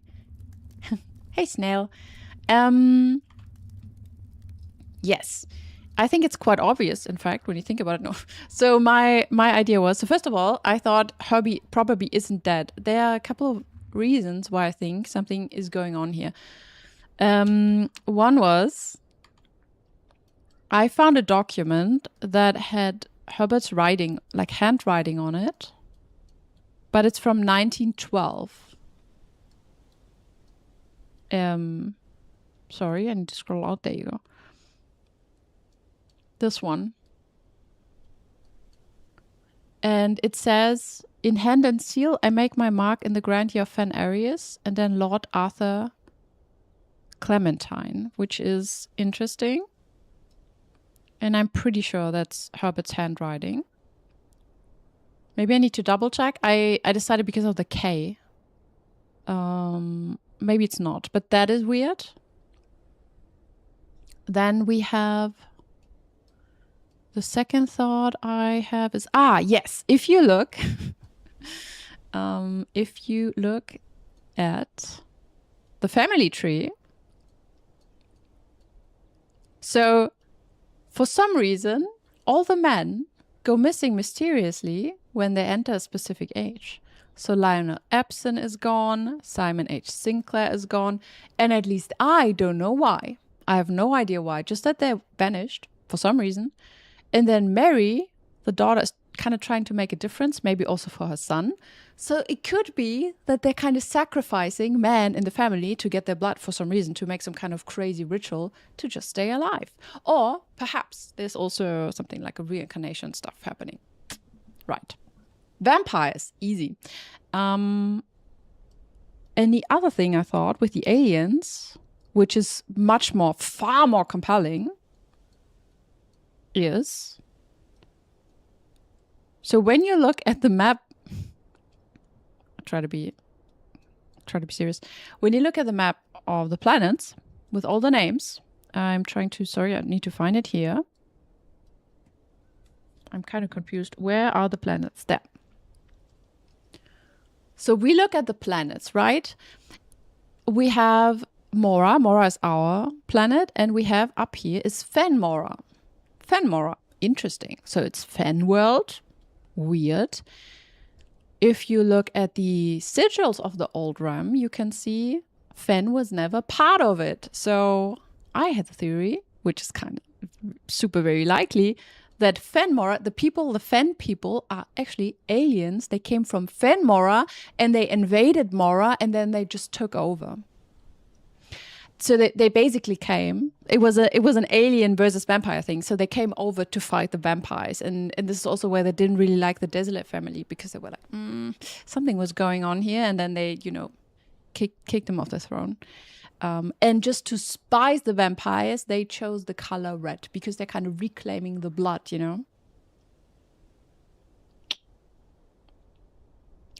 Speaker 1: Hey, Snail. Yes. I think it's quite obvious, in fact, when you think about it. No. So my idea was, so first of all, I thought Herbie probably isn't dead. There are a couple of reasons why I think something is going on here. One was I found a document that had Herbert's writing, like handwriting on it, but it's from 1912. Sorry, I need to scroll out. There you go. This one. And it says, in hand and seal, I make my mark in the grandeur of Fen Arius, and then Lord Arthur Clementine, which is interesting. And I'm pretty sure that's Herbert's handwriting. Maybe I need to double check. I decided because of the K. Maybe it's not, but that is weird. Then we have... The second thought I have is, yes, if you look, at the family tree. So for some reason, all the men go missing mysteriously when they enter a specific age. So Lionel Epson is gone, Simon H. Sinclair is gone, and at least I don't know why. I have no idea why, just that they're vanished for some reason. And then Mary, the daughter, is kind of trying to make a difference, maybe also for her son. So it could be that they're kind of sacrificing men in the family to get their blood for some reason, to make some kind of crazy ritual to just stay alive. Or perhaps there's also something like a reincarnation stuff happening. Right. Vampires, easy. And the other thing I thought with the aliens, which is far more compelling, is, so when you look at the map, try to be serious. When you look at the map of the planets with all the names, I need to find it here. I'm kind of confused. Where are the planets? There. So we look at the planets, right? We have Mora. Mora is our planet, and we have up here is Fenmora. Fenmora, interesting. So it's Fen world, weird. If you look at the sigils of the old realm, you can see Fen was never part of it. So I had the theory, which is kind of super very likely, that Fenmora, the Fen people, are actually aliens. They came from Fenmora and they invaded Mora and then they just took over. So they basically came. It was an alien versus vampire thing. So they came over to fight the vampires, and this is also where they didn't really like the Desolate family because they were like, something was going on here, and then they, kicked them off the throne. And just to spice the vampires, they chose the color red because they're kind of reclaiming the blood,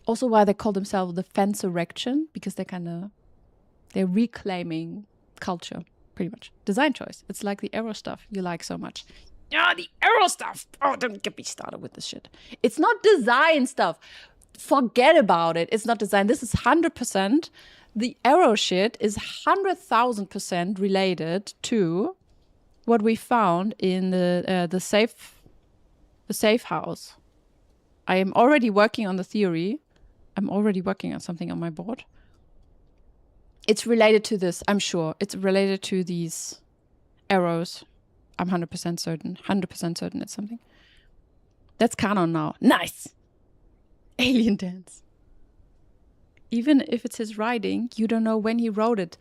Speaker 1: Also, why they call themselves the Fensurrection, because they're reclaiming culture, pretty much. Design choice. It's like the Arrow stuff you like so much. Yeah, the Arrow stuff. Oh, don't get me started with this shit. It's not design stuff. Forget about it. It's not design. This is 100%. The Arrow shit is 100,000% related to what we found in the safe house. I am already working on the theory. I'm already working on something on my board. It's related to this, I'm sure. It's related to these arrows. I'm 100% certain. 100% certain it's something. That's canon now. Nice! Alien dance. Even if it's his writing, you don't know when he wrote it.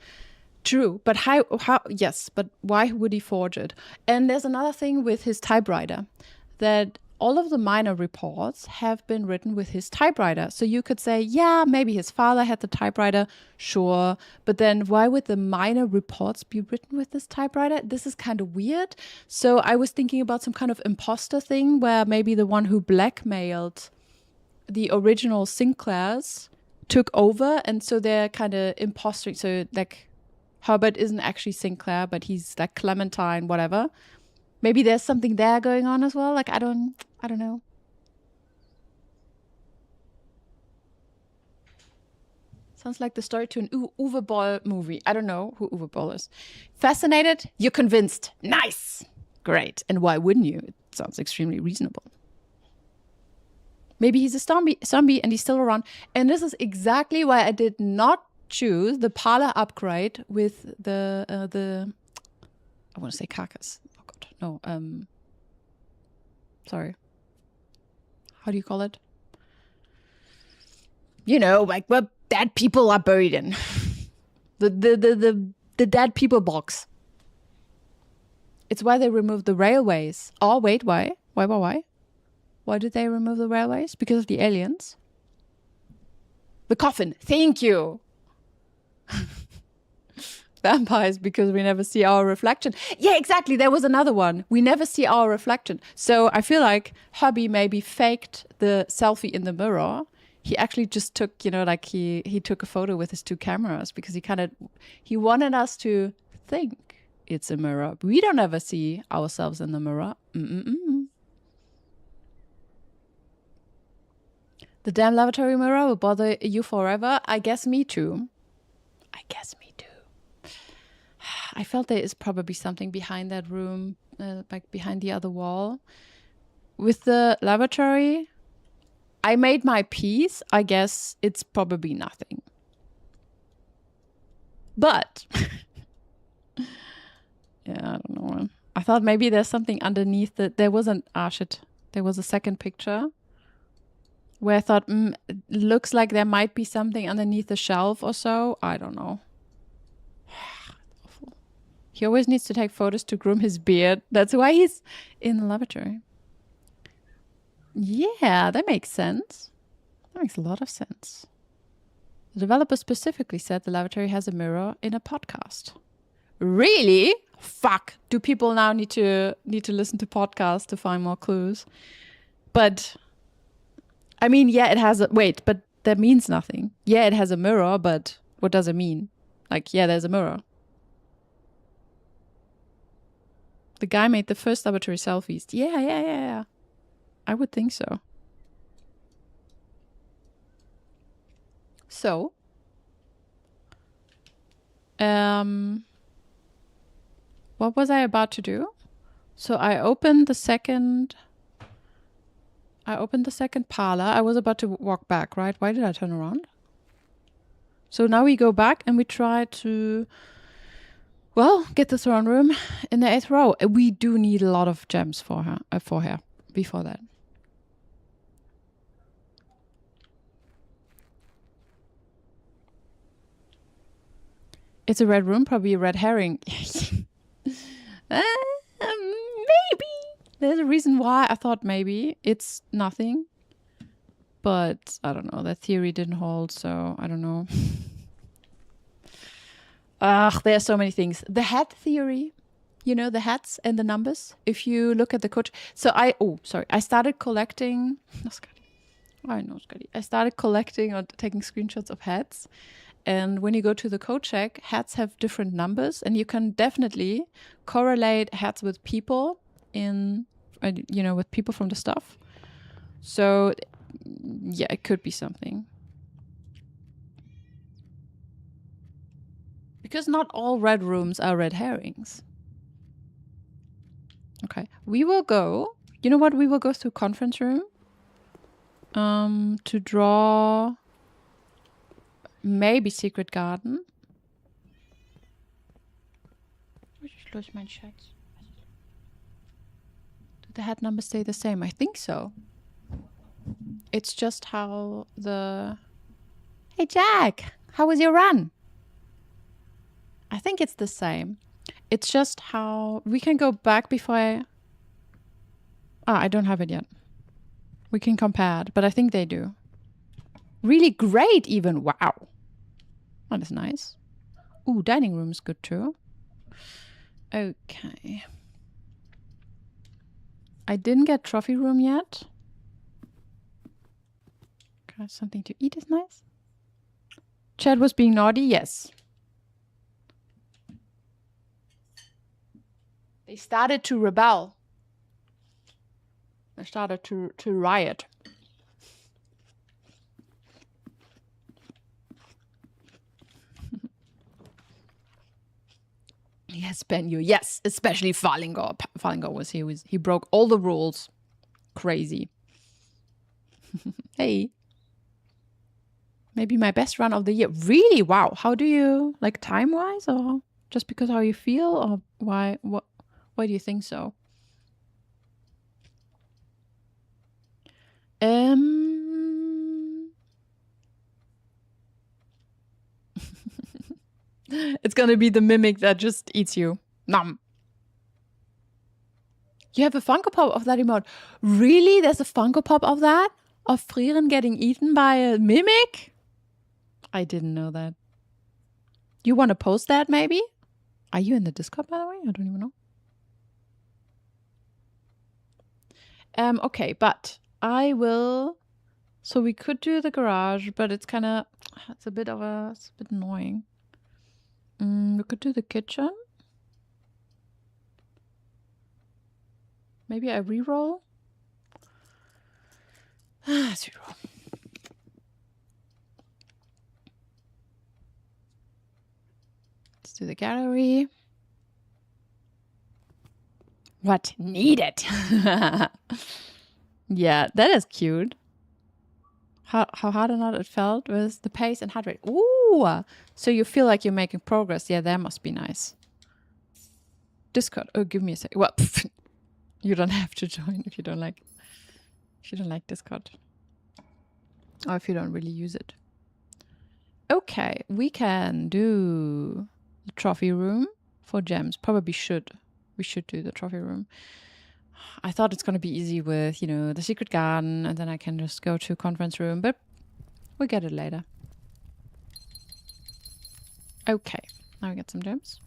Speaker 1: True, but how? Yes, but why would he forge it? And there's another thing with his typewriter, that all of the minor reports have been written with his typewriter. So you could say, yeah, maybe his father had the typewriter, sure. But then why would the minor reports be written with this typewriter? This is kind of weird. So I was thinking about some kind of imposter thing where maybe the one who blackmailed the original Sinclairs took over. And so they're kind of imposting. So like Herbert isn't actually Sinclair, but he's like Clementine, whatever. Maybe there's something there going on as well. Like, I don't know. Sounds like the story to an Uwe Boll movie. I don't know who Uwe Boll is. Fascinated? You're convinced. Nice. Great. And why wouldn't you? It sounds extremely reasonable. Maybe he's a zombie and he's still around. And this is exactly why I did not choose the parlor upgrade with the I want to say carcass. No, sorry. How do you call it? Like where dead people are buried in. the dead people box. It's why they removed the railways. Oh, wait, why? Why? Why did they remove the railways? Because of the aliens? The coffin. Thank you. Vampires, because we never see our reflection. Yeah, exactly. There was another one. We never see our reflection. So I feel like Hubby maybe faked the selfie in the mirror. He actually just took, like he took a photo with his two cameras because he wanted us to think it's a mirror. We don't ever see ourselves in the mirror. The damn lavatory mirror will bother you forever. I guess me too. I felt there is probably something behind that room, like behind the other wall. With the lavatory, I made my peace. I guess it's probably nothing. But, yeah, I don't know. I thought maybe there's something underneath that. There was There was a second picture where I thought, it looks like there might be something underneath the shelf or so. I don't know. He always needs to take photos to groom his beard. That's why he's in the lavatory. Yeah, that makes sense. That makes a lot of sense. The developer specifically said the lavatory has a mirror in a podcast. Really? Fuck. Do people now need to listen to podcasts to find more clues? But, I mean, yeah, it has but that means nothing. Yeah, it has a mirror, but what does it mean? Like, yeah, there's a mirror. The guy made the first laboratory selfies. Yeah. I would think so. So, what was I about to do? So I opened the second parlor. I was about to walk back, right? Why did I turn around? So now we go back and we try to... Well, get the throne room in the 8th row. We do need a lot of gems for her. Before that. It's a red room, probably a red herring. Maybe. There's a reason why I thought maybe it's nothing. But I don't know. That theory didn't hold, so I don't know. Ugh, there are so many things. The hat theory. You know, the hats and the numbers. If you look at the coach. So I started collecting. No, Scotty. I know, Scotty. I started collecting or taking screenshots of hats. And when you go to the code check, hats have different numbers. And you can definitely correlate hats with people with people from the stuff. So, yeah, it could be something. Because not all red rooms are red herrings. Okay, we will go. You know what? We will go through conference room. To draw maybe secret garden. Do the hat numbers stay the same? I think so. It's just how the... Hey Jack, how was your run? I think it's the same. It's just how... We can go back before I... I don't have it yet. We can compare it, but I think they do. Really great even. Wow. That is nice. Ooh, dining room's good too. Okay. I didn't get trophy room yet. Okay, something to eat is nice. Chad was being naughty, yes. They started to rebel. They started to riot. Yes, Benyu. Yes, especially Falingor. Falingor was here. He broke all the rules. Crazy. Hey. Maybe my best run of the year. Really? Wow. How do you, like, time-wise, or just because how you feel, or why? Why do you think so? It's gonna be the mimic that just eats you. Nom. You have a Funko Pop of that emote. Really? There's a Funko Pop of that? Of Frieren getting eaten by a mimic? I didn't know that. You want to post that maybe? Are you in the Discord, by the way? I don't even know. Okay, but I will... So we could do the garage, but it's kind of... It's a bit annoying. We could do the kitchen. Maybe I reroll. Let's reroll. Let's do the gallery. What? Needed. Yeah, that is cute. How hard or not it felt with the pace and heart rate. Ooh! So you feel like you're making progress. Yeah, that must be nice. Discord. Oh, give me a sec. Well, you don't have to join if you don't like Discord. Or if you don't really use it. Okay, we can do the trophy room for gems. Probably should. We should do the trophy room. I thought it's going to be easy with, the secret garden, and then I can just go to conference room, but we'll get it later. Okay, now we get some gems.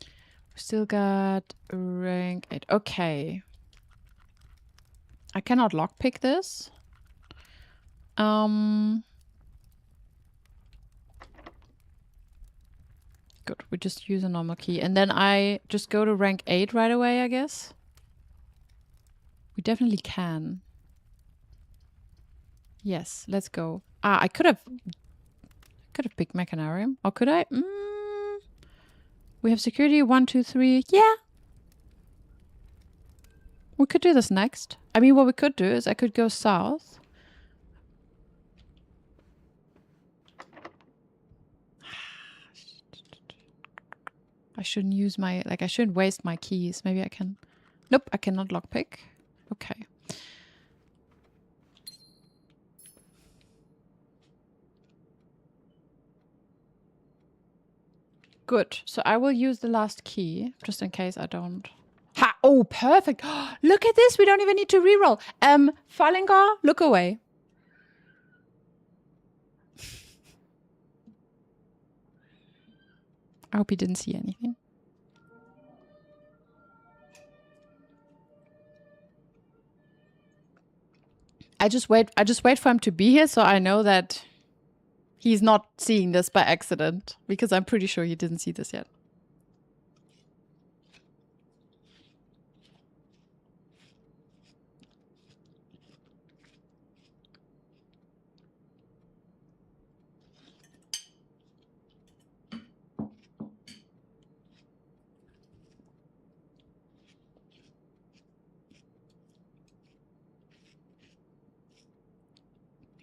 Speaker 1: We still got rank 8. Okay. I cannot lockpick this. Good, we just use a normal key. And then I just go to rank 8 right away, I guess. We definitely can. Yes, let's go. I could have picked Mechanarium. Or could I? We have security 1, 2, 3. Yeah. We could do this next. I mean, what we could do is I could go south. I shouldn't use my, like, I shouldn't waste my keys. Maybe I can. Nope, I cannot lockpick. Okay. Good. So I will use the last key just in case I don't. Ha! Oh, perfect. Look at this. We don't even need to reroll. Fallingar, look away. I hope he didn't see anything. I just wait for him to be here so I know that he's not seeing this by accident, because I'm pretty sure he didn't see this yet.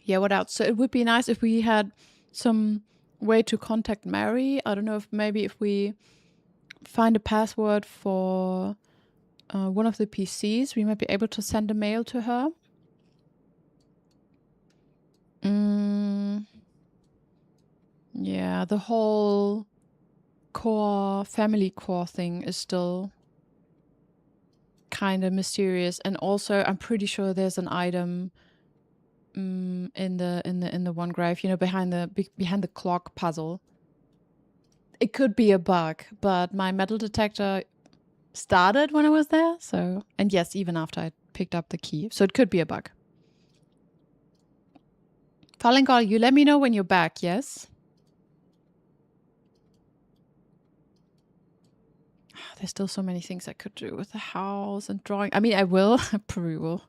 Speaker 1: Yeah, what else? So it would be nice if we had some way to contact Mary. I don't know if maybe if we find a password for one of the PCs, we might be able to send a mail to her. Yeah, the whole family core thing is still kind of mysterious, and also I'm pretty sure there's an item in the OneDrive, you know, behind the clock puzzle. It could be a bug, but my metal detector started when I was there, so, and yes, even after I picked up the key, so it could be a bug. Fallingar, you let me know when you're back, yes? There's still so many things I could do with the house and drawing. I mean, I will. I probably will.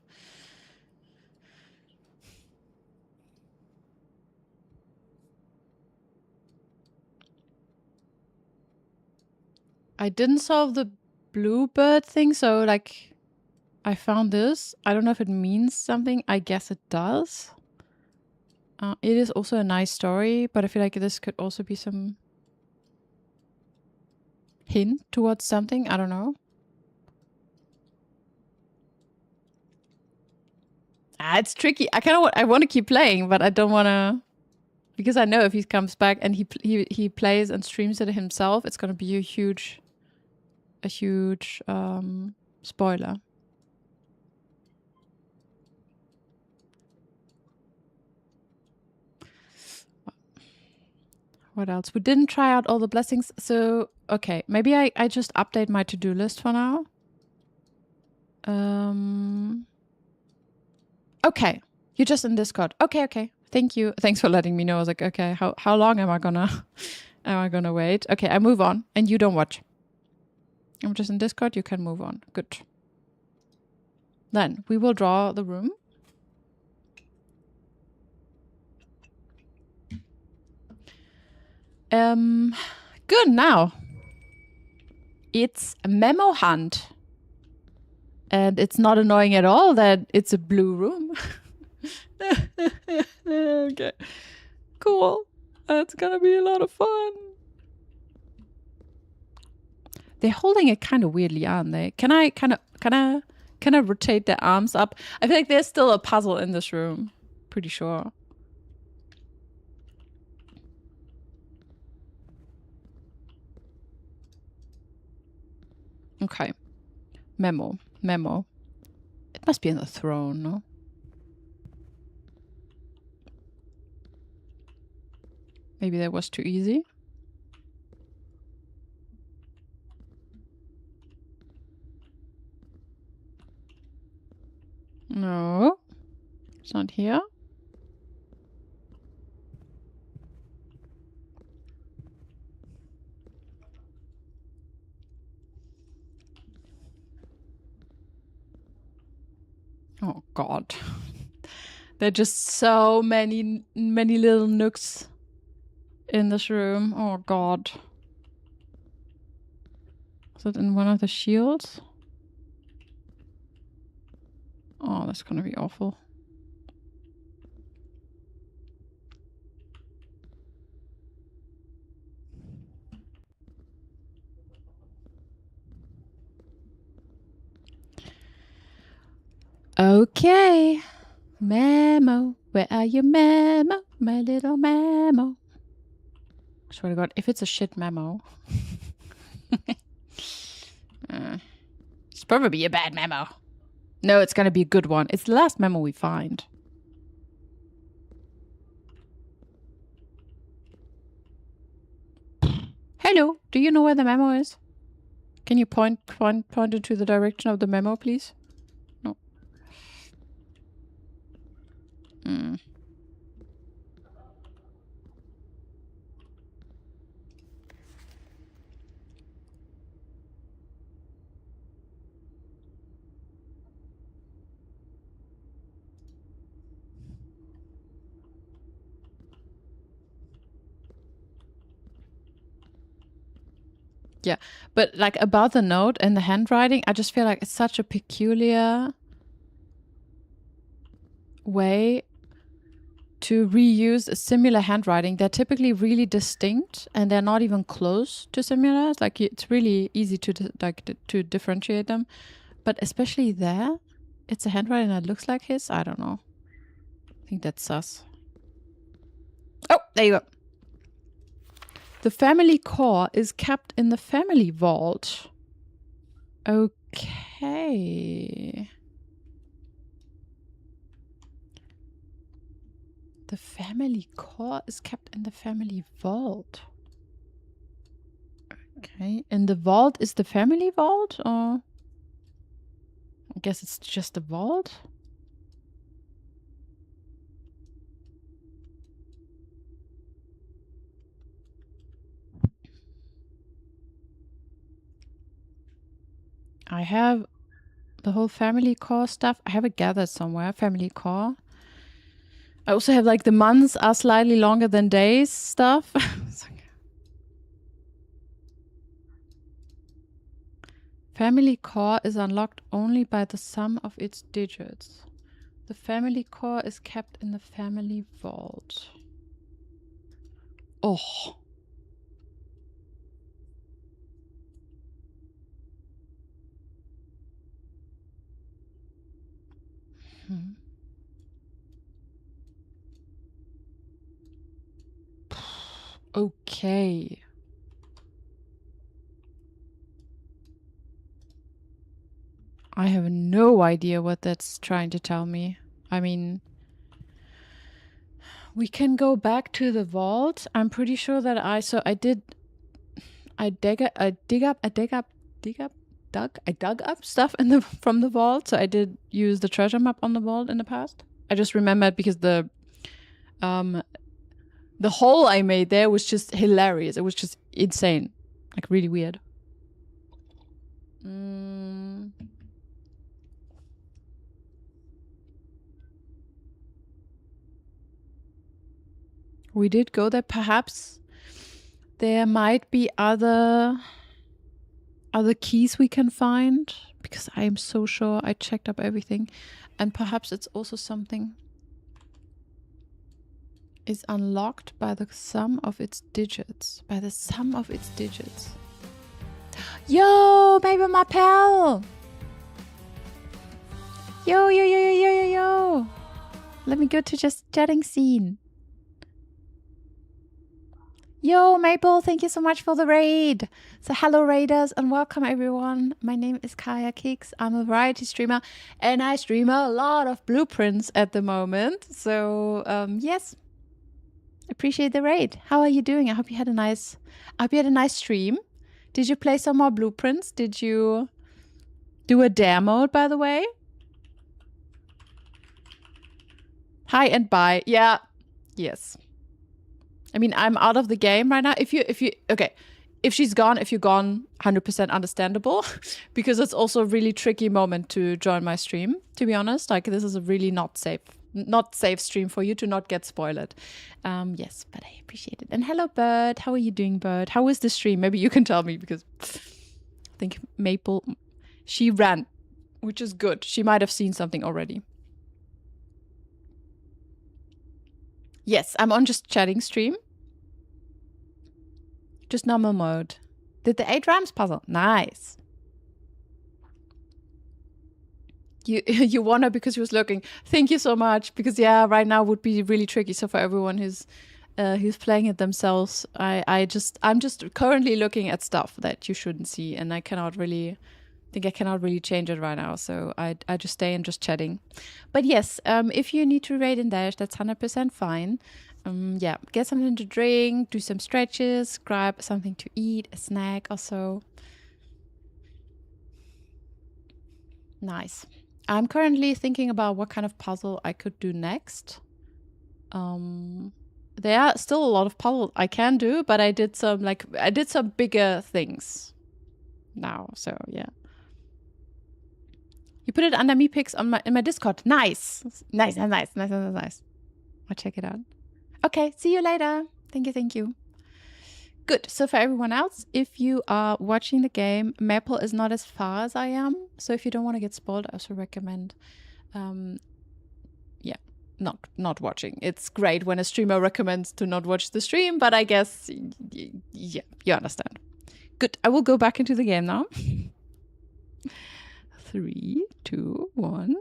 Speaker 1: I didn't solve the bluebird thing, so like I found this. I don't know if it means something. I guess it does. It is also a nice story, but I feel like this could also be some hint towards something. I don't know. It's tricky. I want to keep playing, but I don't want to, because I know if he comes back and he plays and streams it himself, it's going to be a huge spoiler. What else? We didn't try out all the blessings, so okay, maybe I just update my to-do list for now. Okay, you're just in Discord. Okay. Thank you. Thanks for letting me know. I was like, okay, how long am I gonna wait? Okay, I move on, and you don't watch. I'm just in Discord. You can move on. Good. Then we will draw the room. Good. Now it's a memo hunt. And it's not annoying at all that it's a blue room. Okay. Cool. That's gonna be a lot of fun. They're holding it kind of weirdly, aren't they? Can I rotate their arms up? I feel like there's still a puzzle in this room. Pretty sure. Okay. Memo. It must be in the throne, no? Maybe that was too easy. No. It's not here. Oh God. There are just so many little nooks in this room. Oh God. Is it in one of the shields? Oh, that's gonna be awful. Okay. Memo. Where are you, Memo? My little Memo. Swear to God, if it's a shit memo. It's probably a bad memo. No, it's gonna be a good one. It's the last memo we find. Hello, do you know where the memo is? Can you point it to the direction of the memo, please? No. Yeah, but like about the note and the handwriting, I just feel like it's such a peculiar way to reuse a similar handwriting. They're typically really distinct and they're not even close to similar. It's like it's really easy to differentiate them. But especially there, it's a handwriting that looks like his. I don't know. I think that's sus. Oh, there you go. The family core is kept in the family vault. Okay. The family core is kept in the family vault. Okay. And the vault is the family vault? Or I guess it's just a vault? I have the whole family core stuff. I have it gathered somewhere. Family core. I also have like the months are slightly longer than days stuff. Family core is unlocked only by the sum of its digits. The family core is kept in the family vault. Oh. Okay. I have no idea what that's trying to tell me. I mean, we can go back to the vault. I'm pretty sure that I dug up stuff from the vault. So I did use the treasure map on the vault in the past. I just remembered because the hole I made there was just hilarious. It was just insane, like really weird. We did go there. Perhaps there might be other keys we can find, because I am so sure I checked up everything. And perhaps it's also something is unlocked by the sum of its digits. By the sum of its digits. Yo, baby, my pal. Yo. Let me go to just chatting scene. Yo, Maple, thank you so much for the raid. So hello, raiders, and welcome, everyone. My name is Kaya Kicks. I'm a variety streamer, and I stream a lot of blueprints at the moment. So, yes, appreciate the raid. How are you doing? I hope you had a nice stream. Did you play some more blueprints? Did you do a dare mode, by the way? Hi and bye. Yeah. Yes. I mean, I'm out of the game right now. If she's gone, 100% understandable, because it's also a really tricky moment to join my stream, to be honest. Like, this is a really not safe stream for you to not get spoiled. Yes, but I appreciate it. And hello, Bird. How are you doing, Bird? How is the stream? Maybe you can tell me, because I think Maple, she ran, which is good. She might have seen something already. Yes, I'm on just chatting stream. Just normal mode. Did the 8 rams puzzle? Nice. You you won her because she was looking. Thank you so much. Because yeah, right now would be really tricky. So for everyone who's playing it themselves, I'm just currently looking at stuff that you shouldn't see, and I cannot really change it right now. So I just stay and just chatting. But yes, if you need to raid and dash, that's 100% fine. Yeah, get something to drink, do some stretches, grab something to eat, a snack or so. Nice. I'm currently thinking about what kind of puzzle I could do next. There are still a lot of puzzles I can do, but I did some bigger things now. So yeah. You put it under Meepix in my Discord. Nice. Nice. I'll check it out. Okay, see you later. Thank you. Good. So for everyone else, if you are watching the game, Maple is not as far as I am. So if you don't want to get spoiled, I also recommend, not watching. It's great when a streamer recommends to not watch the stream, but I guess, yeah, you understand. Good. I will go back into the game now. 3, 2, 1.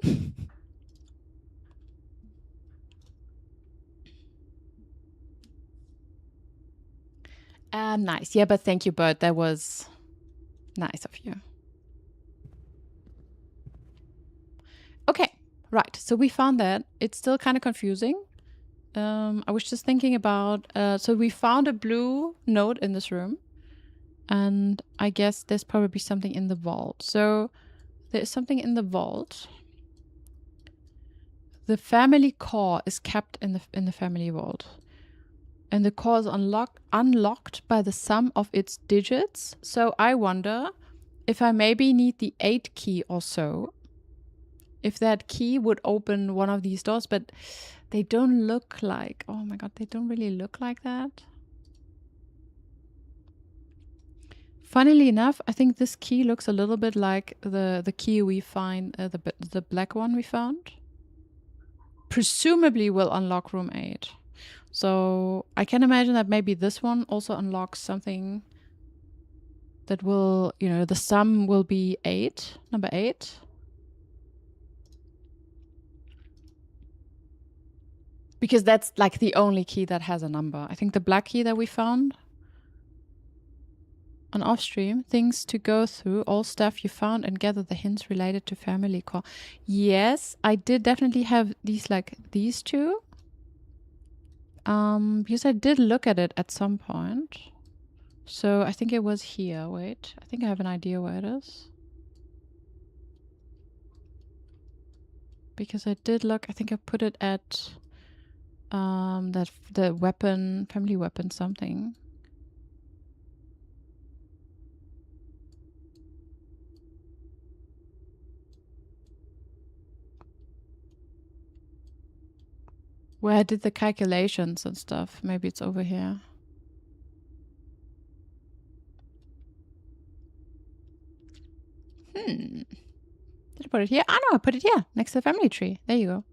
Speaker 1: Nice. Yeah, but thank you, Bert. That was nice of you. Okay, right. So we found that. It's still kind of confusing. I was just thinking about... so we found a blue note in this room. And I guess there's probably something in the vault. So there's something in the vault. The family core is kept in the family vault. And the core is unlocked by the sum of its digits. So I wonder if I maybe need the 8 key or so. If that key would open one of these doors, but they don't look like... Oh my god, they don't really look like that. Funnily enough, I think this key looks a little bit like the key we find, the black one we found. Presumably will unlock room 8. So I can imagine that maybe this one also unlocks something that will, the sum will be 8, number 8. Because that's like the only key that has a number. I think the black key that we found on off stream, things to go through, all stuff you found and gather the hints related to family core. Yes, I did definitely have these two. Because I did look at it at some point. So I think it was here. Wait, I think I have an idea where it is. Because I did look, I think I put it at the weapon, family weapon something. Where I did the calculations and stuff. Maybe it's over here. Did I put it here? Oh no, I put it here, next to the family tree. There you go.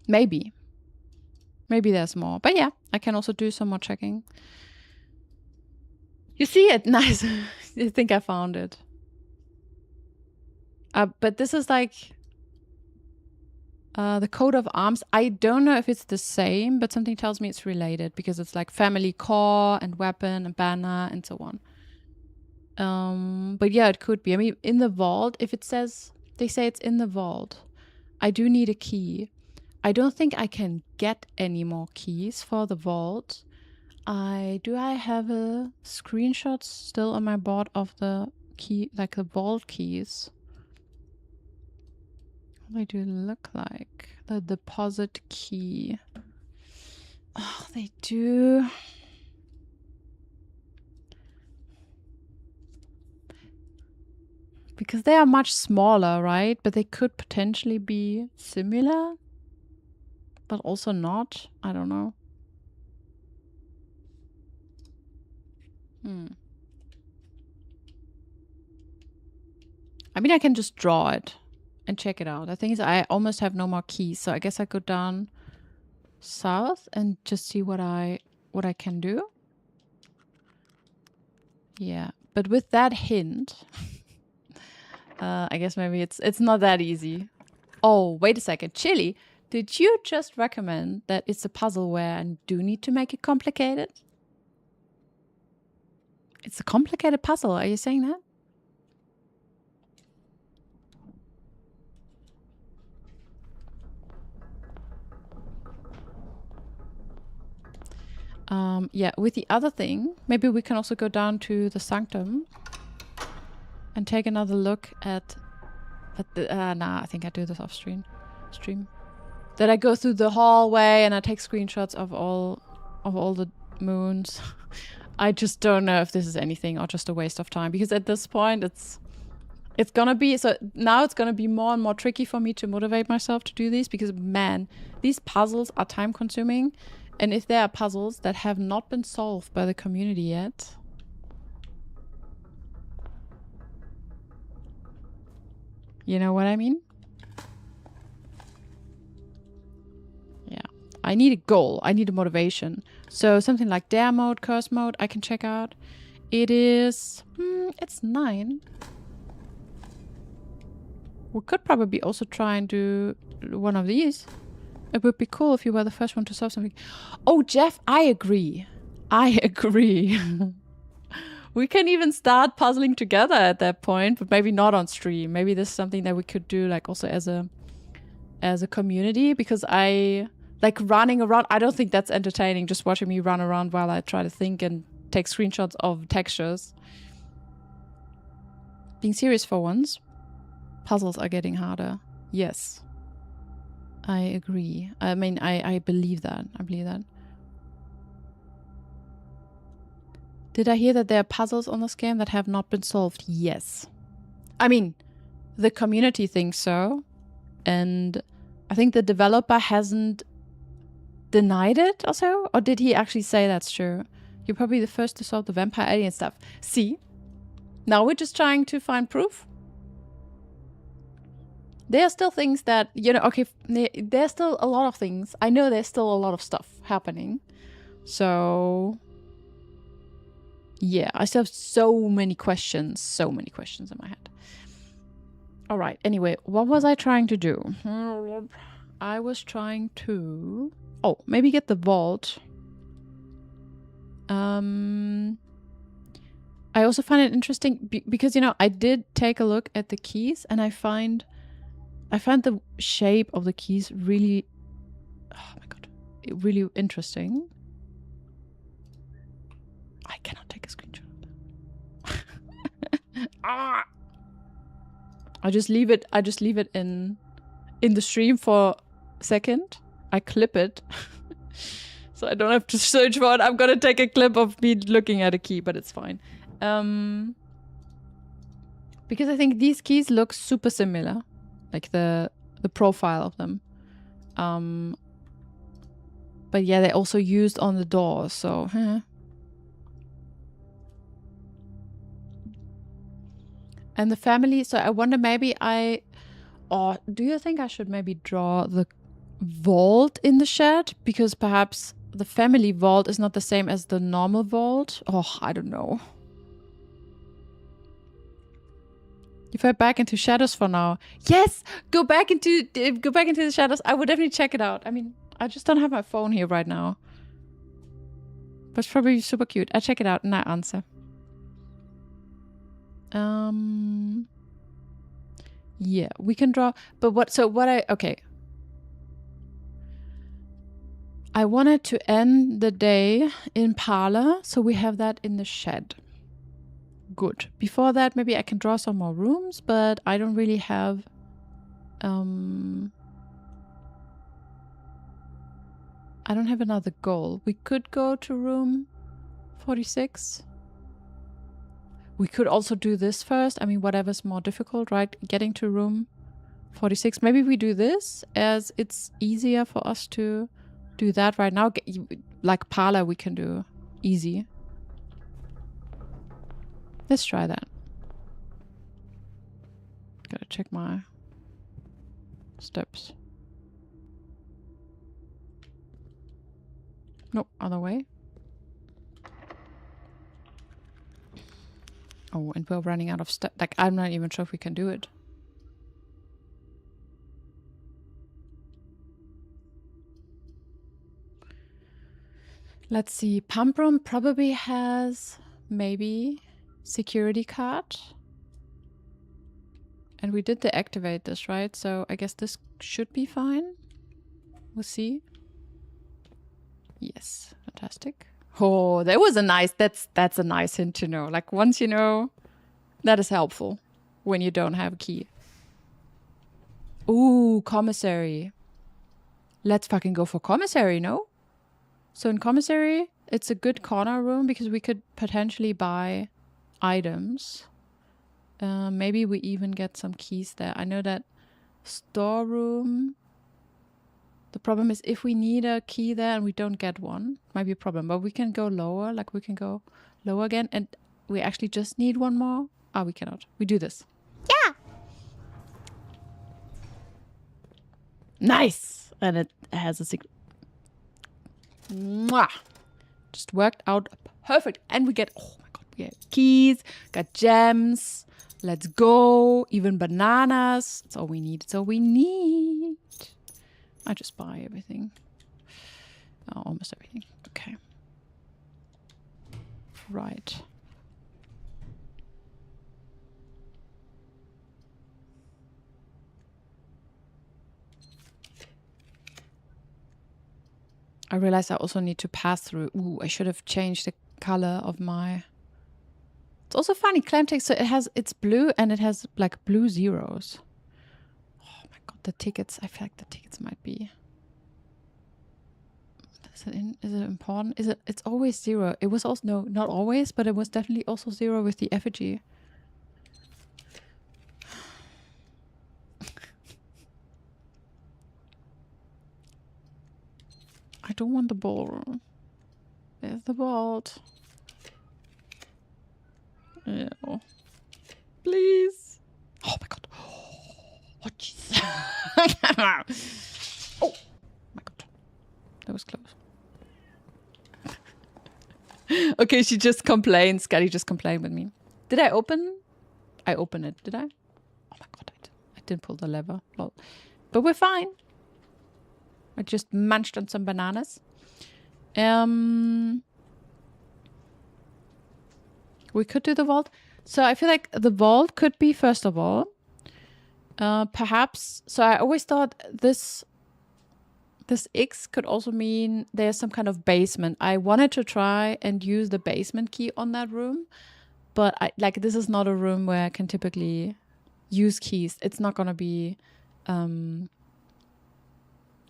Speaker 1: Maybe. Maybe there's more. But yeah, I can also do some more checking. You see it? Nice. I think I found it. But this is like... the coat of arms. I don't know if it's the same, but something tells me it's related. Because it's like family core and weapon and banner and so on. But yeah, it could be. I mean, in the vault, if it says... They say it's in the vault. I do need a key. I don't think I can get any more keys for the vault. Do I have a screenshot still on my board of the key, like the vault keys? What do they look like? The deposit key. Oh, they do. Because they are much smaller, right? But they could potentially be similar. But also not. I don't know. I mean, I can just draw it and check it out. The thing is, I almost have no more keys. So I guess I go down south and just see what I can do. Yeah. But with that hint, I guess maybe it's not that easy. Oh, wait a second. Chili, did you just recommend that it's a puzzle where I do need to make it complicated? It's a complicated puzzle. Are you saying that? Yeah, with the other thing, maybe we can also go down to the sanctum and take another look at the, nah, I think I do this off stream. That I go through the hallway and I take screenshots of all the moons. I just don't know if this is anything or just a waste of time, because at this point it's gonna be, so now it's gonna be more and more tricky for me to motivate myself to do these, because man, these puzzles are time consuming. And if there are puzzles that have not been solved by the community yet, you know what I mean? Yeah. I need a goal. I need a motivation. So something like dare mode, curse mode, I can check out. It is... it's 9. We could probably also try and do one of these. It would be cool if you were the first one to solve something. Oh, Jeff, I agree. I agree. We can even start puzzling together at that point, but maybe not on stream. Maybe this is something that we could do like also as a community, because I like running around. I don't think that's entertaining, just watching me run around while I try to think and take screenshots of textures. Being serious for once, puzzles are getting harder. Yes. I agree. I mean, I believe that. I believe that. Did I hear that there are puzzles on this game that have not been solved? Yes. I mean, the community thinks so. And I think the developer hasn't denied it or so. Or did he actually say that's true? You're probably the first to solve the vampire alien stuff. See? Now we're just trying to find proof. There are still things that, you know, okay, there's still a lot of things. I know there's still a lot of stuff happening. So, yeah, I still have so many questions in my head. All right, anyway, what was I trying to do? I was trying to, oh, maybe get the vault. I also find it interesting because, you know, I did take a look at the keys and I find the shape of the keys really, oh my god, really interesting. I cannot take a screenshot of that. Ah! I just leave it in the stream for a second. I clip it. So I don't have to search for it. I'm gonna take a clip of me looking at a key, but it's fine. Because I think these keys look super similar. Like the profile of them. But yeah, they're also used on the doors, so And the family, so I wonder maybe or do you think I should maybe draw the vault in the shed? Because perhaps the family vault is not the same as the normal vault. Oh, I don't know. You fell back into shadows for now. Yes, go back into the shadows. I would definitely check it out. I mean, I just don't have my phone here right now. But it's probably super cute. I check it out and I answer. Yeah, we can draw. But okay. I wanted to end the day in parlor, so we have that in the shed. Good. Before that, maybe I can draw some more rooms, but I don't really have... I don't have another goal. We could go to room 46. We could also do this first. I mean, whatever's more difficult, right? Getting to room 46. Maybe we do this, as it's easier for us to do that right now. Like parlor, we can do easy. Let's try that. Gotta check my steps. No, other way. Oh, and we're running out of stuff. Like, I'm not even sure if we can do it. Let's see. Pump room probably has maybe security card. And we did deactivate this, right? So I guess this should be fine. We'll see. Yes, fantastic. Oh, that was a nice, that's a nice hint to know. Like once you know, that is helpful when you don't have a key. Ooh, commissary. Let's fucking go for commissary, no? So in commissary, it's a good corner room because we could potentially buy items. Maybe we even get some keys there. I know that storeroom. The problem is if we need a key there and we don't get one, might be a problem. But we can go lower, like we can go lower again. And we actually just need one more. Ah, we cannot. We do this.
Speaker 2: Yeah.
Speaker 1: Nice! And it has a secret. Mwah! Just worked out perfect. And we get, oh my god, we get keys, got gems. Let's go. Even bananas. That's all we need. That's all we need. I just buy everything. Oh, almost everything. Okay. Right. I realize I also need to pass through. Ooh, I should have changed the color of my... It's also funny, Claimtake, so it's blue and it has like blue zeros. Oh my god, the tickets, I feel like the tickets might be... Is it important? It's always 0. It was also, no, not always, but it was definitely also 0 with the effigy. I don't want the ballroom. There's the vault. Ew. Please. Oh my god. Oh, jeez. Oh my god. That was close. Okay, she just complained. Scotty just complained with me. Did I open? I opened it. Did I? Oh my god, I didn't pull the lever. Lol. But we're fine. I just munched on some bananas. We could do the vault. So I feel like the vault could be, first of all, perhaps. So I always thought this X could also mean there's some kind of basement. I wanted to try and use the basement key on that room, but this is not a room where I can typically use keys. It's not gonna be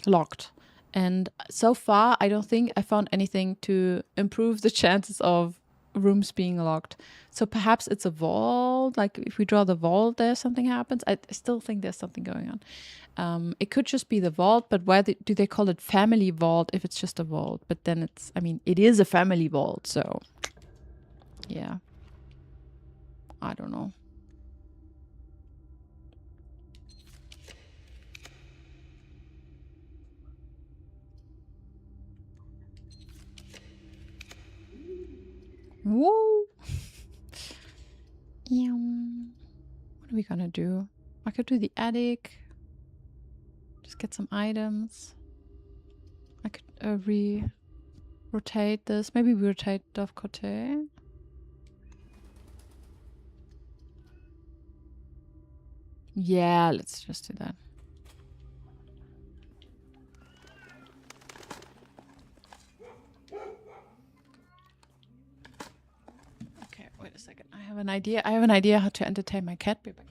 Speaker 1: locked. And so far, I don't think I found anything to improve the chances of rooms being locked. So perhaps it's a vault. Like if we draw the vault there, something happens. I still think there's something going on. It could just be the vault, but why do they call it family vault if it's just a vault? But then it's, I mean, it is a family vault. So yeah, I don't know. Whoa. What are we gonna do? I could do the attic. Just get some items. I could rotate this. Maybe we rotate Dove Cote. Yeah, let's just do that. Okay, wait a second. I have an idea. I have an idea how to entertain my cat. Be back.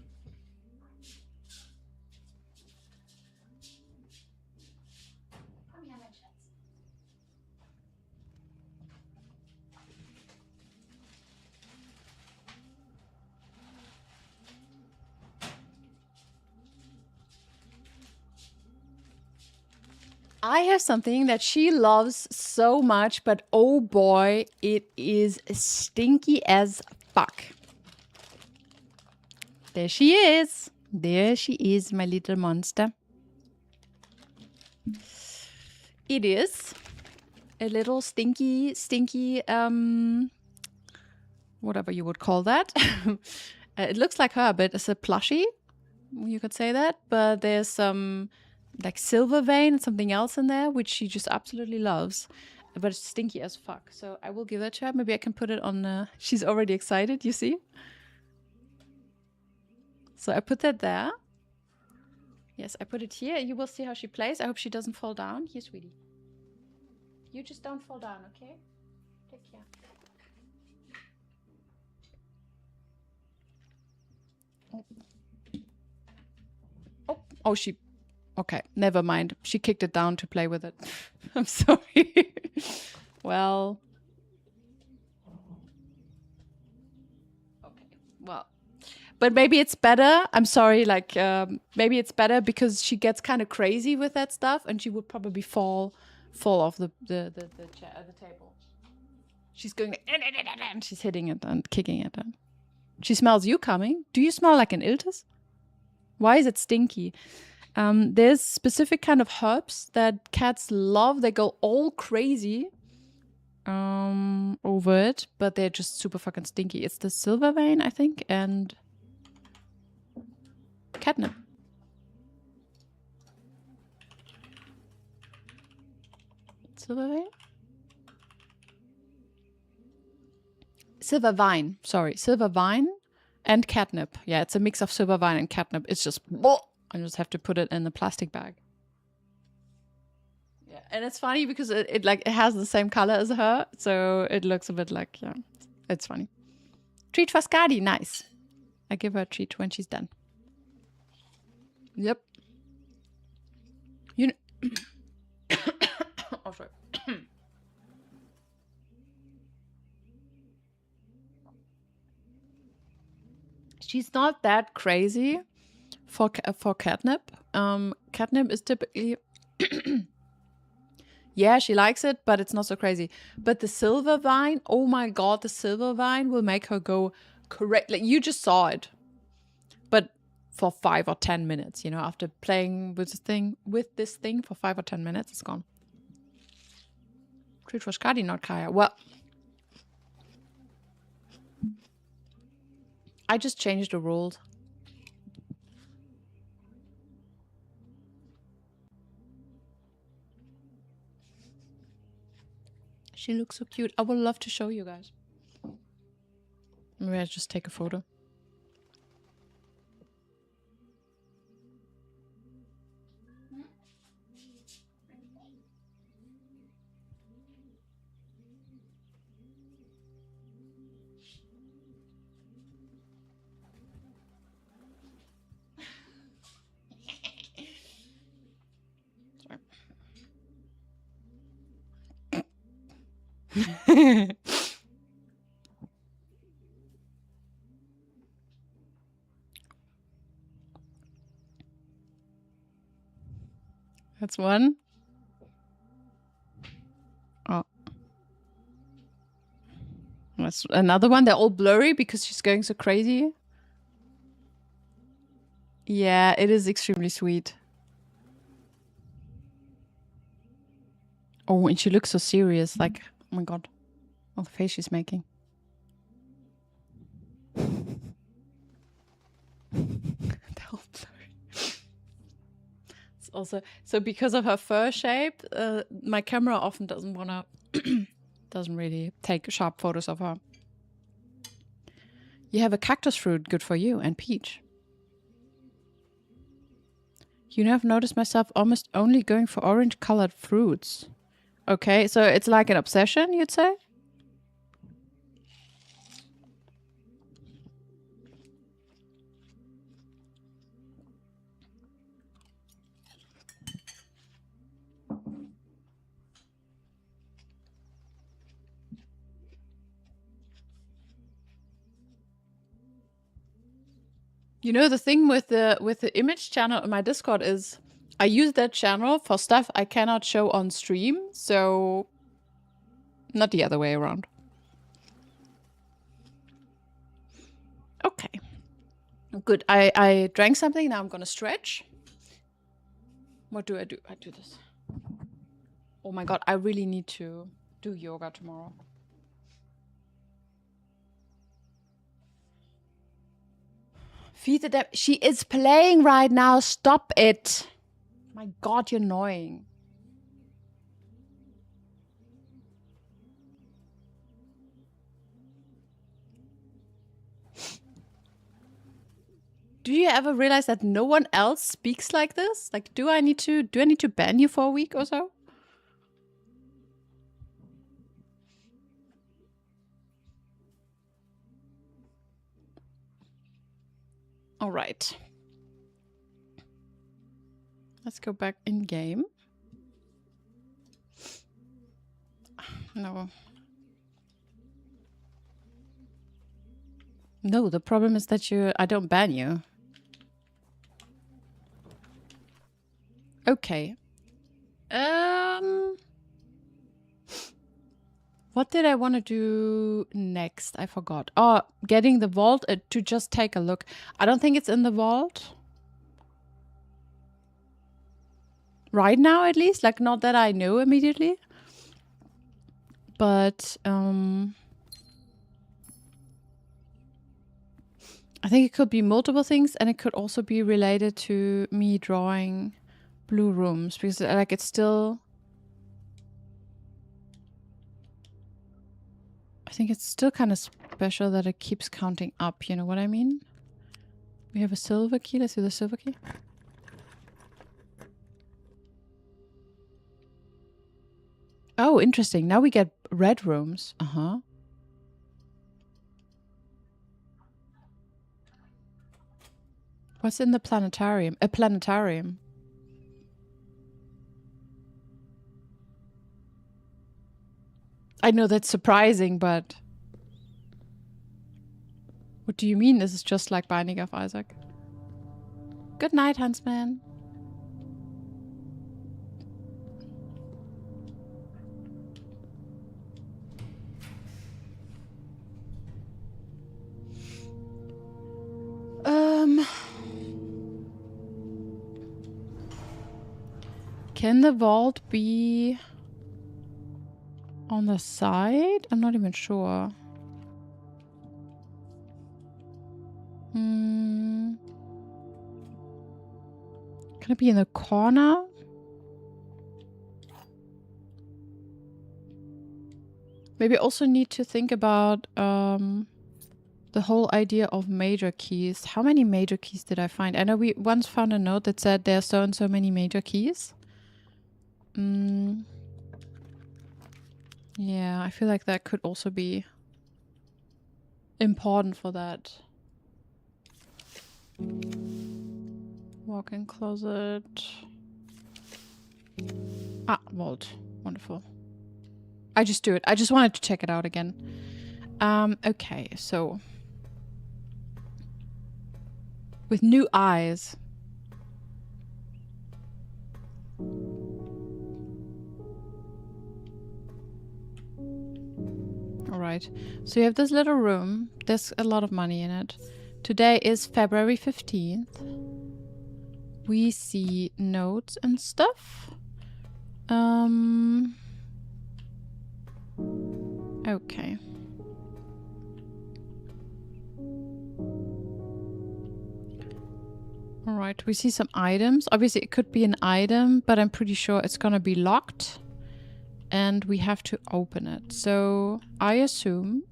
Speaker 1: I have something that she loves so much, but oh boy, it is stinky as fuck. There she is. There she is, my little monster. It is a little stinky, whatever you would call that. It looks like her, but it's a plushie. You could say that. But there's some like silver vein and something else in there, which she just absolutely loves. But it's stinky as fuck. So I will give that to her. Maybe I can put it on... she's already excited, you see? So I put that there. Yes, I put it here. You will see how she plays. I hope she doesn't fall down. Here, sweetie. You just don't fall down, okay? Take care. Oh, she... Okay, never mind. She kicked it down to play with it. I'm sorry. Well... Okay, well... But maybe it's better. I'm sorry, like, maybe it's better because she gets kind of crazy with that stuff and she would probably fall off the chair, the table. She's going... and she's hitting it and kicking it. And she smells you coming. Do you smell like an Iltis? Why is it stinky? There's specific kind of herbs that cats love. They go all crazy over it, but they're just super fucking stinky. It's the silver vein, I think, and catnip. Silver vein? Silver vine. Sorry, silver vine and catnip. Yeah, it's a mix of silver vine and catnip. It's just... I just have to put it in the plastic bag. Yeah, and it's funny because it has the same color as her, so it looks a bit like, yeah, it's funny. Treat for Skadi, nice. I give her a treat when she's done. Yep. You know... oh, sorry. She's not that crazy for catnip. Catnip is typically... yeah, she likes it, but it's not so crazy. But the silver vine, oh my god, the silver vine will make her go correct. Like, you just saw it. But for 5 or 10 minutes, you know, after playing with this thing for 5 or 10 minutes, it's gone. Treat for Skadi, not Kaya. Well, I just changed the rules. She looks so cute. I would love to show you guys. Maybe I just take a photo. That's one. Oh. That's another one. They're all blurry because she's going so crazy. Yeah, it is extremely sweet. Oh, and she looks so serious. Like, oh my god. Oh, the face she's making. They're all blurry. It's also... So because of her fur shape, my camera often doesn't wanna... doesn't really take sharp photos of her. You have a cactus fruit, good for you, and peach. You know, I've noticed myself almost only going for orange-colored fruits. Okay, so it's like an obsession, you'd say? You know, the thing with the image channel in my Discord is I use that channel for stuff I cannot show on stream, so not the other way around. Okay. Good. I drank something, now I'm gonna stretch. What do? I do this. Oh my god, I really need to do yoga tomorrow. Feed the She is playing right now. Stop it. My God, you're annoying. Do you ever realize that no one else speaks like this? Like, do I need to ban you for a week or so? All right. Let's go back in game. No. No, the problem is that I don't ban you. Okay. What did I want to do next? I forgot. Oh, getting the vault to just take a look. I don't think it's in the vault. Right now, at least. Like, not that I know immediately. But, I think it could be multiple things, and it could also be related to me drawing blue rooms. Because, like, it's still... I think it's still kind of special that it keeps counting up, you know what I mean? We have a silver key. Let's do the silver key. Oh, interesting. Now we get red rooms. Uh-huh. What's in the planetarium? A planetarium. I know that's surprising, but... What do you mean this is just like Binding of Isaac? Good night, Huntsman. Can the vault be on the side? I'm not even sure. Can it be in the corner? Maybe also need to think about the whole idea of major keys. How many major keys did I find? I know we once found a note that said there are so and so many major keys. Yeah, I feel like that could also be important for that. Walk-in closet. Ah, vault. Wonderful. I just do it. I just wanted to check it out again. Okay, so... with new eyes. Alright, so you have this little room. There's a lot of money in it. Today is February 15th. We see notes and stuff. Okay. Alright, we see some items. Obviously it could be an item, but I'm pretty sure it's gonna be locked. And we have to open it. So I assume...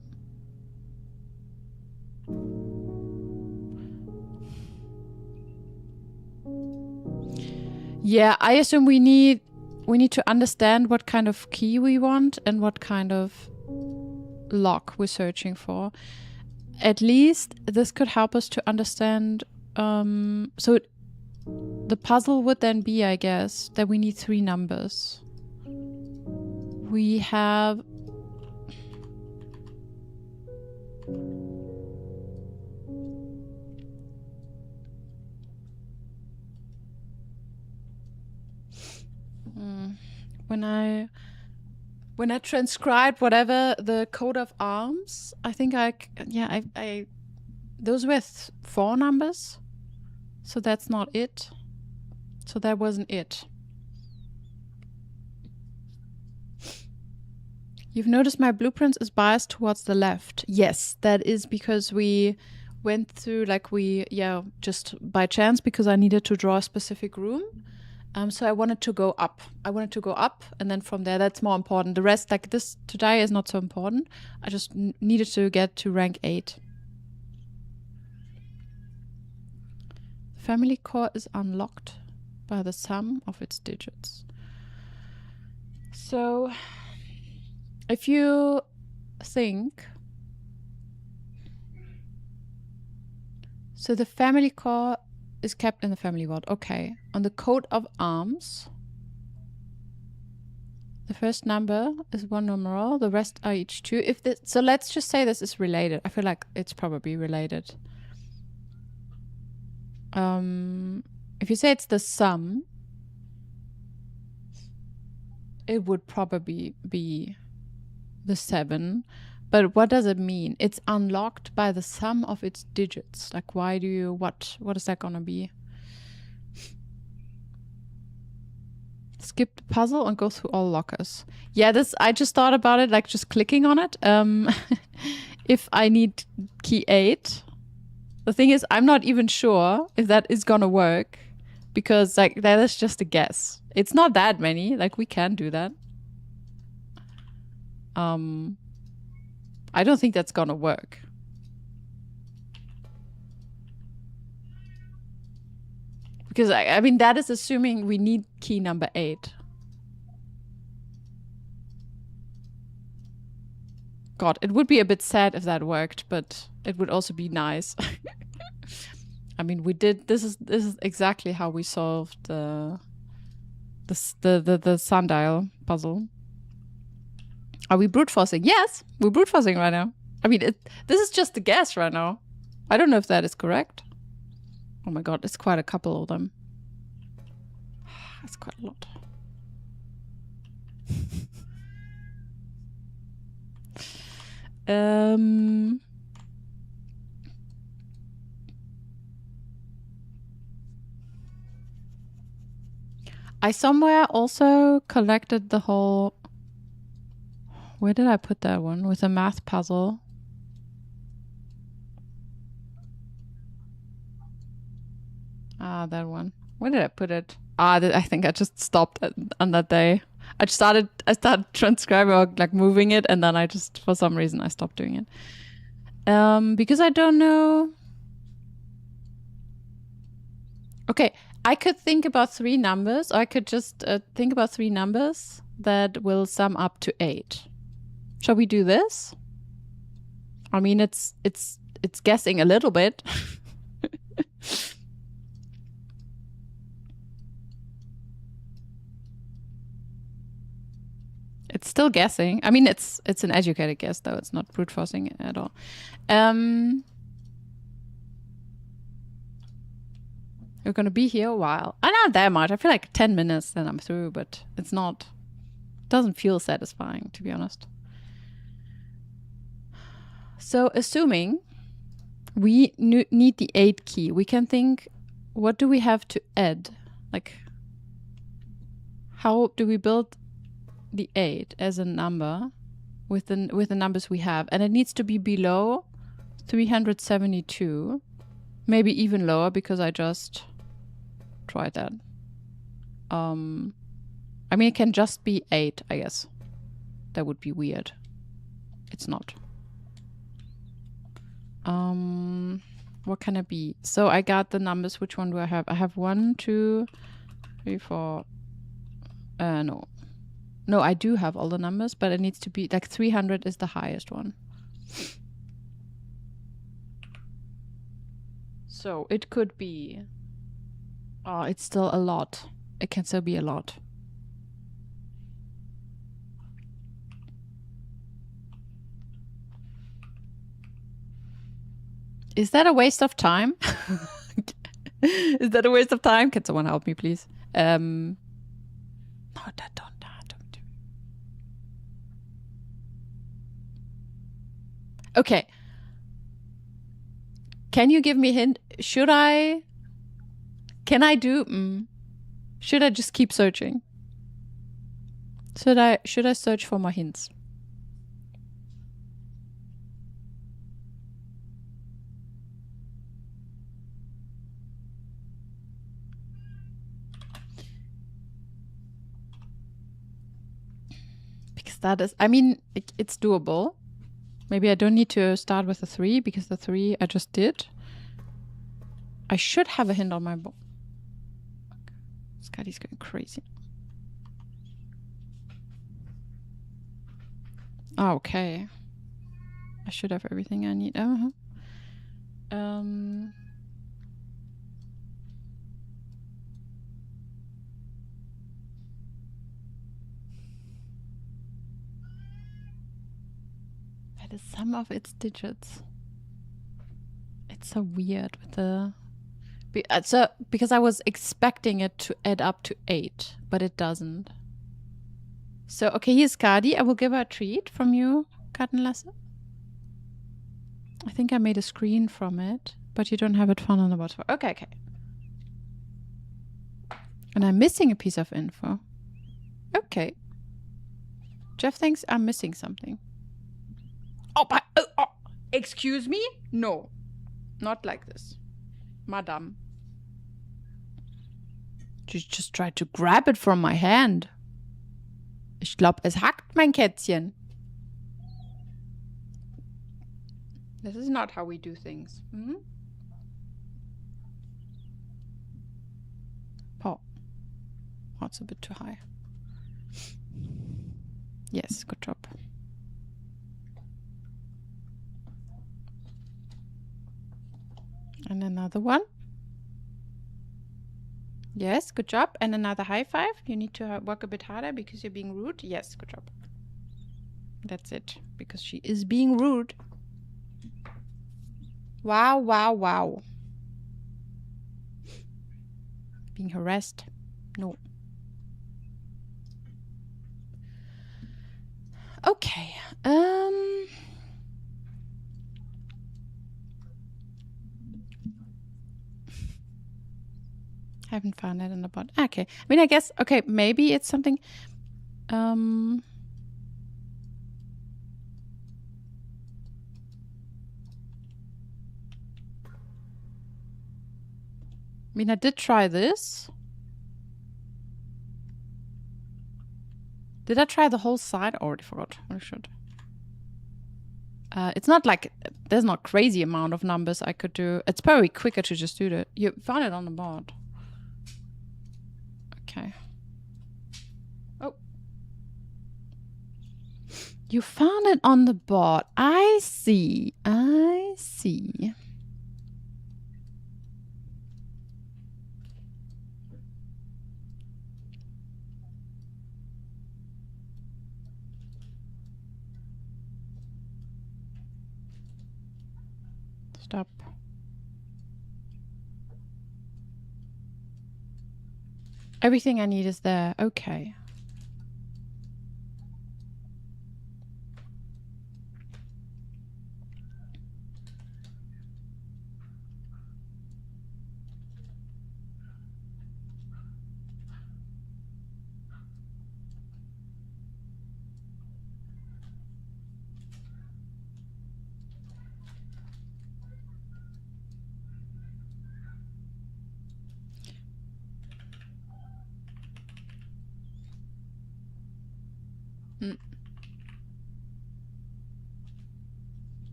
Speaker 1: yeah, I assume we need to understand what kind of key we want and what kind of lock we're searching for. At least this could help us to understand. So the puzzle would then be, I guess, that we need 3 numbers. We have... When I transcribed whatever the coat of arms, I think those were 4 numbers. So that's not it. So that wasn't it. You've noticed my blueprints is biased towards the left. Yes, that is because when went through like just by chance because I needed to draw a specific room. So I wanted to go up. And then from there, that's more important. The rest, like this today, is not so important. I just needed to get to rank 8. Family core is unlocked by the sum of its digits. So if you think, so the family core is kept in the family vault. Okay. On the coat of arms, the first number is 1 numeral. The rest are each 2. So let's just say this is related. I feel like it's probably related. If you say it's the sum, it would probably be the 7. But what does it mean? It's unlocked by the sum of its digits. Like, why do you, what is that gonna be? Skip the puzzle and go through all lockers. Yeah, I just thought about it, like just clicking on it. If I need key 8, the thing is, I'm not even sure if that is gonna work because like that is just a guess. It's not that many, like we can do that. I don't think that's gonna work. Because I mean, that is assuming we need key number 8. God, it would be a bit sad if that worked, but it would also be nice. I mean, we did, this is exactly how we solved the sundial puzzle. Are we brute forcing? Yes, we're brute forcing right now. I mean, this is just a guess right now. I don't know if that is correct. Oh my god, it's quite a couple of them. That's quite a lot. I somewhere also collected the whole... Where did I put that one? With a math puzzle. Ah, that one. Where did I put it? I think I just stopped on that day. I started transcribing or like moving it, and then I just, for some reason, I stopped doing it. Because I don't know. Okay, I could think about 3 numbers, or I could just think about 3 numbers that will sum up to 8. Shall we do this? I mean, it's guessing a little bit. It's still guessing. I mean, it's an educated guess, though. It's not brute forcing at all. We're gonna be here a while. Not that much. I feel like 10 minutes, then I'm through. But it's not. It doesn't feel satisfying, to be honest. So, assuming we need the 8 key, we can think, what do we have to add? Like, how do we build the 8 as a number with the numbers we have? And it needs to be below 372, maybe even lower because I just tried that. I mean, it can just be 8, I guess. That would be weird. It's not. What can it be? So I got the numbers. Which one do I have? I have 1, 2, 3, 4. No, I do have all the numbers, but it needs to be like 300 is the highest one. So it could be. Oh, it's still a lot. It can still be a lot. Is that a waste of time? Is that a waste of time? Can someone help me, please? No, don't. Okay. Can you give me a hint? Should I just keep searching? Should I search for more hints? that is, I mean, it's doable. Maybe I don't need to start with the 3 because the 3 I just did. I should have a hint on my board. Scotty's going crazy. Okay. I should have everything I need. That is some of its digits. It's so weird with the... So, because I was expecting it to add up to 8, but it doesn't. So, okay, here's Cardi. I will give her a treat from you, Kartenlasse. I think I made a screen from it, but you don't have it found on the bottom. Okay, okay. And I'm missing a piece of info. Okay. Jeff thinks I'm missing something. Oh, but... excuse me? No. Not like this. Madame. She just tried to grab it from my hand. Ich glaube, es hackt mein Kätzchen. This is not how we do things. Hmm? Oh. That's a bit too high. Yes, good job. And another one. Yes, good job. And another high five. You need to work a bit harder because you're being rude. Yes, good job. That's it. Because she is being rude. Wow, wow, wow. Being harassed. No. Okay. Haven't found it in the bot. Okay. I mean, I guess, okay, maybe it's something. I mean, I did try this. Did I try the whole side? I already forgot. I should. It's not like there's not crazy amount of numbers I could do. It's probably quicker to just do that. You found it on the board. Okay. Oh. You found it on the board. I see. I see. Stop. Everything I need is there. Okay.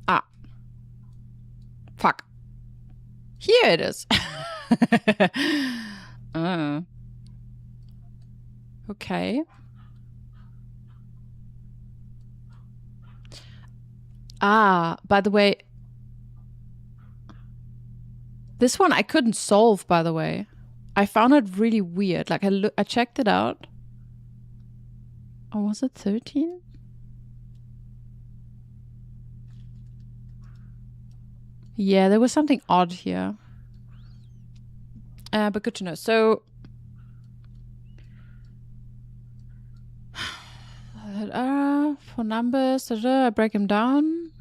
Speaker 1: Ah. Fuck. Here it is. Okay. Ah, by the way, this one I couldn't solve, by the way. I found it really weird. Like, I checked it out. Oh, was it 13? Yeah, there was something odd here. But good to know. So, for numbers, I break them down.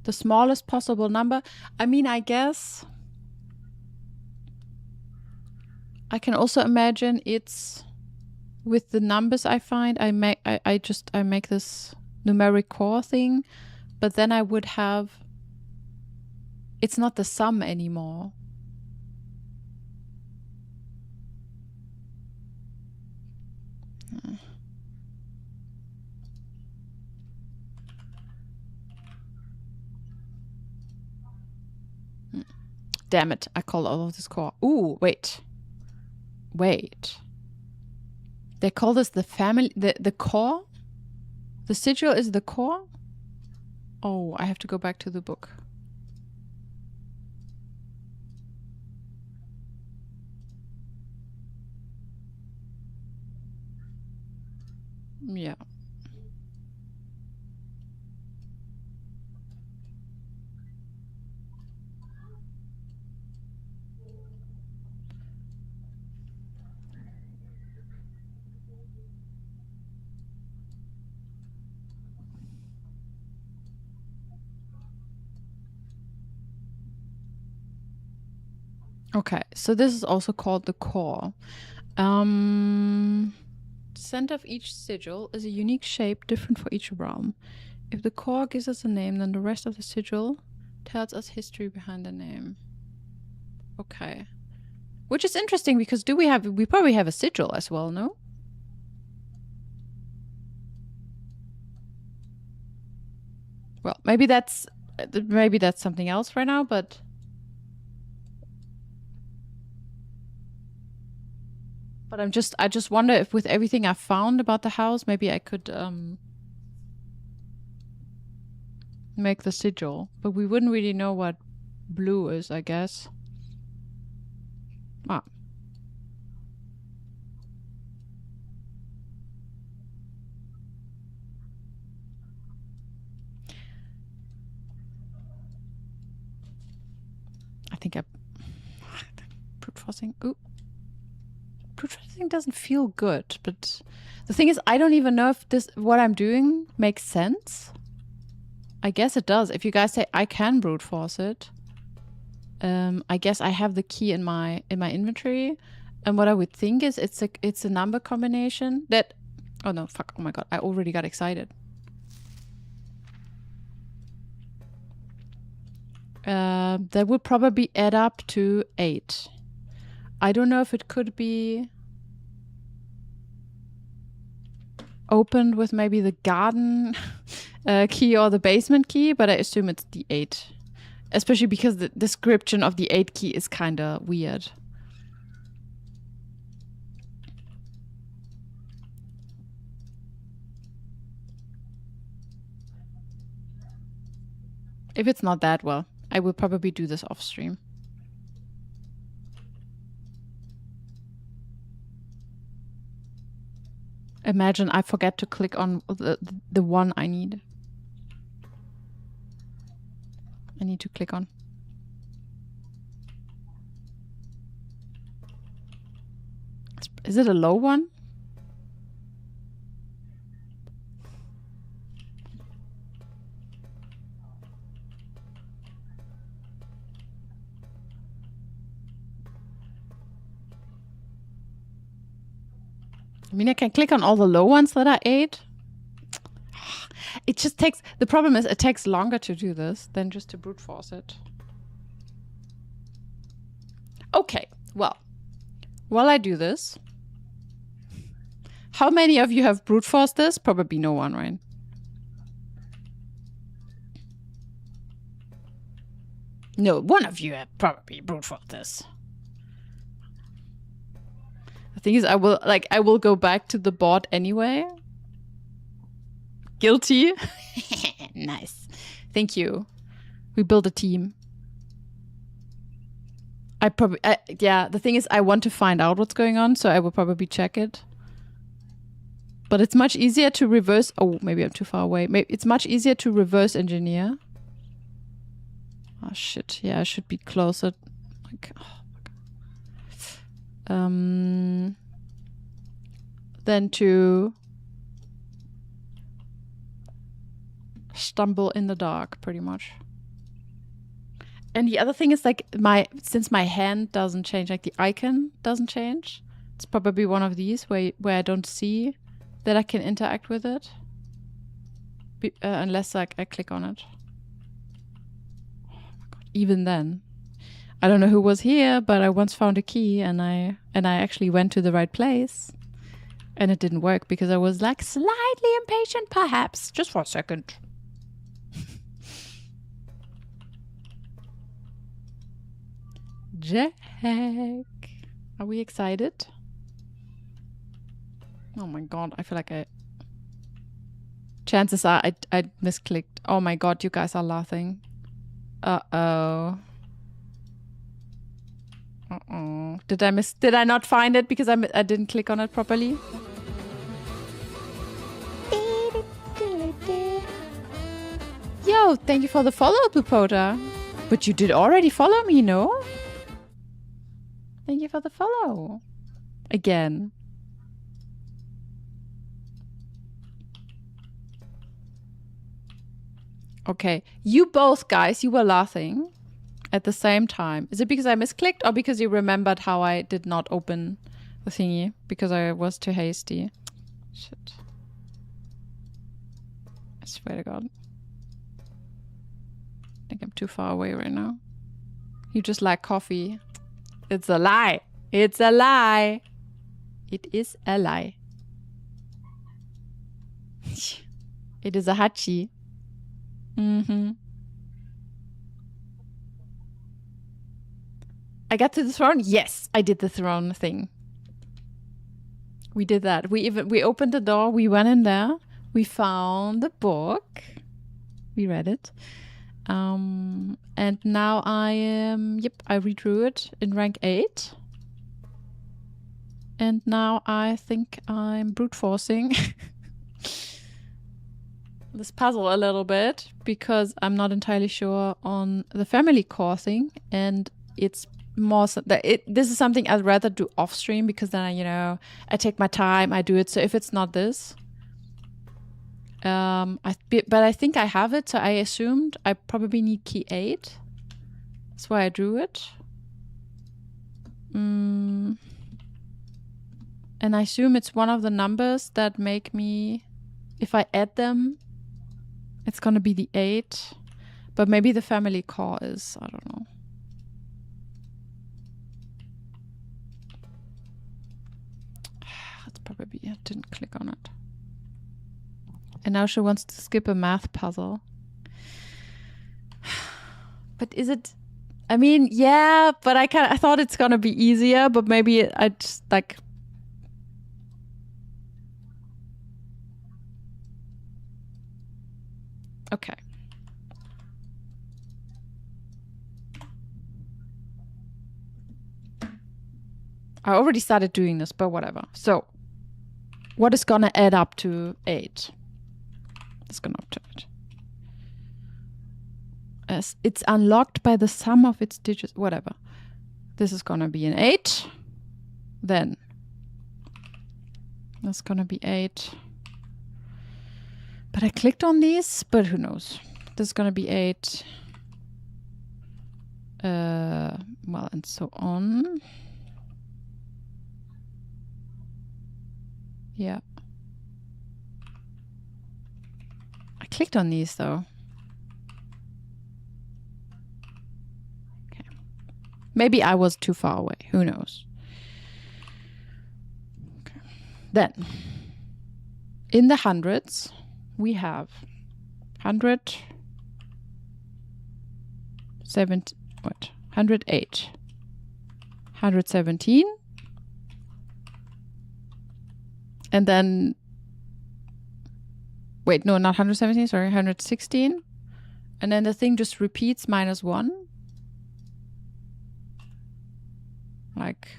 Speaker 1: The smallest possible number. I mean, I guess I can also imagine it's with the numbers I find. I make this numeric core thing, but then I would have. It's not the sum anymore. Damn it, I call all of this core. Ooh, wait. Wait. They call this the family, the core? The sigil is the core? Oh, I have to go back to the book. Yeah. Okay, so this is also called the core. Center of each sigil is a unique shape different for each realm. If the core gives us a name, then the rest of the sigil tells us history behind the name. Okay. Which is interesting because we probably have a sigil as well, no? Well, maybe that's something else right now, but I just wonder if with everything I've found about the house, maybe I could make the sigil. But we wouldn't really know what blue is, I guess. Ah. I think brute forcing. Ooh. Brute forcing doesn't feel good, but the thing is, I don't even know if what I'm doing makes sense. I guess it does. If you guys say I can brute force it, I guess I have the key in my inventory, and what I would think is it's a number combination that. Oh no! Fuck! Oh my god! I already got excited. That would probably add up to 8. I don't know if it could be opened with maybe the garden key or the basement key, but I assume it's the 8. Especially because the description of the 8 key is kind of weird. If it's not that, well, I will probably do this off stream. Imagine I forget to click on the one I need. I need to click on. Is it a low one? I mean, I can click on all the low ones that are 8. It just takes... The problem is it takes longer to do this than just to brute force it. Okay, well. While I do this... How many of you have brute forced this? Probably no one, right? No, one of you have probably brute forced this. The thing is, I will go back to the board anyway. Guilty. Nice. Thank you. We build a team. Yeah, the thing is, I want to find out what's going on, so I will probably check it. But it's much easier to reverse... Oh, maybe I'm too far away. Maybe it's much easier to reverse engineer. Oh, shit. Yeah, I should be closer. Like, oh. Than to stumble in the dark, pretty much. And the other thing is, like, since my hand doesn't change, like the icon doesn't change, it's probably one of these where I don't see that I can interact with it, unless like I click on it. Oh my god! Even then. I don't know who was here, but I once found a key and I actually went to the right place. And it didn't work because I was like slightly impatient, perhaps, just for a second. Jack. Are we excited? Oh my god, I feel like chances are I misclicked. Oh my god, you guys are laughing. Uh-oh. Uh-oh. Did I not find it because I didn't click on it properly? Yo, thank you for the follow, Blupota. But you did already follow me, no? Thank you for the follow. Again. Okay. You both guys, you were laughing at the same time. Is it because I misclicked or because you remembered how I did not open the thingy? Because I was too hasty. Shit. I swear to God. I think I'm too far away right now. You just like coffee. It's a lie. It's a lie. It is a lie. It is a hachi. Mm-hmm. I got to the throne? Yes, I did the throne thing. We did that. We opened the door, we went in there, we found the book. We read it. And now I am I redrew it in rank 8. And now I think I'm brute forcing this puzzle a little bit because I'm not entirely sure on the family core thing, and it's more this is something I'd rather do off stream because then I take my time, I do it. So if it's not this, but I think I have it, so I assumed I probably need key 8. That's why I drew it. And I assume it's one of the numbers that make me, if I add them, it's gonna be the 8. But maybe the family core is, I don't know. That's probably, I didn't click on it. And now she wants to skip a math puzzle. But is it, I mean, yeah, but I thought it's gonna be easier, but maybe I just like, okay. I already started doing this, but whatever. So, what is gonna add up to 8? It's gonna up to 8. As it's unlocked by the sum of its digits, whatever. This is gonna be an 8. Then, that's gonna be 8. But I clicked on these, but who knows? This is gonna be 8. Well, and so on. Yeah. I clicked on these though. Okay. Maybe I was too far away. Who knows? Okay. Then, in the hundreds, we have 100, 108, 117. And then, wait, no, not 117, sorry, 116. And then the thing just repeats -1. Like,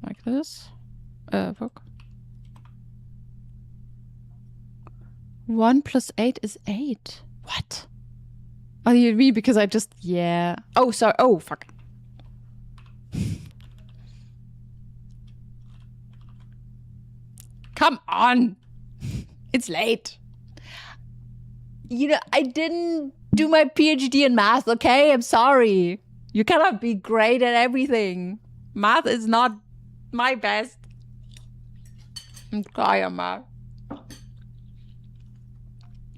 Speaker 1: like this. Book. 1 plus 8 is 8. What? Oh, you mean because I just, yeah. Oh, sorry. Oh, fuck. Come on. It's late. I didn't do my PhD in math, okay? I'm sorry. You cannot be great at everything. Math is not my best. I'm tired, math.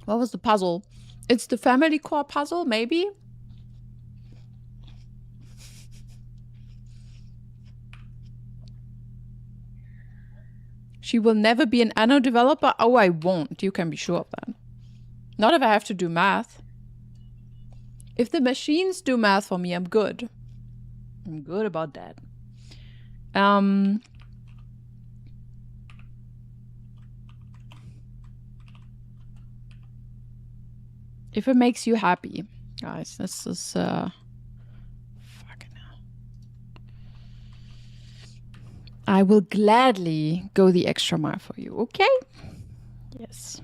Speaker 1: What was the puzzle? It's the family core puzzle, maybe? She will never be an Anno developer? Oh, I won't. You can be sure of that. Not if I have to do math. If the machines do math for me, I'm good. I'm good about that. If it makes you happy. Guys, this is fucking hell. I will gladly go the extra mile for you, okay? Yes.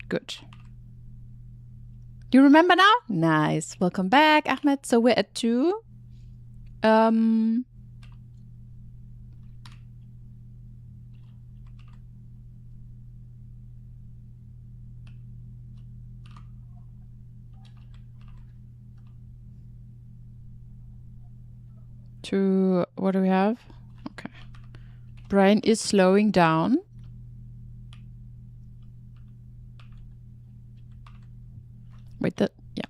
Speaker 1: Good. You remember now? Nice. Welcome back, Ahmed. So we're at 2. What do we have? Okay. Brain is slowing down. Wait, that, yeah.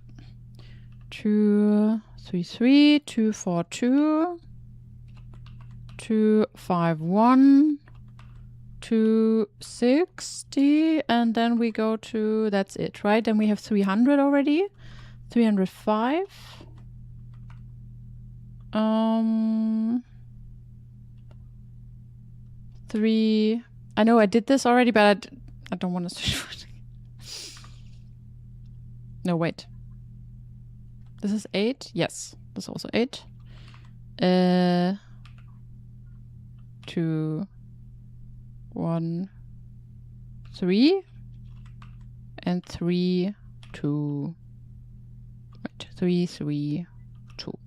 Speaker 1: 2, 3, 3, 2, 4, 2, 2, 5, 1, 260, and then we go to, that's it, right? Then we have 300 already. 305. 3. I know I did this already, but I don't want to switch. No, wait. This is 8. Yes, this is also 8. 2, 1, 3, and 3, 2. Wait, 3, 3, 2.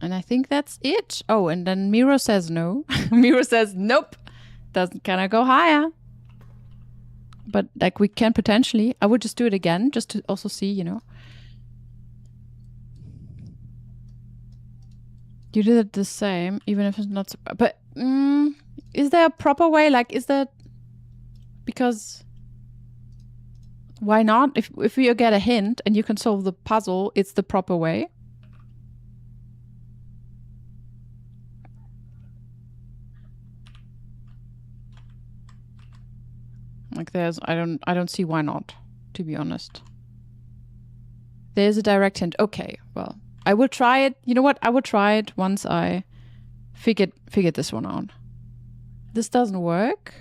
Speaker 1: And I think that's it. Oh, and then Miro says no. Miro says nope. Can I go higher? But like we can potentially. I would just do it again, just to also see, you know. You did it the same, even if it's not. But is there a proper way? Like, is that because? Why not? If we get a hint and you can solve the puzzle, it's the proper way. Like there's, I don't see why not, to be honest. There's a direct hint. Okay, well, I will try it. You know what? I will try it once I figured this one out. This doesn't work.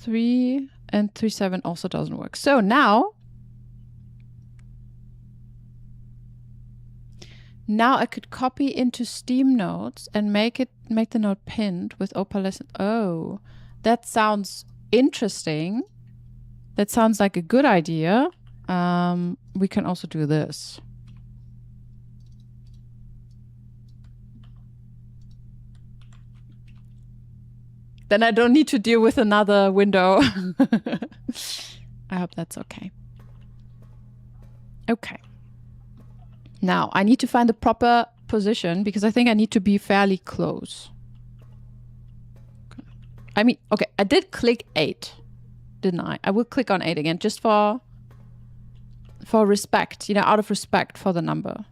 Speaker 1: 3 and 3, 7 also doesn't work. So now I could copy into Steam Notes and make the note pinned with opalescent. Oh, that sounds interesting. That sounds like a good idea. We can also do this. Then I don't need to deal with another window. I hope that's okay. Okay. Now I need to find the proper position because I think I need to be fairly close. I mean, okay, I did click 8, didn't I? I will click on 8 again, just for respect, you know, out of respect for the number.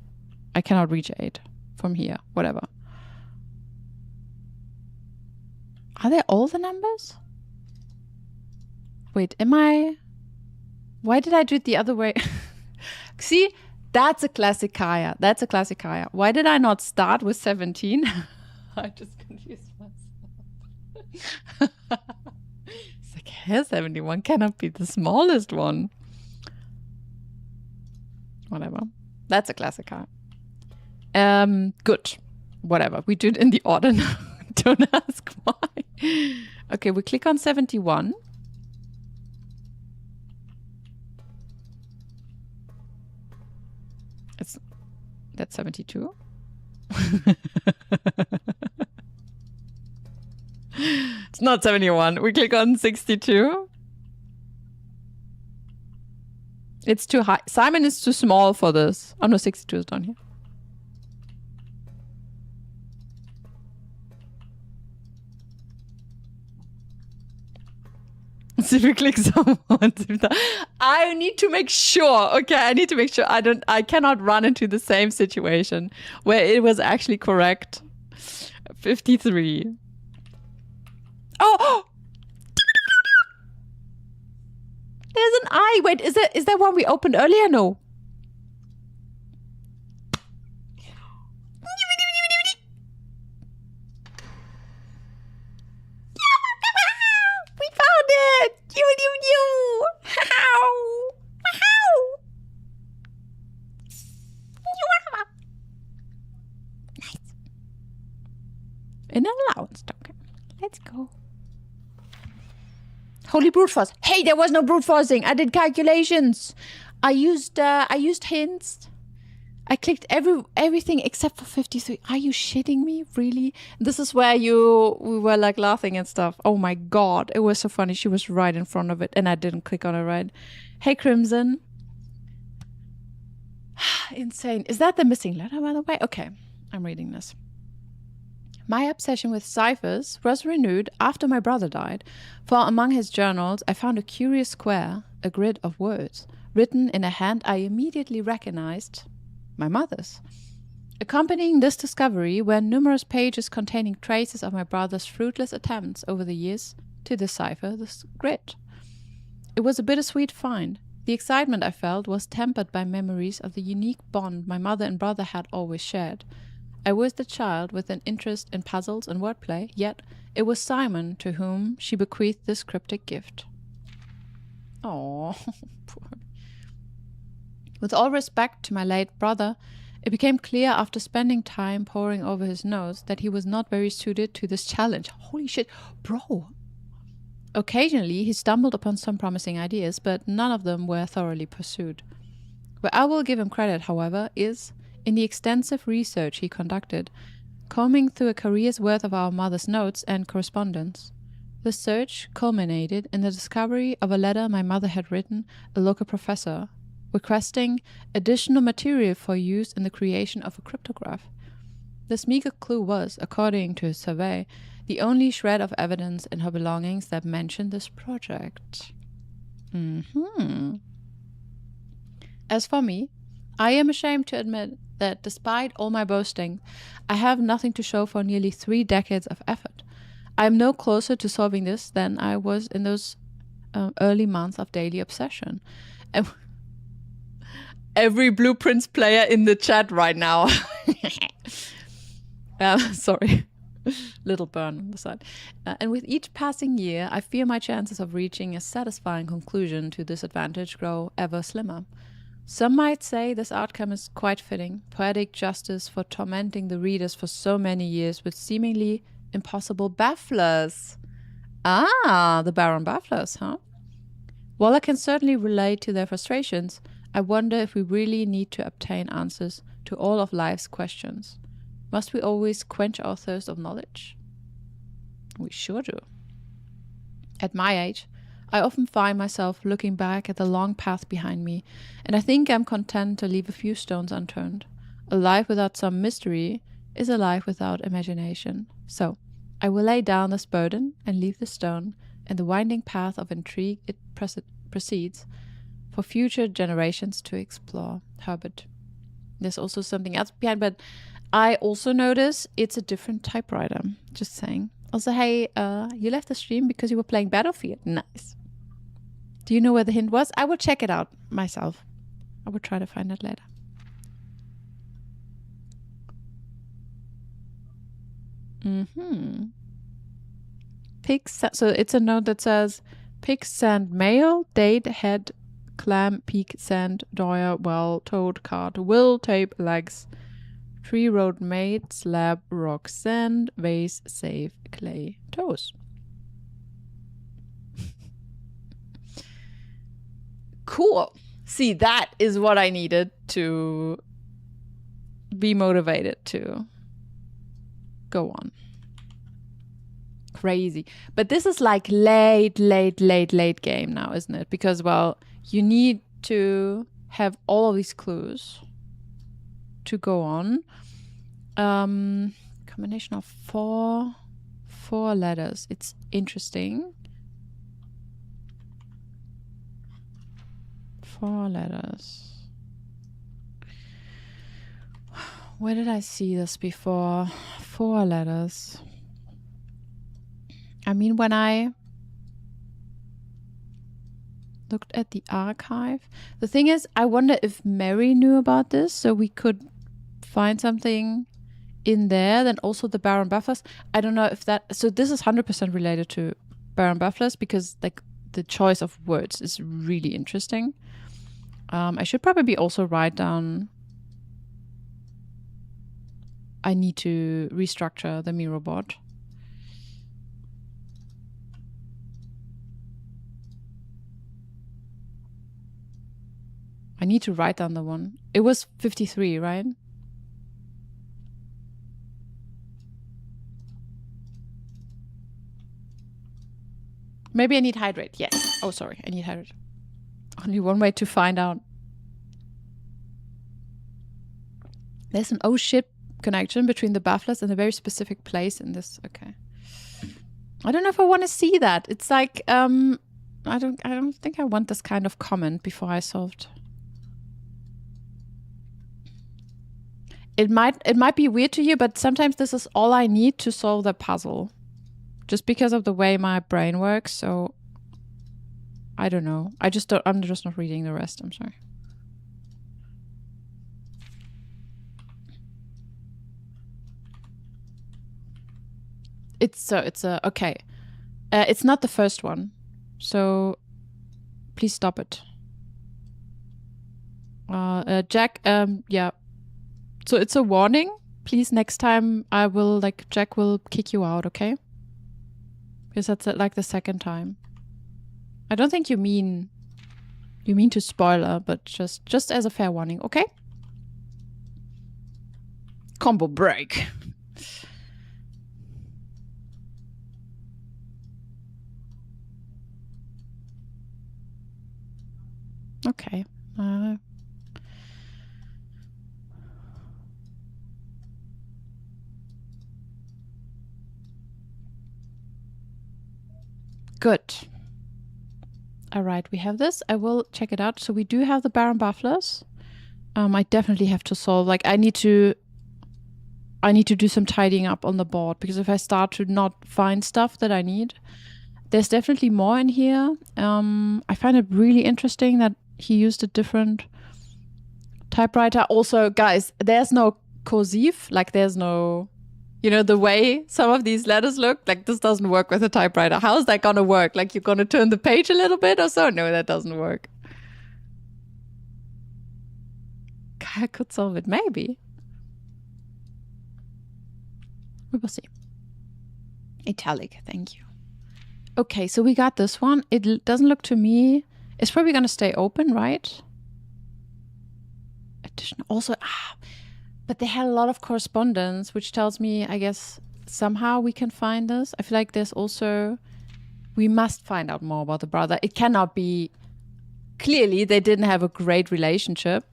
Speaker 1: I cannot reach 8 from here, whatever. Are they all the numbers? Wait, why did I do it the other way? See, that's a classic Kaya. That's a classic Kaya. Why did I not start with 17? I just confused myself. It's like, hey, 71 cannot be the smallest one. Whatever. That's a classic car. Good. Whatever. We do it in the order now. Don't ask why. Okay, we click on 71. That's 72. It's not 71. We click on 62. It's too high. Simon is too small for this. Oh no, 62 is down here. Let's see if we click someone. I need to make sure. Okay, I need to make sure I cannot run into the same situation where it was actually correct. 53. Oh! There's an eye. Wait, is that one we opened earlier? No. We found it! You! How? Nice. In an allowance token. Let's go. Holy brute force. Hey, there was no brute forcing. I did calculations. I used hints. I clicked everything except for 53. Are you shitting me? Really? This is where we were like laughing and stuff. Oh my god. It was so funny. She was right in front of it and I didn't click on it right. Hey, Crimson. Insane. Is that the missing letter, by the way? Okay. I'm reading this. My obsession with ciphers was renewed after my brother died, for among his journals I found a curious square, a grid of words, written in a hand I immediately recognized, my mother's. Accompanying this discovery were numerous pages containing traces of my brother's fruitless attempts over the years to decipher this grid. It was a bittersweet find. The excitement I felt was tempered by memories of the unique bond my mother and brother had always shared. I was the child with an interest in puzzles and wordplay, yet it was Simon to whom she bequeathed this cryptic gift. Oh, poor. With all respect to my late brother, it became clear after spending time poring over his notes that he was not very suited to this challenge. Holy shit, bro! Occasionally, he stumbled upon some promising ideas, but none of them were thoroughly pursued. Where I will give him credit, however, is in the extensive research he conducted, combing through a career's worth of our mother's notes and correspondence. The search culminated in the discovery of a letter my mother had written a local professor, requesting additional material for use in the creation of a cryptograph. This meager clue was, according to his survey, the only shred of evidence in her belongings that mentioned this project. As for me, I am ashamed to admit that despite all my boasting, I have nothing to show for nearly 3 decades of effort. I am no closer to solving this than I was in those early months of daily obsession. And every Blueprints player in the chat right now. Sorry. Little burn on the side. And with each passing year, I fear my chances of reaching a satisfying conclusion to this advantage grow ever slimmer. Some might say this outcome is quite fitting, poetic justice for tormenting the readers for so many years with seemingly impossible bafflers. Ah, the Baron Bafflers, huh? While I can certainly relate to their frustrations, I wonder if we really need to obtain answers to all of life's questions. Must we always quench our thirst of knowledge? We sure do. At my age, I often find myself looking back at the long path behind me, and I think I'm content to leave a few stones unturned. A life without some mystery is a life without imagination. So, I will lay down this burden and leave the stone and the winding path of intrigue it proceeds for future generations to explore. Herbert. There's also something else behind, but I also notice it's a different typewriter. Just saying. Also, hey, you left the stream because you were playing Battlefield. Nice. Do you know where the hint was? I will check it out myself. I will try to find it later. Pigs. So it's a note that says pig, sand, male, date, head, clam, peak, sand, doyer, well, toad, cart, will, tape, legs, tree, road, mate, slab, rock, sand, vase, save, clay, toes. Cool. See, that is what I needed to be motivated to go on. Crazy. But this is like late game now, isn't it? Because, well, you need to have all of these clues to go on. Combination of four letters. It's interesting. 4 letters. Where did I see this before? 4 letters. I mean, when I looked at the archive. The thing is, I wonder if Mary knew about this, so we could find something in there. Then also the Baron Buffers. I don't know if that... So this is 100% related to Baron Buffers because like the choice of words is really interesting. I should probably also write down... I need to restructure the Miro bot. I need to write down the one. It was 53, right? Maybe I need hydrate. Yes. Oh, sorry. I need hydrate. Only one way to find out. There's an oh shit connection between the Bafflers and a very specific place in this. Okay. I don't know if I want to see that. It's like I don't think I want this kind of comment before I solved. It might be weird to you, but sometimes this is all I need to solve the puzzle. Just because of the way my brain works, so I don't know. I'm just not reading the rest, I'm sorry. Okay. It's not the first one. So please stop it. Jack, yeah. So it's a warning. Please next time Jack will kick you out, okay? Because that's like the second time. I don't think you mean to spoiler, but just as a fair warning, okay? Combo break. Okay. Good. All right, we have this. I will check it out. So we do have the Baron Bafflers. I definitely have to solve. Like I need to do some tidying up on the board because if I start to not find stuff that I need, there's definitely more in here. I find it really interesting that he used a different typewriter. Also, guys, there's no cursive. Like there's no... You know, the way some of these letters look, like this doesn't work with a typewriter. How is that gonna work? Like you're gonna turn the page a little bit or so? No, that doesn't work. I could solve it, maybe. We will see. Italic, thank you. Okay, so we got this one. It doesn't look to me... It's probably gonna stay open, right? Addition also... But they had a lot of correspondence, which tells me, I guess, somehow we can find this. I feel like there's also... We must find out more about the brother. It cannot be... Clearly, they didn't have a great relationship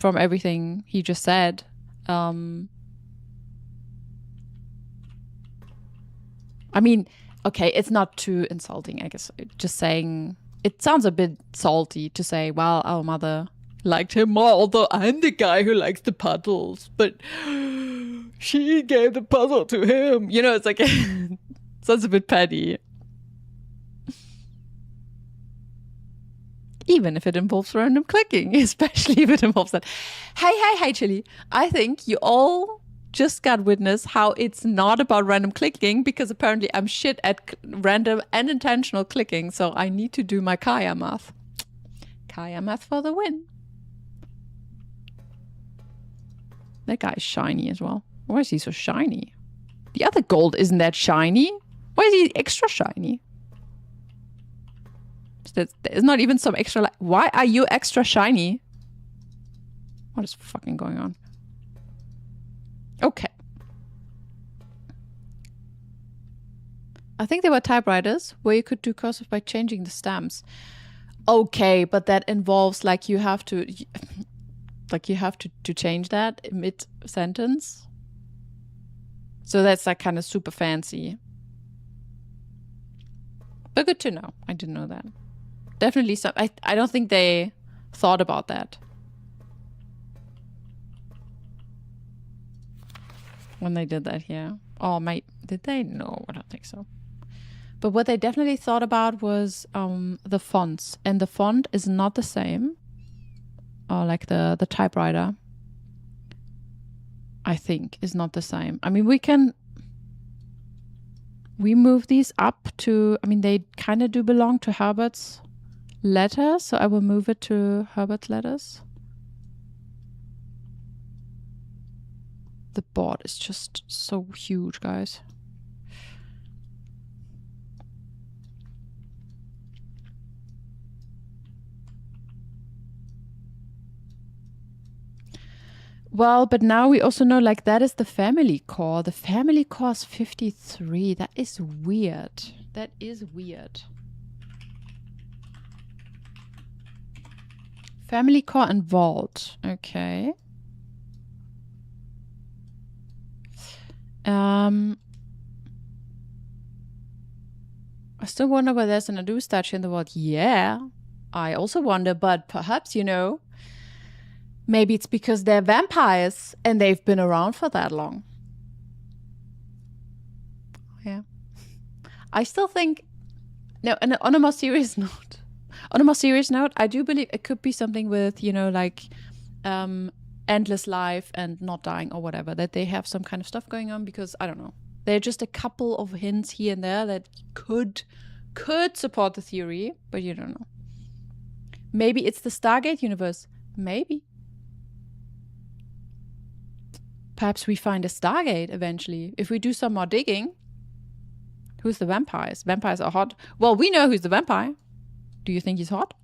Speaker 1: from everything he just said. I mean, okay, it's not too insulting, I guess. Just saying... It sounds a bit salty to say, well, our mother... liked him more, although I'm the guy who likes the puzzles, but she gave the puzzle to him. You know, it's like, sounds a bit petty. Even if it involves random clicking, especially if it involves that. Hey, Chili, I think you all just got witness how it's not about random clicking because apparently I'm shit at random and intentional clicking, so I need to do my Kaya math. Kaya math for the win. That guy is shiny as well. Why is he so shiny? The other gold isn't that shiny. Why is he extra shiny? There's not even some extra... Why are you extra shiny? What is fucking going on? Okay. I think there were typewriters where you could do cursive by changing the stamps. Okay, but that involves like you have to... Like you have to change that mid-sentence. So that's like kind of super fancy. But good to know. I didn't know that. Definitely some... I don't think they thought about that when they did that here. Or did they? No, I don't think so. But what they definitely thought about was the fonts. And the font is not the same. Or like the typewriter, I think, is not the same. I mean, we move these up to, I mean, they kind of do belong to Herbert's letters. So I will move it to Herbert's letters. The board is just so huge, guys. Well, but now we also know, like, that is the family core. The family core is 53. That is weird. That is weird. Family core and vault. Okay. I still wonder whether there's an Adu statue in the vault. Yeah, I also wonder, but perhaps, you know, maybe it's because they're vampires and they've been around for that long. Yeah. I still think, no, and on a more serious note, I do believe it could be something with, you know, like endless life and not dying or whatever, that they have some kind of stuff going on, because I don't know. There are just a couple of hints here and there that could support the theory, but you don't know. Maybe it's the Stargate universe. Maybe. Perhaps we find a Stargate eventually. If we do some more digging. Who's the vampires? Vampires are hot. Well, we know who's the vampire. Do you think he's hot?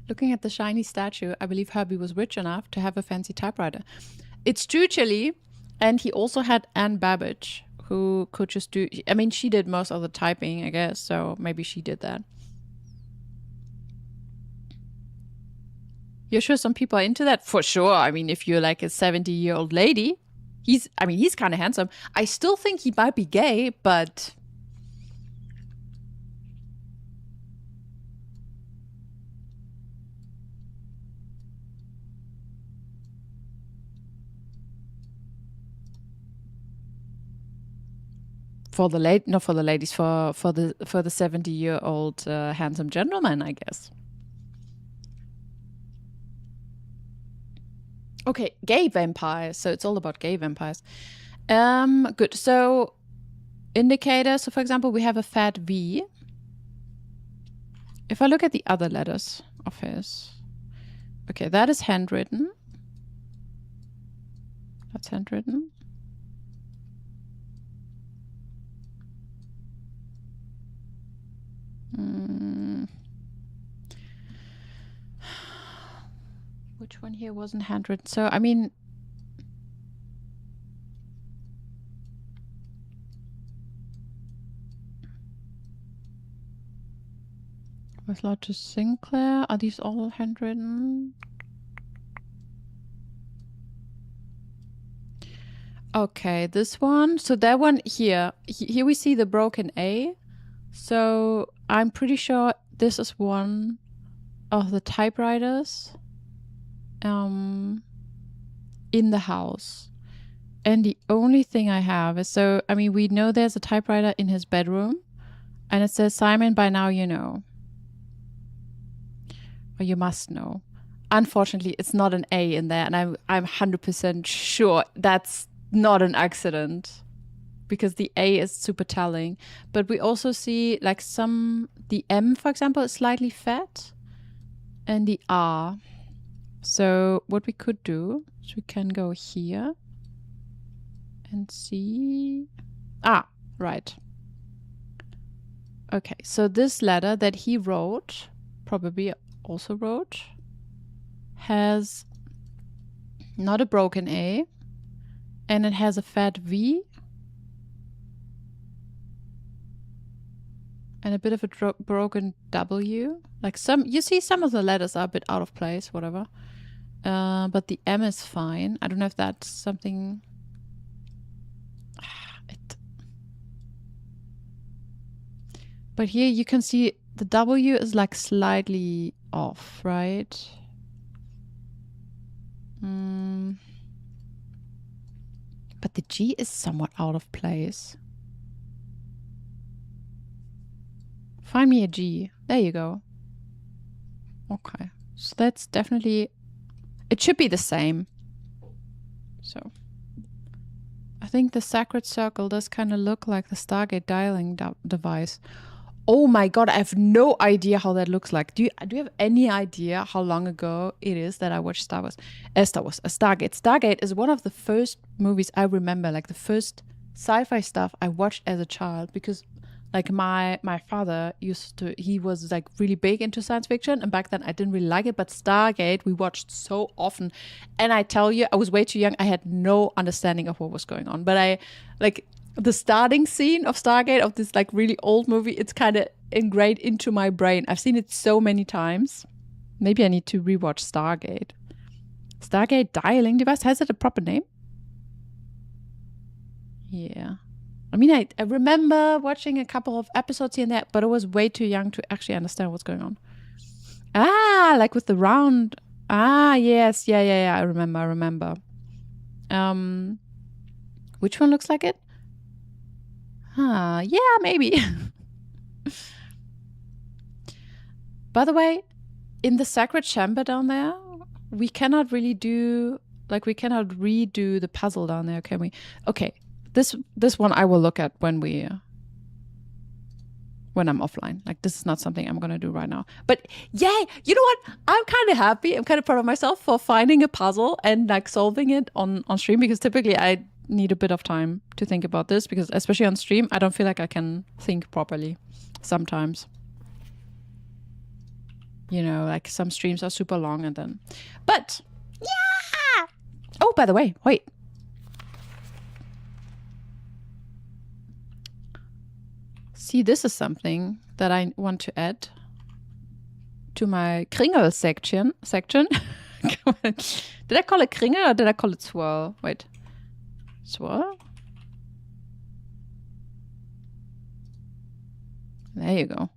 Speaker 1: Looking at the shiny statue, I believe Herbie was rich enough to have a fancy typewriter. It's true, Chili. And he also had Anne Babbage, who could just do... I mean, she did most of the typing, I guess. So maybe she did that. You're sure some people are into that? For sure. I mean, if you're like a 70-year-old lady, he's kind of handsome. I still think he might be gay, but... For the not for the ladies, for the 70-year-old handsome gentleman, I guess. Okay, gay vampires. So it's all about gay vampires. Good. So indicator. So for example, we have a fat V. If I look at the other letters of his, okay, that is handwritten. That's handwritten. Which one here wasn't handwritten? So, I mean... With Lotus Sinclair, are these all handwritten? Okay, this one. So that one here. Here we see the broken A. So I'm pretty sure this is one of the typewriters in the house. And the only thing I have is, so, I mean, we know there's a typewriter in his bedroom. And it says, Simon, by now you know. Or you must know. Unfortunately, it's not an A in there. And I'm 100% sure that's not an accident. Because the A is super telling. But we also see like the M, for example, is slightly fat. And the R. So what we could do is we can go here. And see. Ah, right. Okay, so this letter that he wrote, probably also wrote, has not a broken A. And it has a fat V. And a bit of a broken W. Like you see some of the letters are a bit out of place, whatever. But the M is fine. I don't know if that's something... But here you can see the W is like slightly off, right? But the G is somewhat out of place. Find me a G. There you go. Okay. So that's definitely... It should be the same. So... I think the Sacred Circle does kind of look like the Stargate dialing device. Oh my god, I have no idea how that looks like. Do you have any idea how long ago it is that I watched Stargate? Stargate is one of the first movies I remember, like the first sci-fi stuff I watched as a child, because like my father he was like really big into science fiction, and back then I didn't really like it, but Stargate we watched so often, and I tell you, I was way too young. I had no understanding of what was going on, but I like the starting scene of Stargate, of this like really old movie, it's kind of ingrained into my brain. I've seen it so many times. Maybe I need to rewatch Stargate. Stargate dialing device, has it a proper name? Yeah. I mean, I remember watching a couple of episodes here and there, but I was way too young to actually understand what's going on. Ah, like with the round. Ah, yes. Yeah. I remember. Which one looks like it? Yeah, maybe. By the way, in the Sacred Chamber down there, we cannot redo the puzzle down there, can we? Okay. This one I will look at when I'm offline. Like, this is not something I'm gonna do right now. But yay, you know what? I'm kind of happy. I'm kind of proud of myself for finding a puzzle and like solving it on stream, because typically I need a bit of time to think about this, because especially on stream, I don't feel like I can think properly sometimes. You know, like some streams are super long and then... But, yeah! Oh, by the way, wait. See, this is something that I want to add to my Kringel section. Did I call it Kringel or did I call it swirl? Wait. Swirl? There you go.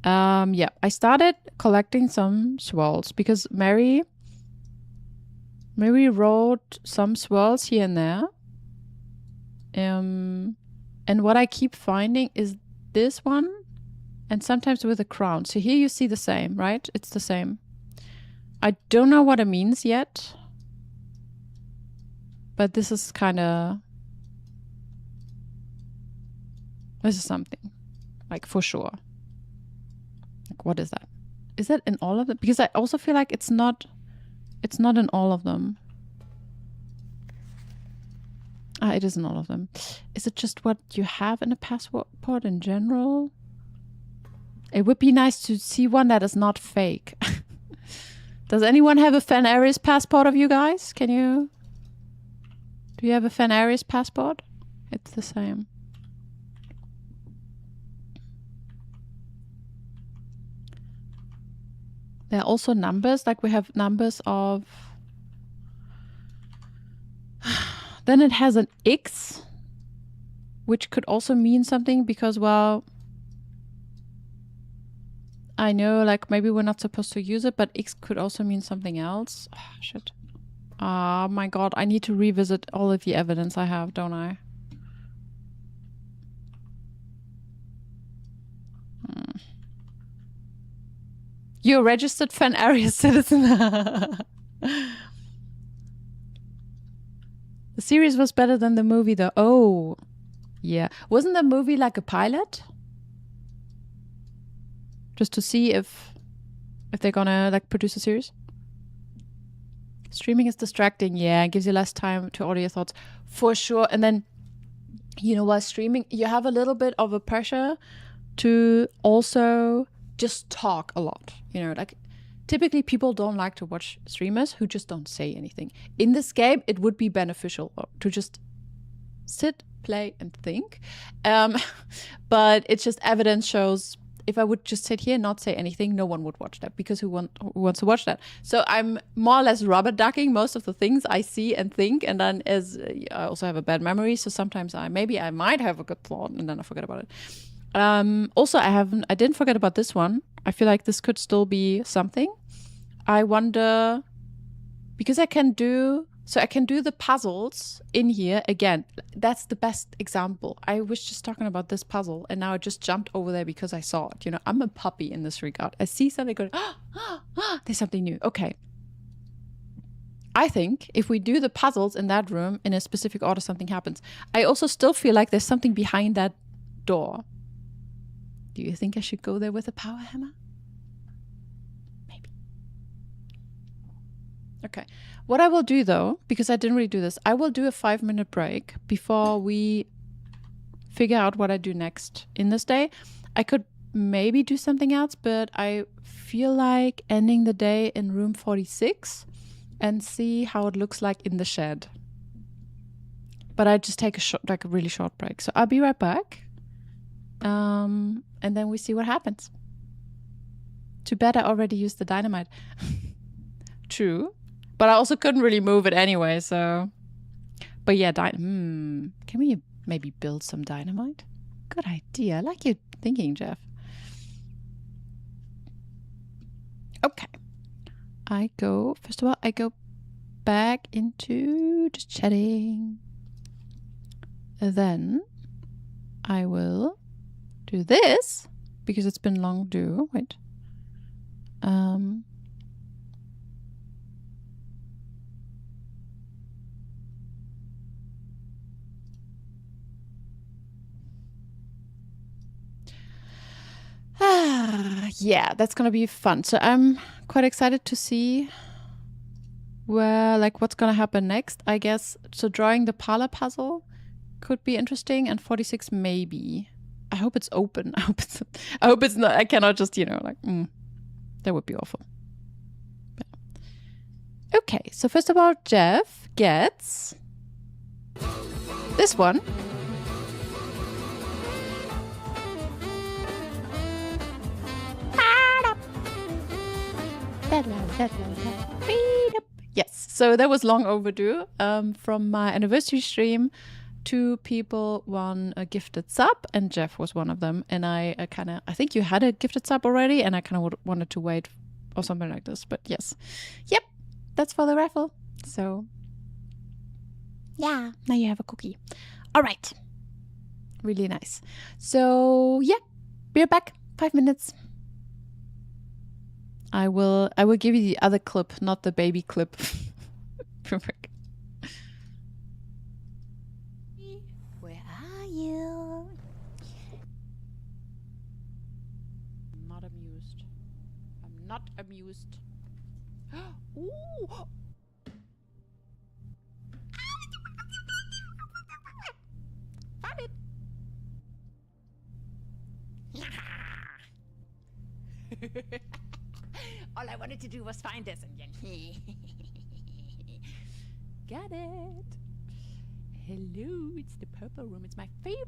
Speaker 1: Yeah, I started collecting some swirls because Mary wrote some swirls here and there. And what I keep finding is this one, and sometimes with a crown. So here you see the same, right? It's the same. I don't know what it means yet, but this is kind of... This is something, like, for sure. Like, what is that? Is that in all of them? Because I also feel like it's not in all of them. Ah, it is in all of them. Is it just what you have in a passport in general? It would be nice to see one that is not fake. Does anyone have a Fenris passport of you guys? Do you have a Fenris passport? It's the same. There are also numbers, like we have numbers of... Then it has an X, which could also mean something because, well, I know, like, maybe we're not supposed to use it, but X could also mean something else. Oh, shit. Oh my god, I need to revisit all of the evidence I have, don't I? You're a registered Fenris citizen. The series was better than the movie though. Oh, yeah. Wasn't the movie like a pilot? Just to see if they're gonna like produce a series? Streaming is distracting, yeah. It gives you less time to order your thoughts. For sure. And then, you know what, streaming, you have a little bit of a pressure to also just talk a lot. You know, like typically people don't like to watch streamers who just don't say anything. In this game, it would be beneficial to just sit, play, and think. But it's just evidence shows if I would just sit here and not say anything, no one would watch that, because who wants to watch that? So I'm more or less rubber ducking most of the things I see and think, and then I also have a bad memory, so sometimes I might have a good thought and then I forget about it. Also, I didn't forget about this one. I feel like this could still be something. I wonder, because I can do the puzzles in here again. That's the best example. I was just talking about this puzzle and now I just jumped over there because I saw it. You know, I'm a puppy in this regard. I see something going, there's something new. Okay. I think if we do the puzzles in that room in a specific order, something happens. I also still feel like there's something behind that door. Do you think I should go there with a power hammer? Maybe. Okay. What I will do though, because I didn't really do this, I will do a 5-minute break before we figure out what I do next in this day. I could maybe do something else, but I feel like ending the day in room 46 and see how it looks like in the shed. But I just take a really short break. So I'll be right back. And then we see what happens. Too bad I already used the dynamite. True. But I also couldn't really move it anyway, so... But yeah, can we maybe build some dynamite? Good idea. I like your thinking, Jeff. Okay. First of all, I go back into just chatting. Then I will do this, because it's been long due. Wait. Yeah, that's gonna be fun. So I'm quite excited to see what's gonna happen next, I guess. So drawing the parlor puzzle could be interesting, and 46 maybe. I hope it's open. I hope it's not. I cannot just, that would be awful. Yeah. Okay, so first of all, Jeff gets this one. Yes, so that was long overdue. From my anniversary stream, 2 people won a gifted sub, and Jeff was one of them. And I think you had a gifted sub already, and I kind of wanted to wait or something like this. But yes, yep, that's for the raffle. So yeah, now you have a cookie. All right, really nice. So yeah, be right back. 5 minutes. I will give you the other clip, not the baby clip. Perfect.
Speaker 2: Where are you?
Speaker 1: I'm not amused. I'm not amused. Ooh. Found it. All I wanted to do was find this, and got it. Hello, it's the purple room. It's my favorite.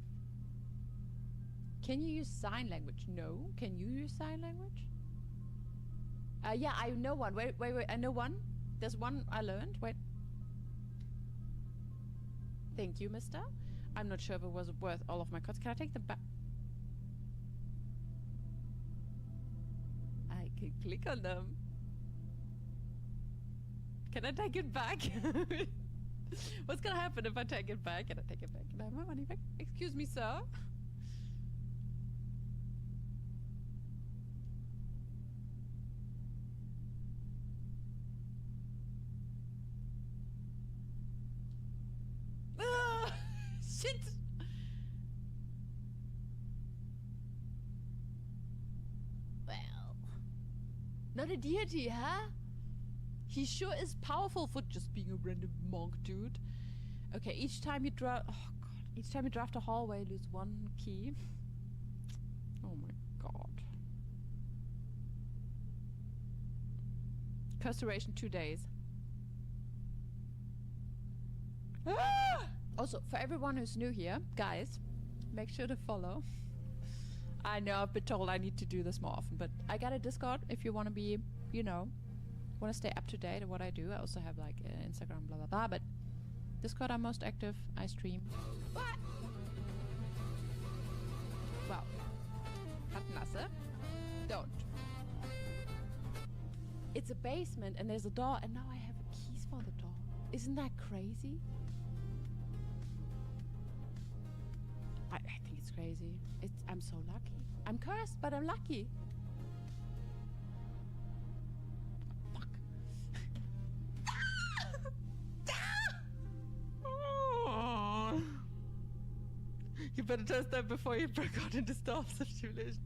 Speaker 1: Can you use sign language? No. Can you use sign language? Yeah, I know one. Wait. I know one. There's one I learned. Wait. Thank you, mister. I'm not sure if it was worth all of my cards. Can I take them back? I can click on them. Can I take it back? What's gonna happen if I take it back? Can I take it back? Can I have my money back? Excuse me, sir. Shit! Well, not a deity, huh? He sure is powerful for just being a random monk, dude. Okay, each time you draft a hallway, lose 1 key. Oh my god. Curse duration 2 days. Also, for everyone who's new here, guys, make sure to follow. I know I've been told I need to do this more often, but I got a Discord if you want to be, you know, want to stay up to date on what I do. I also have like Instagram, blah blah blah. But Discord, I'm most active. I stream. What? Wow. Nasse. Don't. It's a basement and there's a door, and now I have keys for the door. Isn't that crazy? I think it's crazy. I'm so lucky. I'm cursed, but I'm lucky. Fuck. Oh. You better test that before you break out into staff simulation.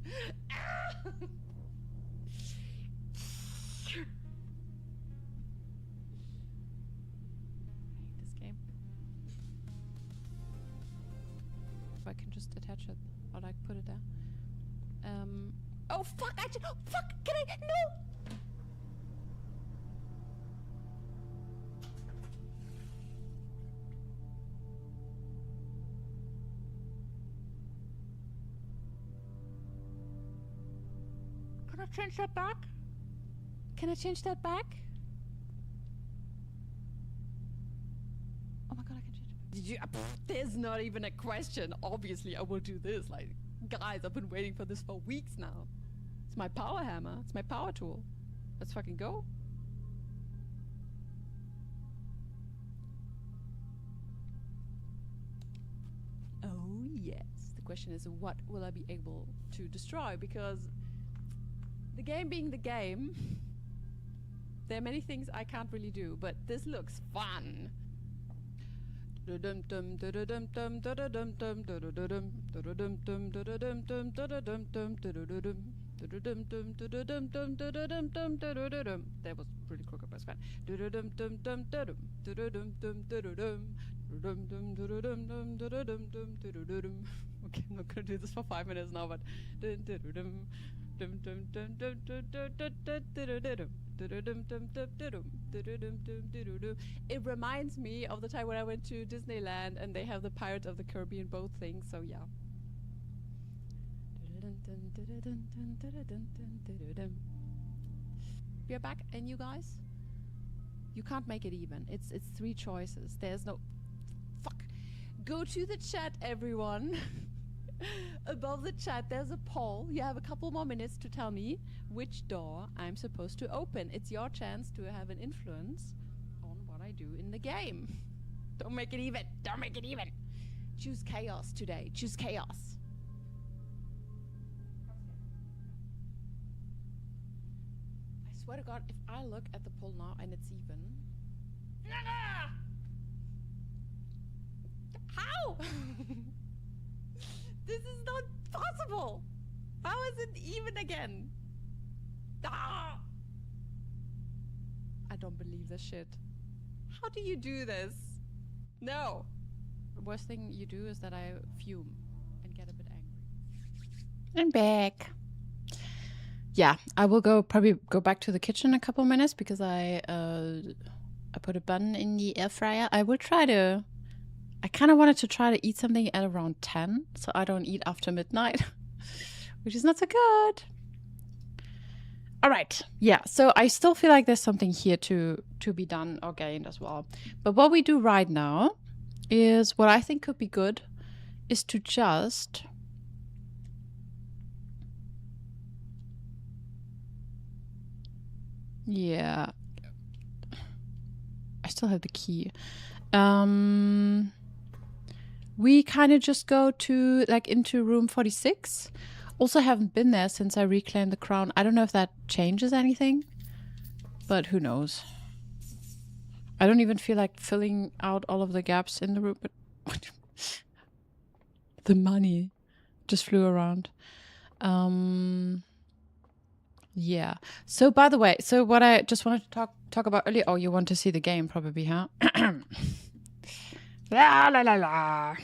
Speaker 1: This game. If I can just attach it or like put it there. Oh fuck! Oh fuck! Can I? No! Can I change that back? Can I change that back? Oh my god, I can change it back. Did you? There's not even a question. Obviously, I will do this. Like, guys, I've been waiting for this for weeks now. It's my power hammer. It's my power tool. Let's fucking go. Oh yes. The question is, what will I be able to destroy? Because the game being the game, there are many things I can't really do, but this looks fun. That was really crooked, but it's fine. Okay, I'm not gonna do this for 5 minutes now, but it reminds me of the time when I went to Disneyland and they have the Pirates of the Caribbean boat thing, so yeah. We're back, and you guys? You can't make it even. It's 3 choices. There's no... Fuck. Go to the chat, everyone. Above the chat, there's a poll. You have a couple more minutes to tell me which door I'm supposed to open. It's your chance to have an influence on what I do in the game. Don't make it even. Don't make it even. Choose chaos today. Choose chaos. I swear to God, if I look at the poll now and it's even... How? This is not possible! How is it even again? Ah! I don't believe this shit. How do you do this? No! The worst thing you do is that I fume and get a bit angry. I'm back. Yeah, I will probably go back to the kitchen in a couple minutes because I put a bun in the air fryer. I will try to... I kind of wanted to try to eat something at around 10, so I don't eat after midnight, which is not so good. All right, yeah, so I still feel like there's something here to be done or gained as well. But what we do right now is what I think could be good is to just... Yeah. I still have the key. We kind of just go to, like, into room 46. Also haven't been there since I reclaimed the crown. I don't know if that changes anything, but who knows. I don't even feel like filling out all of the gaps in the room, but the money just flew around. Yeah. So, by the way, so what I just wanted to talk about earlier. Oh, you want to see the game probably, huh? La la la la.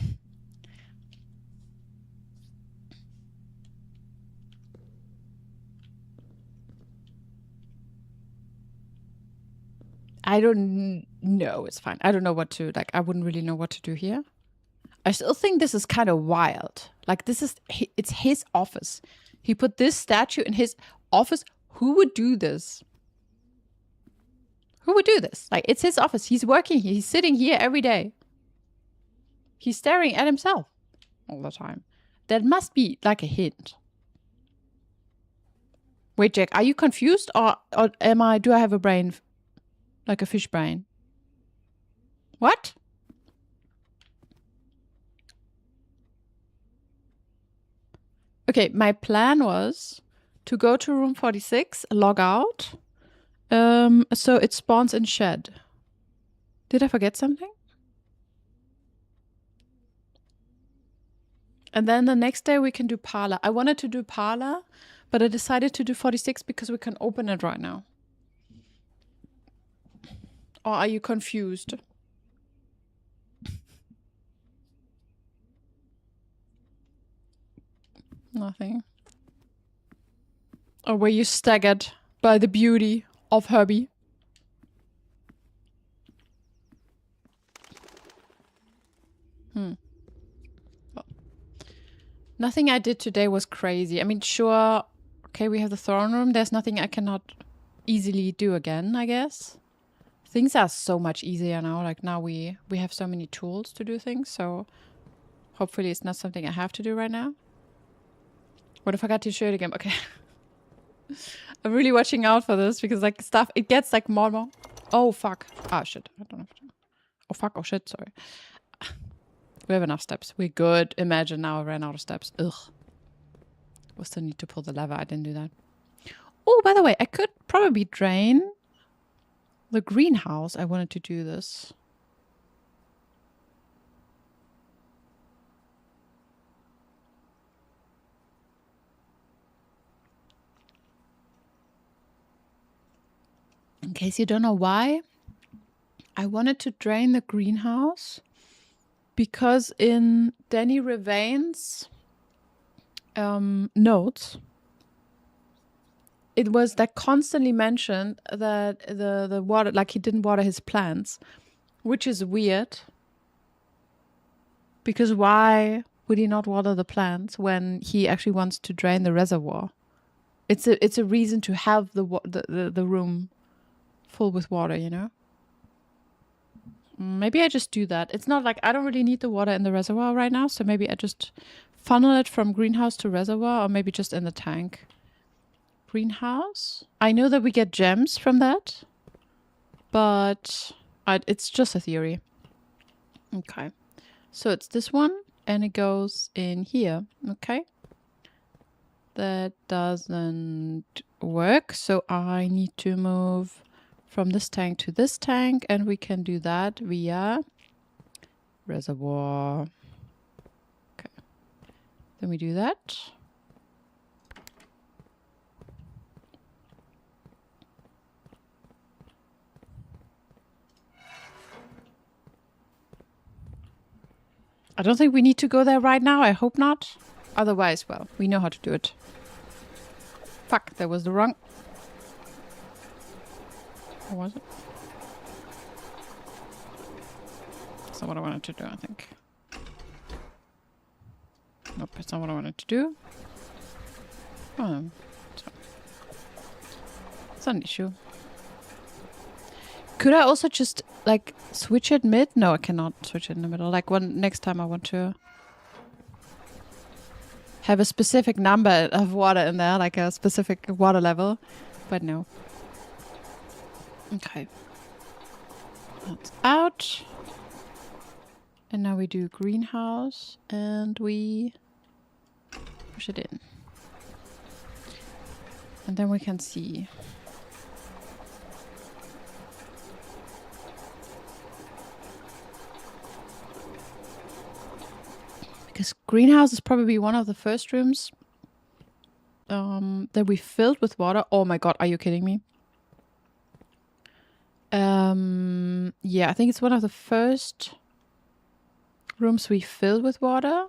Speaker 1: I don't know. It's fine. I don't know what to, like, I wouldn't really know what to do here. I still think this is kind of wild. Like, it's his office. He put this statue in his office. Who would do this? Who would do this? Like, it's his office. He's working here. He's sitting here every day. He's staring at himself all the time. That must be like a hint. Wait, Jack, are you confused or do I have a brain like a fish brain? What? Okay, my plan was to go to room 46, log out, so it spawns in shed. Did I forget something? And then the next day we can do parlor. I wanted to do parlor, but I decided to do 46 because we can open it right now. Or are you confused? Nothing. Or were you staggered by the beauty of Herbie? Well, nothing I did today was crazy. I mean, sure, okay, we have the throne room. There's nothing I cannot easily do again, I guess. Things are so much easier now. Like, now we have so many tools to do things, so hopefully it's not something I have to do right now. What if I got to show it again? Okay. I'm really watching out for this because, like, stuff, it gets, like, more and more. Oh, fuck. Ah, shit. I don't know. Oh, fuck. Oh, shit. Sorry. We have enough steps. We're good. Imagine now I ran out of steps. Ugh. We still need to pull the lever. I didn't do that. Oh, by the way, I could probably drain the greenhouse. I wanted to do this. In case you don't know why, I wanted to drain the greenhouse because in Danny Ravain's notes, it was like constantly mentioned that the water, like he didn't water his plants, which is weird. Because why would he not water the plants when he actually wants to drain the reservoir? It's a reason to have the room full with water, you know? Maybe I just do that. It's not like I don't really need the water in the reservoir right now, so maybe I just funnel it from greenhouse to reservoir, or maybe just in the tank. Greenhouse? I know that we get gems from that, but it's just a theory. Okay. So it's this one, and it goes in here. Okay. That doesn't work, so I need to move from this tank to this tank, and we can do that via reservoir. Okay. Then we do that. I don't think we need to go there right now. I hope not. Otherwise, well, we know how to do it. Fuck, that was the wrong... What was it? That's not what I wanted to do, I think. Nope, that's not what I wanted to do. Oh, it's not an issue. Could I also just, like, switch it mid? No, I cannot switch it in the middle. Like, next time I want to have a specific number of water in there, like a specific water level. But no. Okay. That's out. And now we do greenhouse and we push it in. And then we can see. Because greenhouse is probably one of the first rooms that we filled with water. Oh my god, are you kidding me? Yeah, I think it's one of the first rooms we filled with water.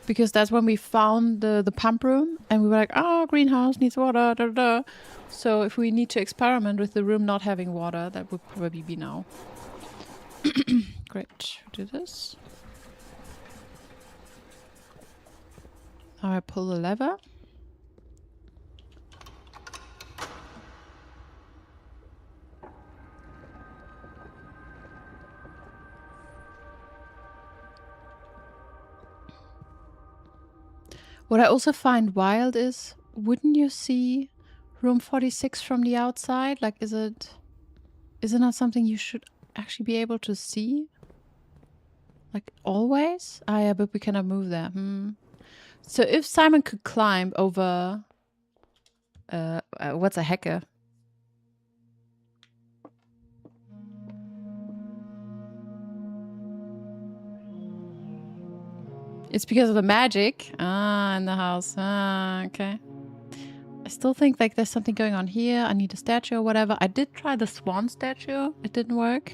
Speaker 1: Because that's when we found the pump room. And we were like, oh, greenhouse needs water. Da, da, da. So if we need to experiment with the room not having water, that would probably be now. Great. Do this. How I pull the lever. What I also find wild is, wouldn't you see room 46 from the outside? Like, is it not something you should actually be able to see? Like, always? Ah, yeah, but we cannot move there. So if Simon could climb over... what's a hacker? It's because of the magic. Ah, in the house. Ah, okay. I still think like there's something going on here. I need a statue or whatever. I did try the swan statue. It didn't work.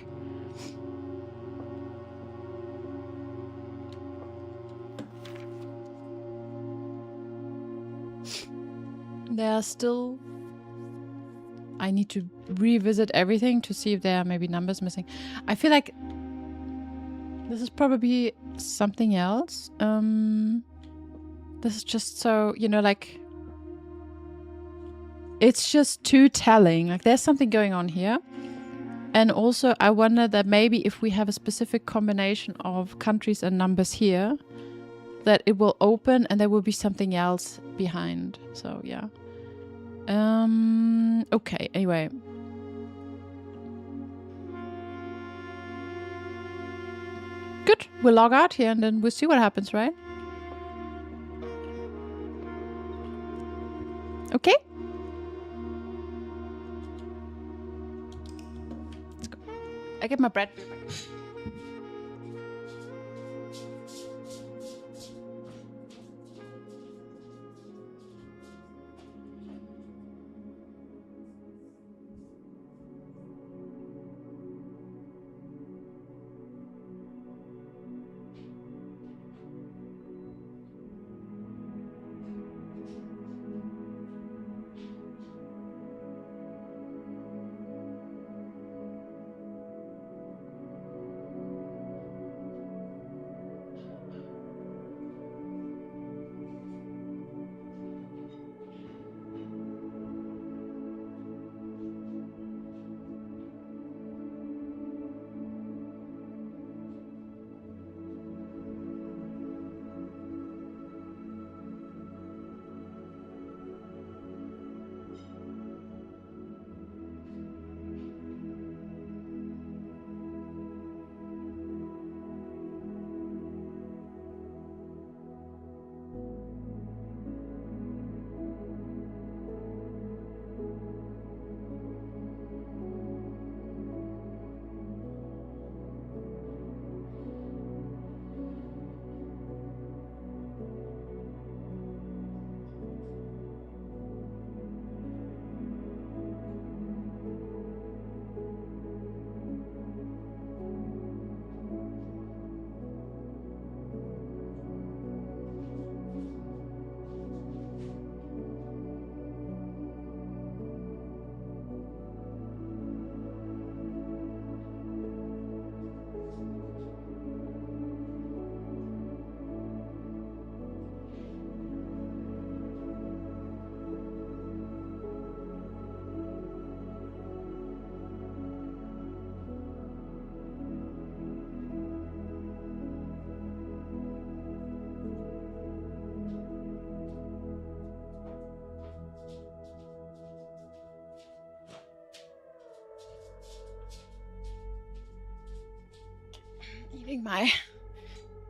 Speaker 1: There are still... I need to revisit everything to see if there are maybe numbers missing. I feel like this is probably something else. This is just so, you know, like... It's just too telling. Like, there's something going on here. And also, I wonder that maybe if we have a specific combination of countries and numbers here, that it will open and there will be something else behind. So, yeah. Okay, anyway. Good. We'll log out here and then we'll see what happens, right? Okay. Let's go. I get my bread.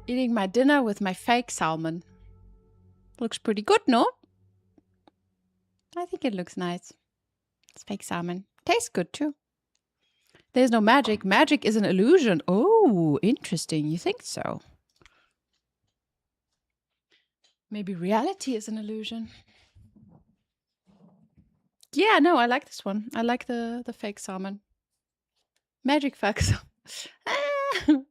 Speaker 1: Eating my dinner with my fake salmon. Looks pretty good, no? I think it looks nice. It's fake salmon. Tastes good too. There's no magic. Magic is an illusion. Oh, interesting. You think so? Maybe reality is an illusion. Yeah, no, I like this one. I like the fake salmon. Magic fake salmon.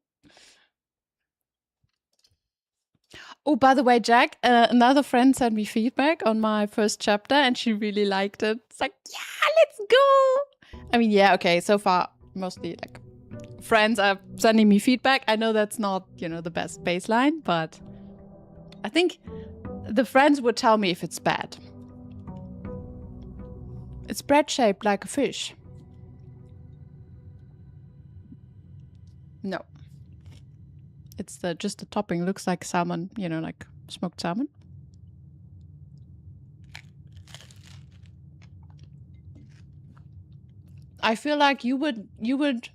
Speaker 1: Oh, by the way, Jack, another friend sent me feedback on my first chapter and she really liked it. It's like, yeah, let's go. I mean, yeah, okay, so far, mostly like friends are sending me feedback. I know that's not, you know, the best baseline, but I think The friends would tell me if it's bad. It's bread shaped like a fish. No. It's just the topping looks like salmon, you know, like smoked salmon. I feel like you would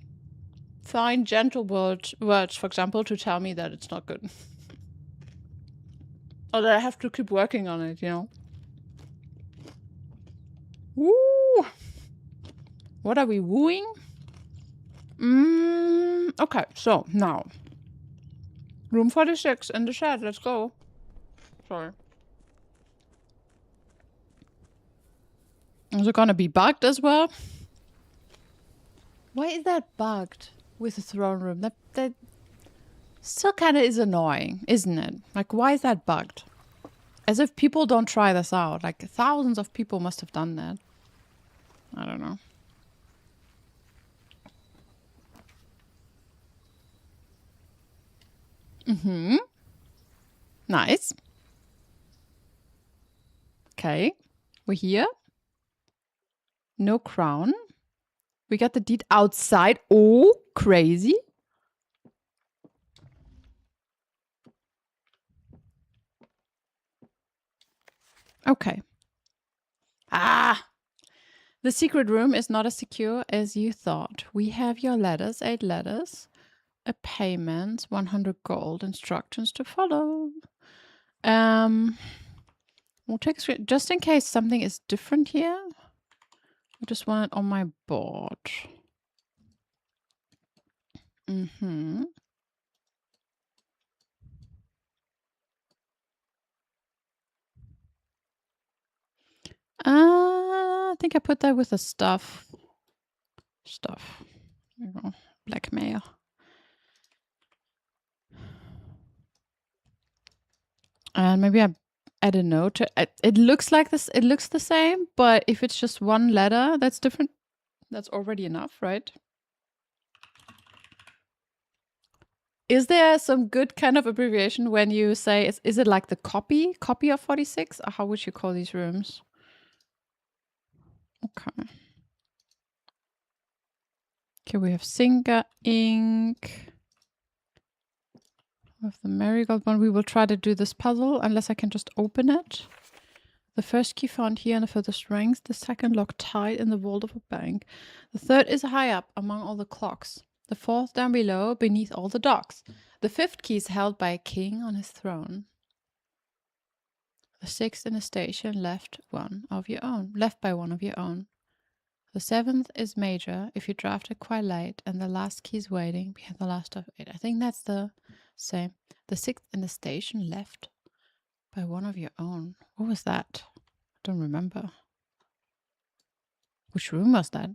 Speaker 1: find gentle words, for example, to tell me that it's not good. Or that I have to keep working on it, you know. Woo! What are we wooing? Okay, so now. Room 46 in the shed, let's go. Sorry. Is it gonna be bugged as well? Why is that bugged with the throne room? That still kind of is annoying, isn't it? Like, why is that bugged? As if people don't try this out. Like, thousands of people must have done that. I don't know. Nice. Okay. We're here. No crown. We got the deed outside. Oh, crazy. Okay. Ah! The secret room is not as secure as you thought. We have your letters, 8 letters. A payment, 100 gold, instructions to follow. We'll take a screen just in case something is different here. I just want it on my board. I think I put that with the stuff. There you go. Blackmail. And maybe I add a note. It looks like this. It looks the same, but if it's just one letter that's different, that's already enough, right? Is there some good kind of abbreviation when you say, is it like the copy of 46? Or how would you call these rooms? Okay. Okay, we have Singa ink. With the marigold one, we will try to do this puzzle unless I can just open it. The first key found here in the furthest ranks. The second locked tight in the vault of a bank. The third is high up among all the clocks. The fourth down below beneath all the docks. The fifth key is held by a king on his throne. The sixth in the station left by one of your own. The seventh is major if you draft it quite late, and the last key is waiting behind the last of 8. I think that's the same. The sixth in the station left by one of your own. What was that? I don't remember. Which room was that?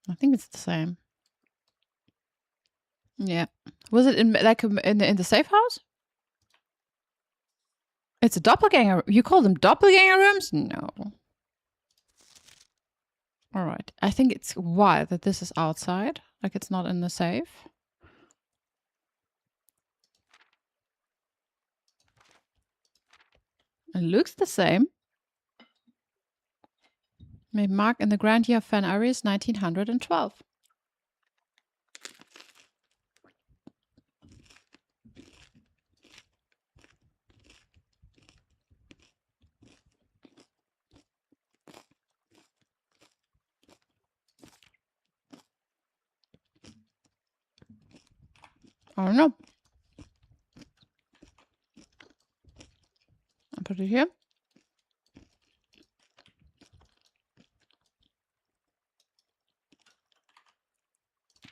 Speaker 1: I think it's the same. Yeah. Was it in the safe house? It's a doppelganger. You call them doppelganger rooms? No. All right. I think it's wild that this is outside. Like it's not in the safe. It looks the same. Made mark in the grand year of Fan Aries, 1912. I don't know. I'll put it here.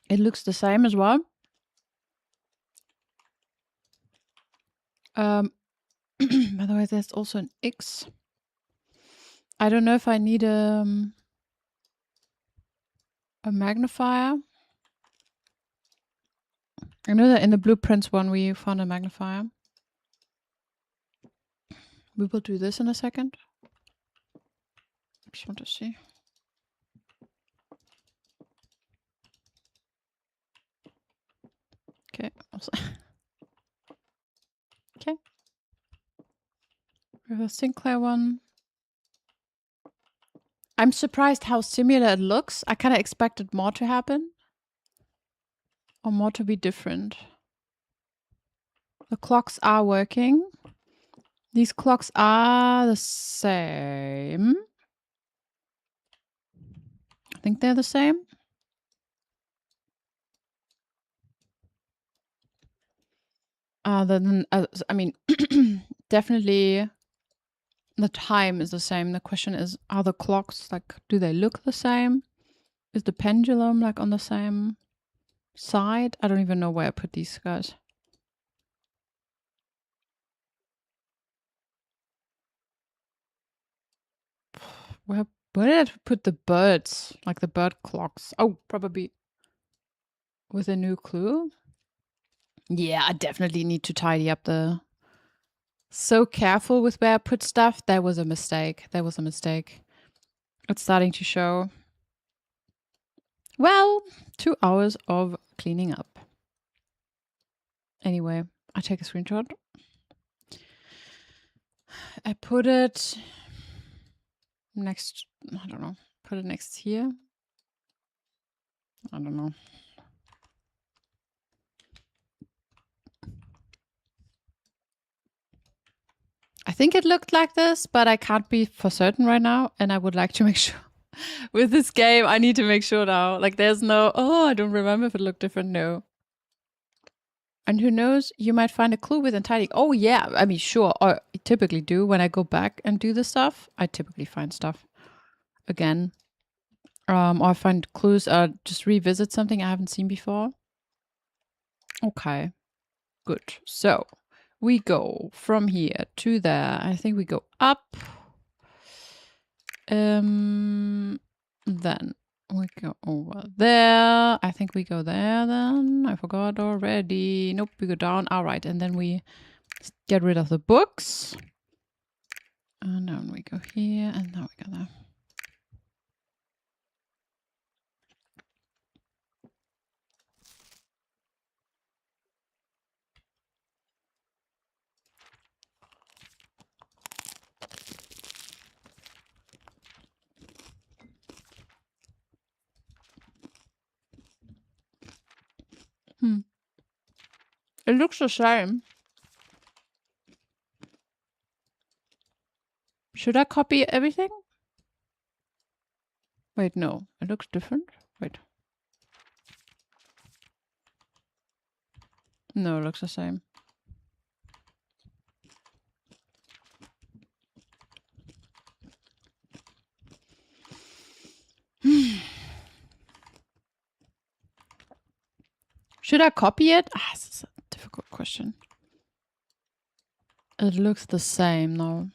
Speaker 1: It looks the same as well. By the way, there's also an X. I don't know if I need a magnifier. I know that in the blueprints one we found a magnifier. We will do this in a second. Just want to see. Okay. Also Okay. We have a Sinclair one. I'm surprised how similar it looks. I kind of expected more to happen. Or more to be different. The clocks are working. These clocks are the same. I think they're the same. Then, I mean, definitely the time is the same. The question is, are the clocks, like, do they look the same? Is the pendulum, like, on the same side? I don't even know where I put these guys. Where did I put the birds? Like, the bird clocks. Oh, probably with a new clue. Yeah, I definitely need to tidy up the... So careful with where I put stuff. That was a mistake. That was a mistake. It's starting to show. Well, 2 hours of cleaning up. Anyway, I take a screenshot. I put it next, I don't know, put it next here. I don't know. I think it looked like this, but I can't be for certain right now. And I would like to make sure with this game, I need to make sure now. Like there's no, oh, I don't remember if it looked different. No. And who knows, you might find a clue within tidying. Oh yeah, I mean, sure. Or I typically do when I go back and do the stuff. I typically find stuff again. Or I find clues or just revisit something I haven't seen before. Okay, good. So we go from here to there. I think we go up. Then we go over there. I think we go there then. I forgot already. Nope, we go down. All right, and then we get rid of the books. And then we go here, and now we go there. It looks the same. Should I copy everything? Wait, no. It looks different. Wait. No, it looks the same. Should I copy it? This is a difficult question. It looks the same now.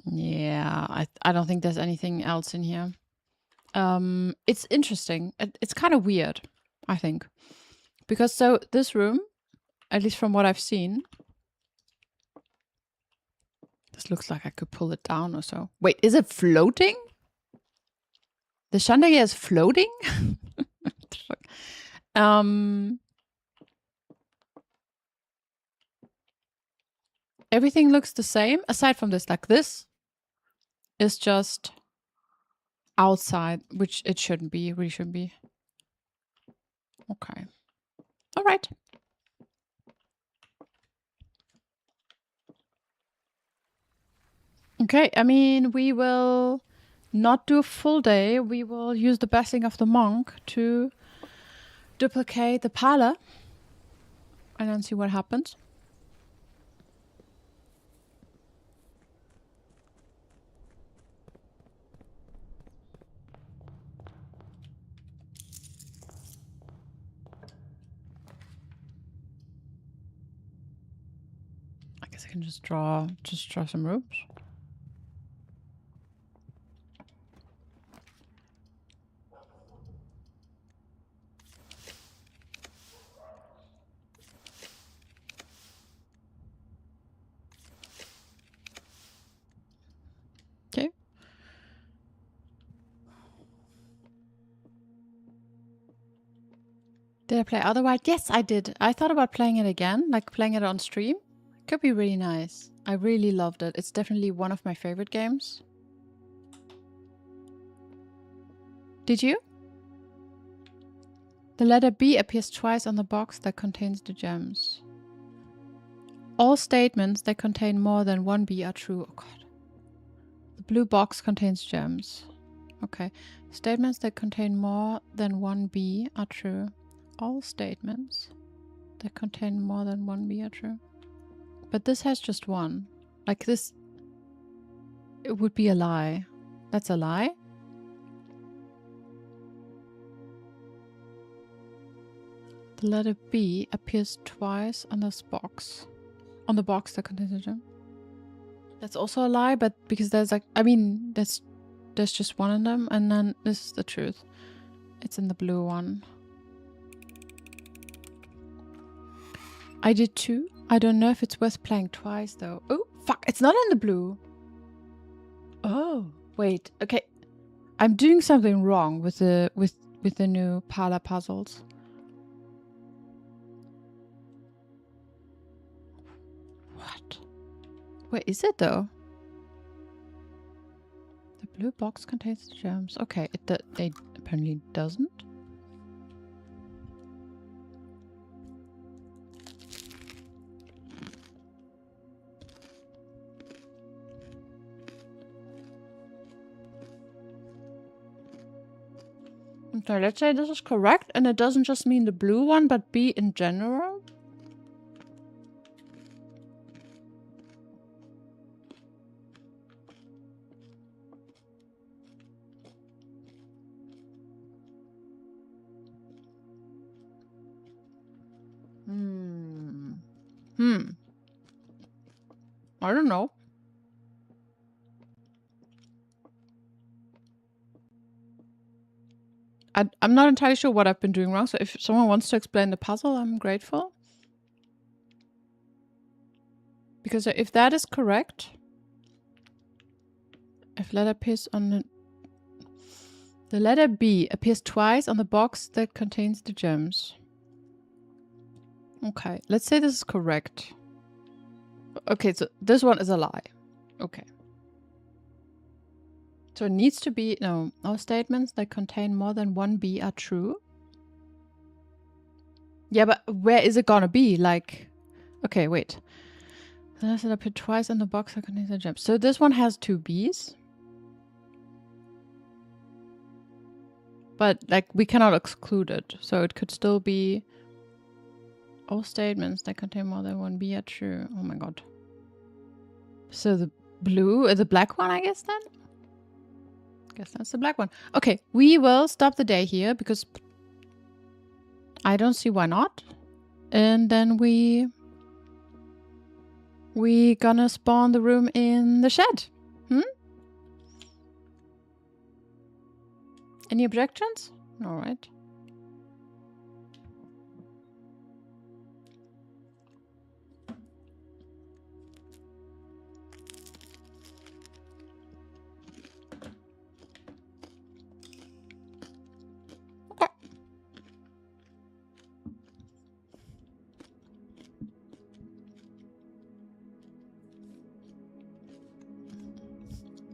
Speaker 1: Yeah, I don't think there's anything else in here. It's interesting. It's kind of weird, I think. Because so this room, at least from what I've seen, this looks like I could pull it down or so. Wait, is it floating? The chandelier is floating? Everything looks the same aside from this. Like this is just outside, which it shouldn't be. It really shouldn't be. Okay. All right. Okay, I mean, we will not do a full day. We will use the blessing of the monk to duplicate the parlor and then see what happens. I guess I can just draw some rooms. Okay. Did I play Outer Wild? Yes, I did. I thought about playing it again, like playing it on stream. Could be really nice. I really loved it. It's definitely one of my favorite games. Did you? The letter B appears twice on the box that contains the gems. All statements that contain more than one B are true. Oh god. The blue box contains gems. Okay. Statements that contain more than one B are true. All statements that contain more than one B are true. But this has just one. Like this, it would be a lie. That's a lie? The letter B appears twice on this box. On the box that contains a gem. That's also a lie, but because there's like, I mean, there's just one in them, and then this is the truth. It's in the blue one. I did too. I don't know if it's worth playing twice though. Oh, fuck, it's not in the blue. Oh, wait. Okay. I'm doing something wrong with the new Parla puzzles. What? Where is it though? The blue box contains the gems. Okay, it apparently doesn't. Okay, let's say this is correct, and it doesn't just mean the blue one, but B in general. I don't know. I'm not entirely sure what I've been doing wrong, so if someone wants to explain the puzzle, I'm grateful. Because if that is correct, if letter appears on the letter B appears twice on the box that contains the gems. Okay, let's say this is correct. Okay, so this one is a lie. Okay. So it needs to be, no, all statements that contain more than one B are true. Yeah, but where is it gonna be? Like, okay, wait. Unless it appeared twice in the box that contains the gems. So this one has two Bs. But, like, we cannot exclude it. So it could still be all statements that contain more than one B are true. Oh my god. So the black one, I guess, then? Guess that's the black one. Okay, we will stop the day here because I don't see why not. And then we gonna spawn the room in the shed. Any objections? All right.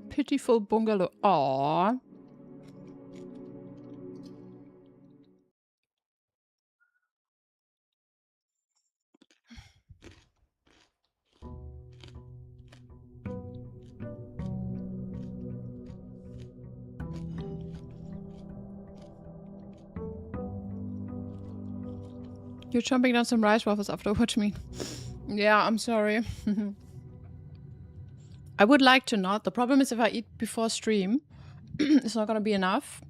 Speaker 1: Pitiful bungalow. Aww. You're chomping down some rice waffles after watching me. Yeah, I'm sorry. I would like to not. The problem is if I eat before stream, it's not gonna be enough.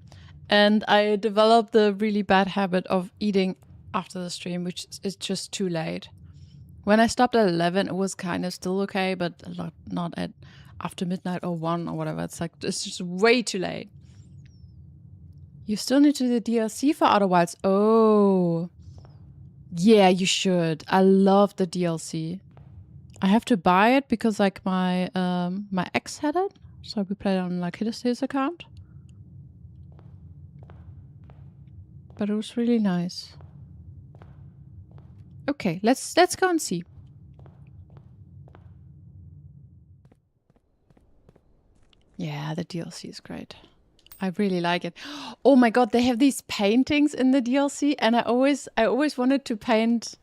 Speaker 1: And I developed the really bad habit of eating after the stream, which is just too late. When I stopped at 11, it was kind of still okay, but not at after midnight or 1 or whatever. It's like, it's just way too late. You still need to do the DLC for Outer Wilds. Oh. Yeah, you should. I love the DLC. I have to buy it because like my my ex had it, so we played on like his account. But it was really nice. Okay, let's go and see. Yeah, the DLC is great. I really like it. Oh my god, they have these paintings in the DLC, and I always wanted to paint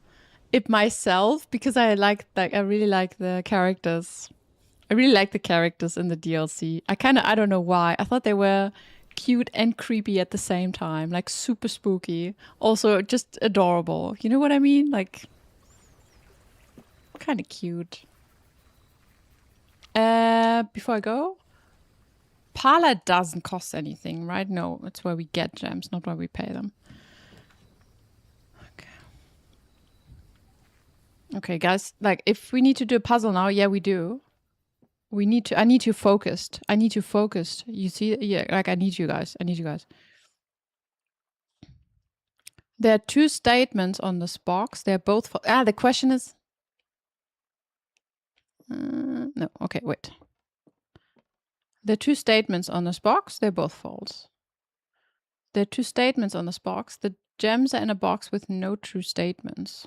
Speaker 1: it myself because I really like the characters. I really like the characters in the DLC. I don't know why. I thought they were cute and creepy at the same time, like super spooky. Also just adorable. You know what I mean? Like kind of cute. Before I go, Parla doesn't cost anything, right? No, it's where we get gems, not where we pay them. Okay, guys, like if we need to do a puzzle now, yeah, we do. I need you focused. I need you focused. You see, yeah, like I need you guys. There are two statements on this box. They're both, the question is, no, okay, wait. There are two statements on this box. They're both false. There are two statements on this box. The gems are in a box with no true statements.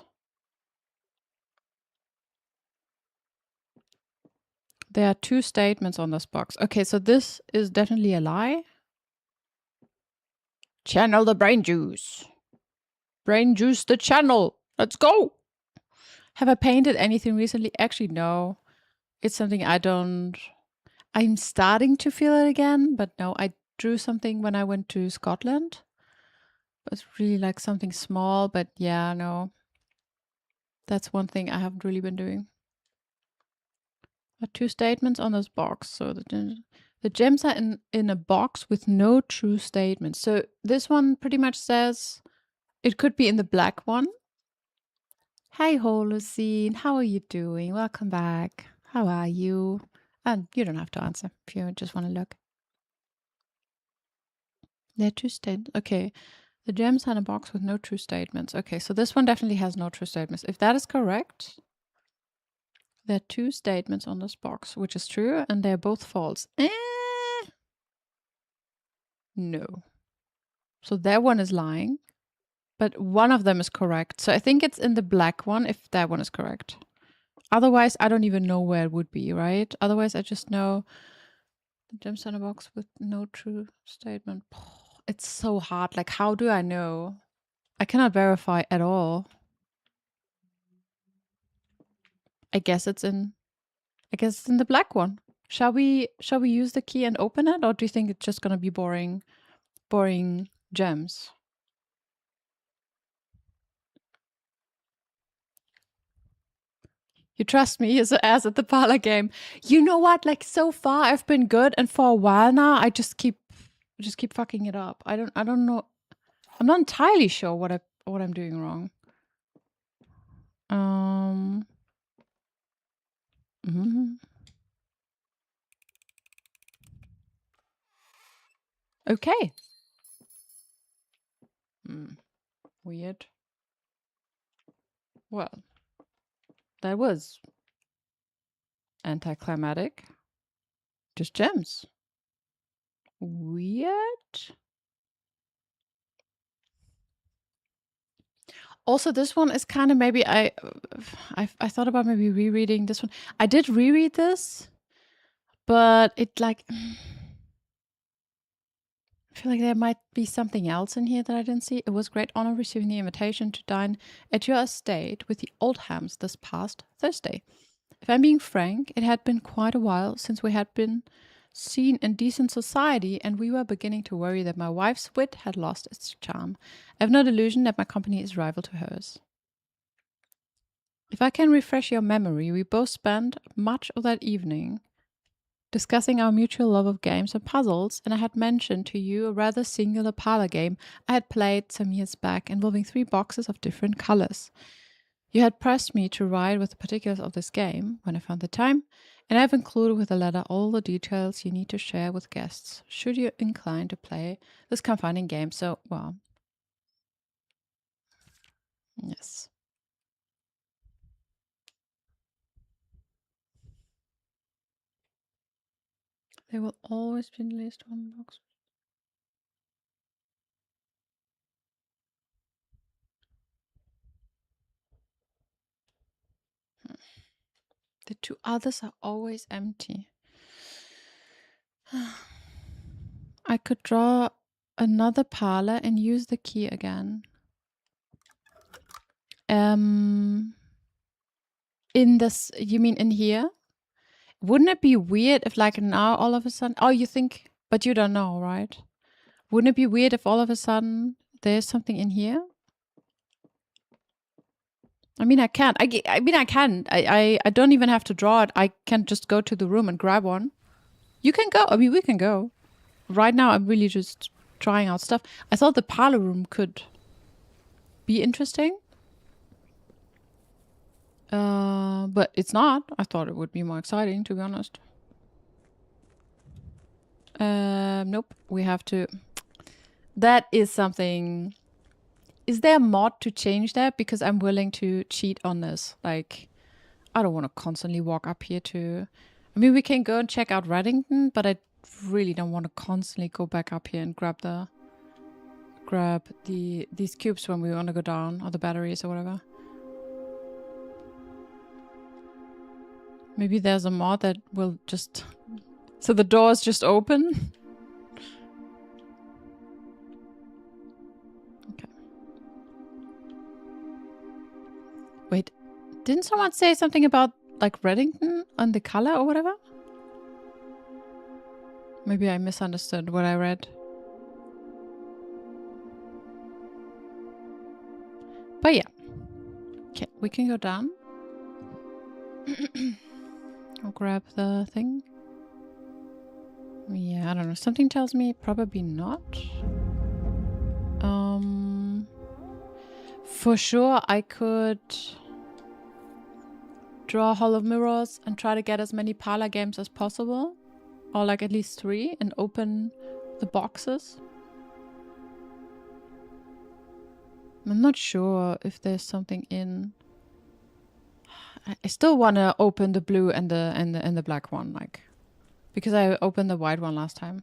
Speaker 1: There are two statements on this box. Okay, so this is definitely a lie. Channel the brain juice. Brain juice the channel. Let's go. Have I painted anything recently? Actually, no. It's something I'm starting to feel it again, but no, I drew something when I went to Scotland. It's really like something small, but yeah, no. That's one thing I haven't really been doing. Two statements on this box. So the gems are in a box with no true statements. So this one pretty much says it could be in the black one. Hi, Holocene. How are you doing? Welcome back. How are you? And you don't have to answer if you just want to look. There are two statements. Okay. The gems are in a box with no true statements. Okay, so this one definitely has no true statements. If that is correct, there are two statements on this box, which is true, and they're both false. No. So that one is lying, but one of them is correct. So I think it's in the black one if that one is correct. Otherwise, I don't even know where it would be, right? Otherwise, I just know the gems in a box with no true statement. It's so hard. Like, how do I know? I cannot verify at all. I guess it's in the black one. Shall we use the key and open it, or do you think it's just gonna be boring gems? You trust me as at the parlor game. You know what? Like so far I've been good, and for a while now I just keep fucking it up. I don't know. I'm not entirely sure what I'm doing wrong. Okay. Weird. Well, that was anticlimactic. Just gems. Weird. Also, this one is kind of maybe I thought about maybe rereading this one. I did reread this, but it like I feel like there might be something else in here that I didn't see. It was great honor receiving the invitation to dine at your estate with the Oldhams this past Thursday. If I'm being frank, it had been quite a while since we had been seen in decent society, and we were beginning to worry that my wife's wit had lost its charm. I have no delusion that my company is rival to hers. If I can refresh your memory, we both spent much of that evening discussing our mutual love of games and puzzles, and I had mentioned to you a rather singular parlor game I had played some years back involving 3 boxes of different colors. You had pressed me to write with the particulars of this game when I found the time, and I have included with the letter all the details you need to share with guests, should you incline to play this confounding game. So, well, yes. There will always be at least one box. The 2 others are always empty. I could draw another parlor and use the key again. In this, you mean in here? Wouldn't it be weird if like now all of a sudden, oh, you think, but you don't know, right? Wouldn't it be weird if all of a sudden there's something in here? I mean, I can't. I mean, I can. I don't even have to draw it. I can just go to the room and grab one. You can go. I mean, we can go. Right now, I'm really just trying out stuff. I thought the parlor room could be interesting. But it's not. I thought it would be more exciting, to be honest. Nope. We have to... That is something... Is there a mod to change that? Because I'm willing to cheat on this. Like, I don't want to constantly walk up here to... I mean, we can go and check out Reddington, but I really don't want to constantly go back up here and grab these cubes when we want to go down, or the batteries or whatever. Maybe there's a mod that will just... So the doors just open? Okay. Wait, didn't someone say something about like Reddington on the color or whatever? Maybe I misunderstood what I read. But yeah. Okay, we can go down. I'll grab the thing. Yeah, I don't know. Something tells me probably not. For sure I could draw Hall of Mirrors and try to get as many parlor games as possible. Or like at least 3 and open the boxes. I'm not sure if there's something in... I still want to open the blue and the black one, like, because I opened the white one last time.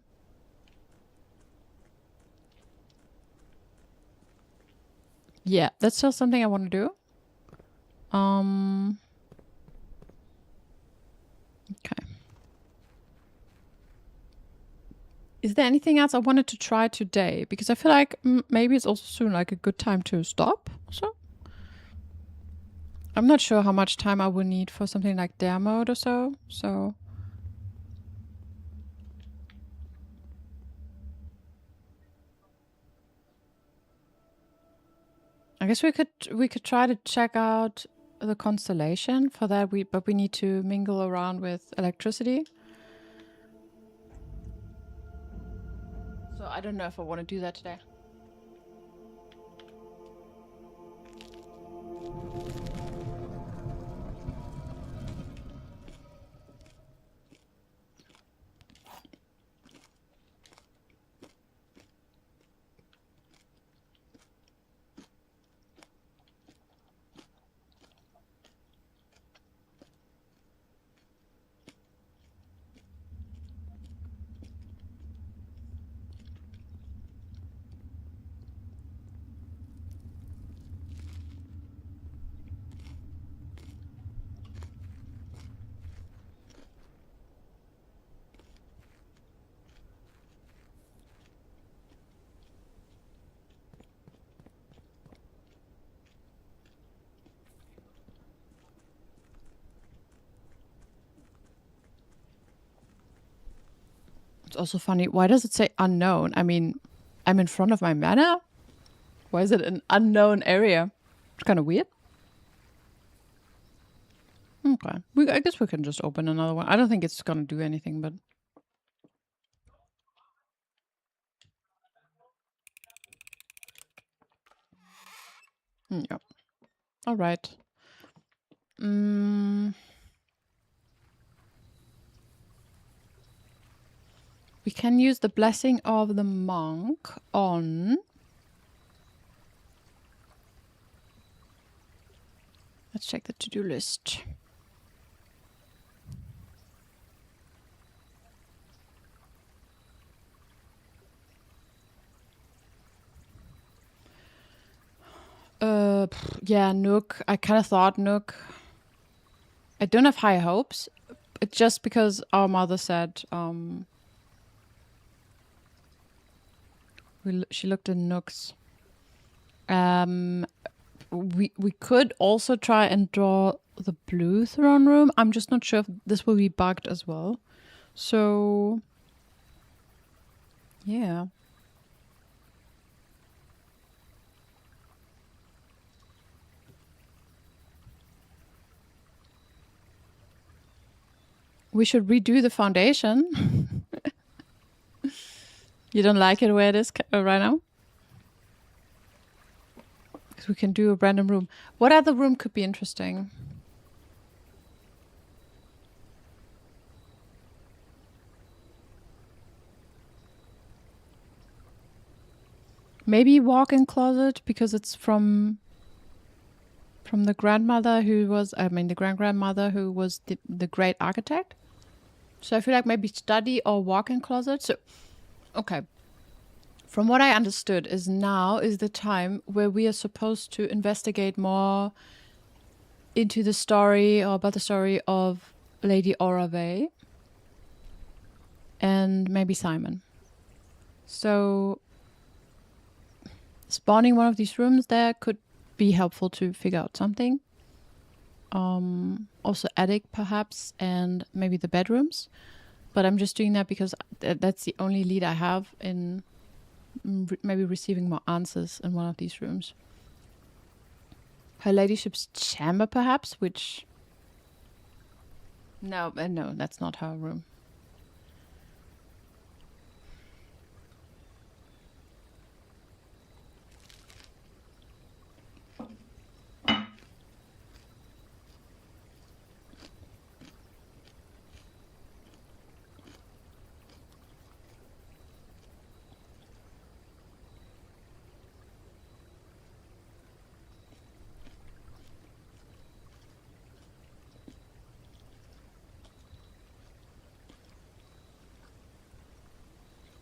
Speaker 1: Yeah, that's still something I want to do. Okay. Is there anything else I wanted to try today? Because I feel like maybe it's also soon like a good time to stop. So I'm not sure how much time I will need for something like dare mode or so. So I guess we could try to check out the constellation. For that but we need to mingle around with electricity. So I don't know if I want to do that today. It's also funny. Why does it say unknown? I mean, I'm in front of my manor. Why is it an unknown area? It's kind of weird. Okay. I guess we can just open another one. I don't think it's gonna do anything, but... yeah. All right. We can use the Blessing of the Monk on... Let's check the to-do list. Yeah, Nook. I kind of thought Nook. I don't have high hopes. It's just because our mother said she looked in nooks. We could also try and draw the blue throne room. I'm just not sure if this will be bugged as well. So yeah. We should redo the foundation. You don't like it where it is right now? Because we can do a random room. What other room could be interesting? Maybe walk-in closet, because it's from the grandmother who was, the grand-grandmother who was the great architect. So I feel like maybe study or walk-in closet. So, okay. From what I understood is now is the time where we are supposed to investigate more into the story or about the story of Lady Oravay and maybe Simon. So spawning one of these rooms there could be helpful to figure out something. Also attic perhaps, and maybe the bedrooms. But I'm just doing that because that's the only lead I have in maybe receiving more answers in one of these rooms. Her ladyship's chamber perhaps, which... No, that's not her room.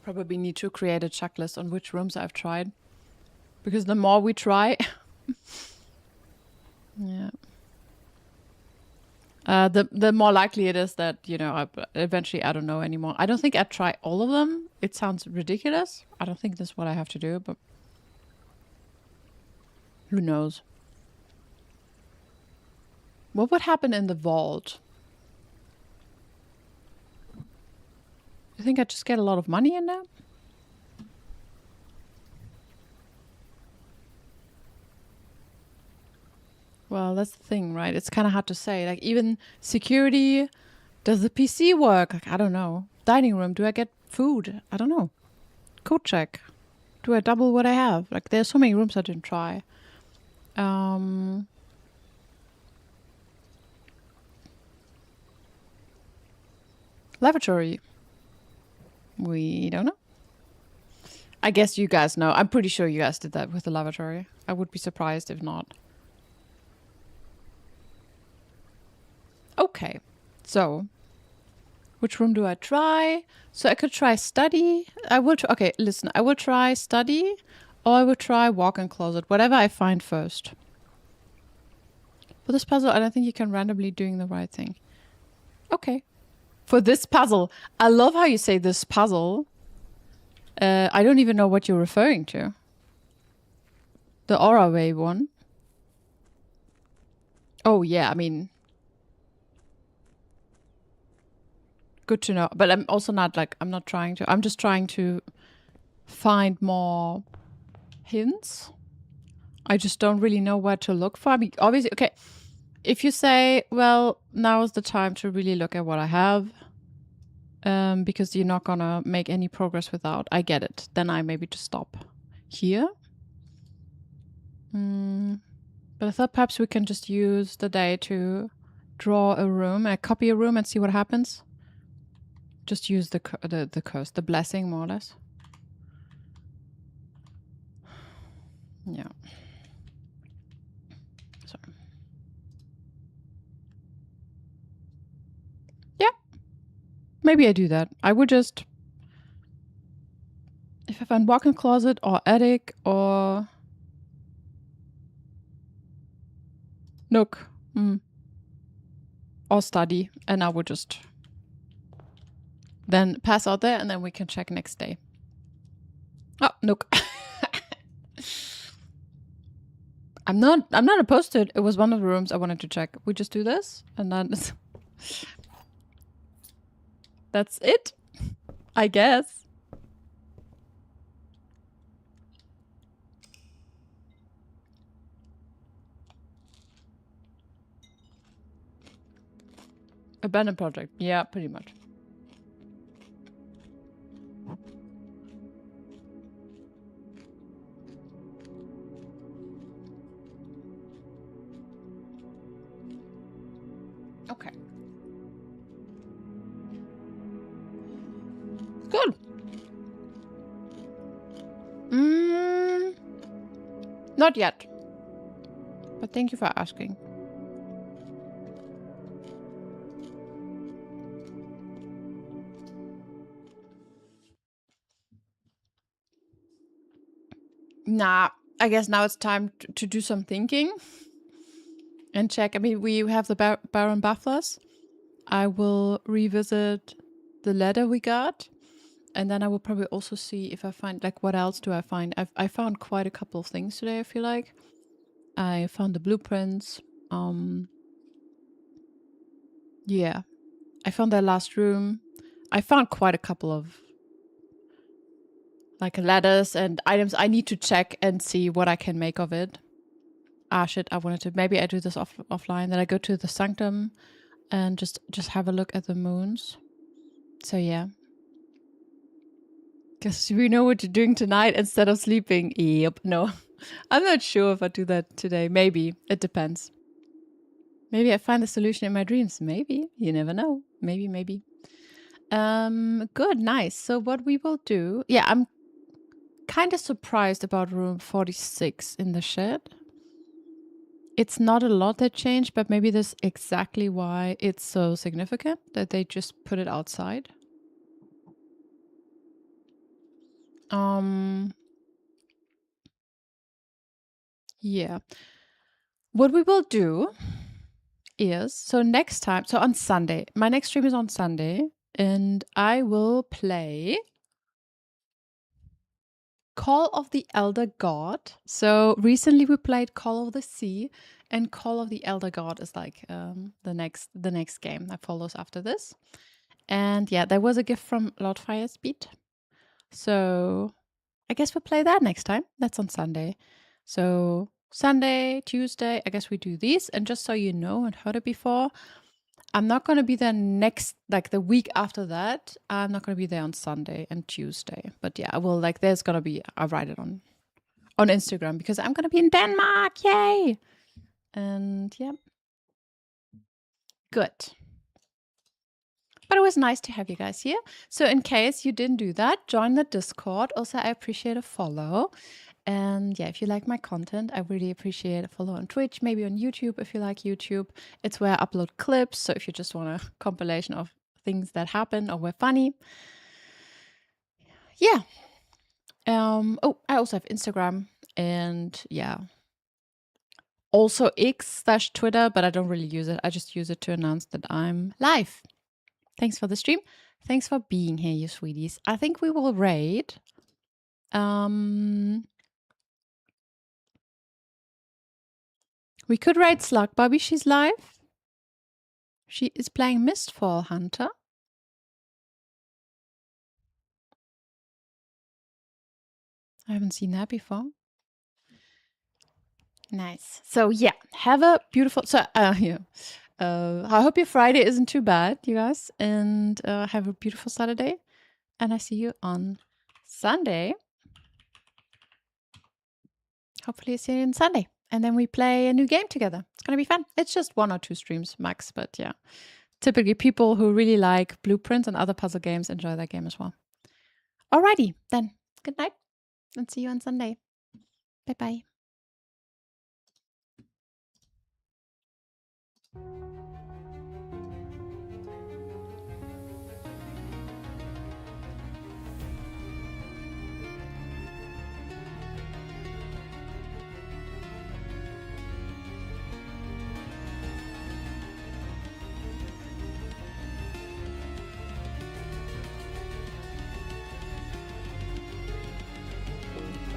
Speaker 1: Probably need to create a checklist on which rooms I've tried, because the more we try, yeah, the more likely it is that eventually I don't know anymore. I don't think I'd try all of them. It sounds ridiculous. I don't think that's what I have to do, but who knows? What would happen in the vault? You think I'd just get a lot of money in there? Well, that's the thing, right? It's kind of hard to say. Like, even security, does the PC work? Like, I don't know. Dining room, do I get food? I don't know. Code check. Do I double what I have? Like, there's so many rooms I didn't try. Lavatory. We don't know. I guess you guys know. I'm pretty sure you guys did that with the lavatory. I would be surprised if not. Okay, so which room do I try? So I could try study. I will try. Okay, listen. I will try study, or I will try walk-in closet. Whatever I find first. For this puzzle, I don't think you can randomly doing the right thing. Okay. For this puzzle, I love how you say this puzzle. I don't even know what you're referring to. The Oravay one. Oh yeah, I mean, good to know. But I'm also not like, I'm not trying to, I'm just trying to find more hints. I just don't really know where to look for. I mean, obviously, okay. If you say, well, now is the time to really look at what I have, because you're not gonna make any progress without, I get it. Then I maybe just stop here. But I thought perhaps we can just use the day to draw a room, copy a room and see what happens. Just use the curse, the blessing, more or less. Yeah. Sorry. Yeah. Maybe I do that. I would just, if I find walk-in closet or attic or nook, or study, and I would just then pass out there, and then we can check next day. Oh, look. I'm not opposed to it. It was one of the rooms I wanted to check. We just do this, and then that's it, I guess. Abandoned project. Yeah, pretty much. Okay. Good. Not yet. But thank you for asking. Nah, I guess now it's time to do some thinking and check. I mean, we have the Baron Buffless. I will revisit the letter we got, and then I will probably also see if I find, like, what else do I find? I found quite a couple of things today, I feel like. I found the blueprints. Yeah. I found that last room. I found quite a couple of like letters and items. I need to check and see what I can make of it. Ah, shit, I wanted to, maybe I do this offline. Then I go to the sanctum and just have a look at the moons. So yeah. Guess we know what you're doing tonight instead of sleeping. Yep, no. I'm not sure if I do that today. Maybe. It depends. Maybe I find the solution in my dreams. Maybe. You never know. Maybe. Good, nice. So what we will do... Yeah, I'm kind of surprised about room 46 in the shed. It's not a lot that changed, but maybe that's exactly why it's so significant that they just put it outside. Yeah. What we will do is, so next time, so on Sunday, my next stream is on Sunday, and I will play Call of the Elder God. So recently we played Call of the Sea, and Call of the Elder God is like the next game that follows after this. And yeah, there was a gift from Lord Firespeed. So I guess we'll play that next time. That's on Sunday. So Sunday, Tuesday, I guess we do these. And just so you know and heard it before, I'm not going to be there next, like the week after that. I'm not going to be there on Sunday and Tuesday. But yeah, I will, like, there's going to be, I'll write it on Instagram because I'm going to be in Denmark. Yay. And yeah. Good. But it was nice to have you guys here. So in case you didn't do that, join the Discord. Also, I appreciate a follow. And yeah, if you like my content, I really appreciate a follow on Twitch, maybe on YouTube if you like YouTube. It's where I upload clips. So if you just want a compilation of things that happened or were funny. Yeah. Oh, I also have Instagram and yeah. Also X/Twitter, but I don't really use it. I just use it to announce that I'm live. Thanks for the stream. Thanks for being here, you sweeties. I think we will raid. We could raid Slug Bobby. She's live. She is playing Mistfall Hunter. I haven't seen that before. Nice. So yeah, have a beautiful. So yeah. I hope your Friday isn't too bad, you guys, and have a beautiful Saturday. And I see you on Sunday. Hopefully, I see you on Sunday. And then we play a new game together. It's going to be fun. It's just 1 or 2 streams max, but yeah. Typically, people who really like Blueprints and other puzzle games enjoy that game as well. Alrighty, then. Good night, and see you on Sunday. Bye-bye.